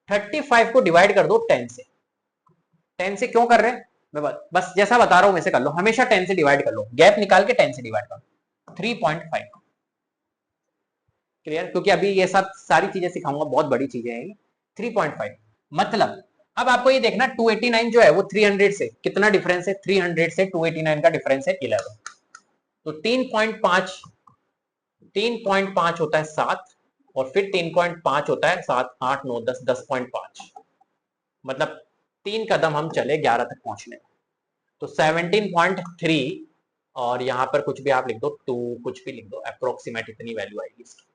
35 को डिवाइड कर दो 10 से। 10 से क्यों कर रहे हैं, मैं बस जैसा बता रहा हूं वैसे कर लो, हमेशा 10 से डिवाइड कर लो, गैप निकाल के 10 से डिवाइड कर लो। 3.5 क्लियर, क्योंकि अभी ये सब सारी चीजें सिखाऊंगा, बहुत बड़ी चीजें हैं। 3.5 मतलब अब आपको ये देखना 289 जो है वो 300 से कितना डिफरेंस है, 300 से 289 का डिफरेंस है 11। तो 3.5 होता है 7, और फिर 3.5 होता है 7 8 9 10 10.5, मतलब 3 कदम हम चले 11 तक पहुंचने में। तो 17.3, और यहां पर कुछ भी आप लिख दो 2, कुछ भी लिख दो, अप्रोक्सीमेट इतनी वैल्यू आएगी इसकी।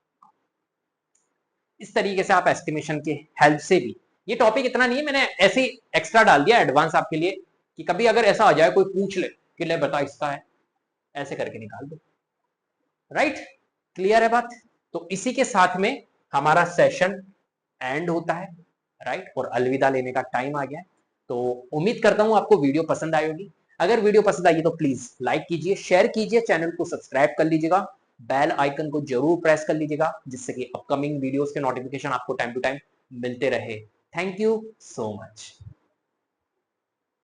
इस तरीके से आप एस्टिमेशन की हेल्प से भी, ये टॉपिक इतना नहीं है, मैंने ऐसे ही एक्स्ट्रा डाल दिया एडवांस आपके लिए, कि कभी अगर ऐसा आ जाए कोई पूछ ले कि ले बता इसका है, ऐसे करके निकाल दो। राइट, क्लियर है बात। तो इसी के साथ में हमारा सेशन एंड होता है। राइट, और अलविदा लेने का टाइम आ गया है। तो उम्मीद करता हूं आपको वीडियो पसंद आई होगी। अगर वीडियो पसंद आई तो प्लीज लाइक कीजिए, शेयर कीजिए, चैनल को सब्सक्राइब कर लीजिएगा, बेल आइकन को जरूर प्रेस कर लीजिएगा, जिससे कि अपकमिंग वीडियोस के नोटिफिकेशन आपको टाइम टू टाइम मिलते रहे। Thank you so much.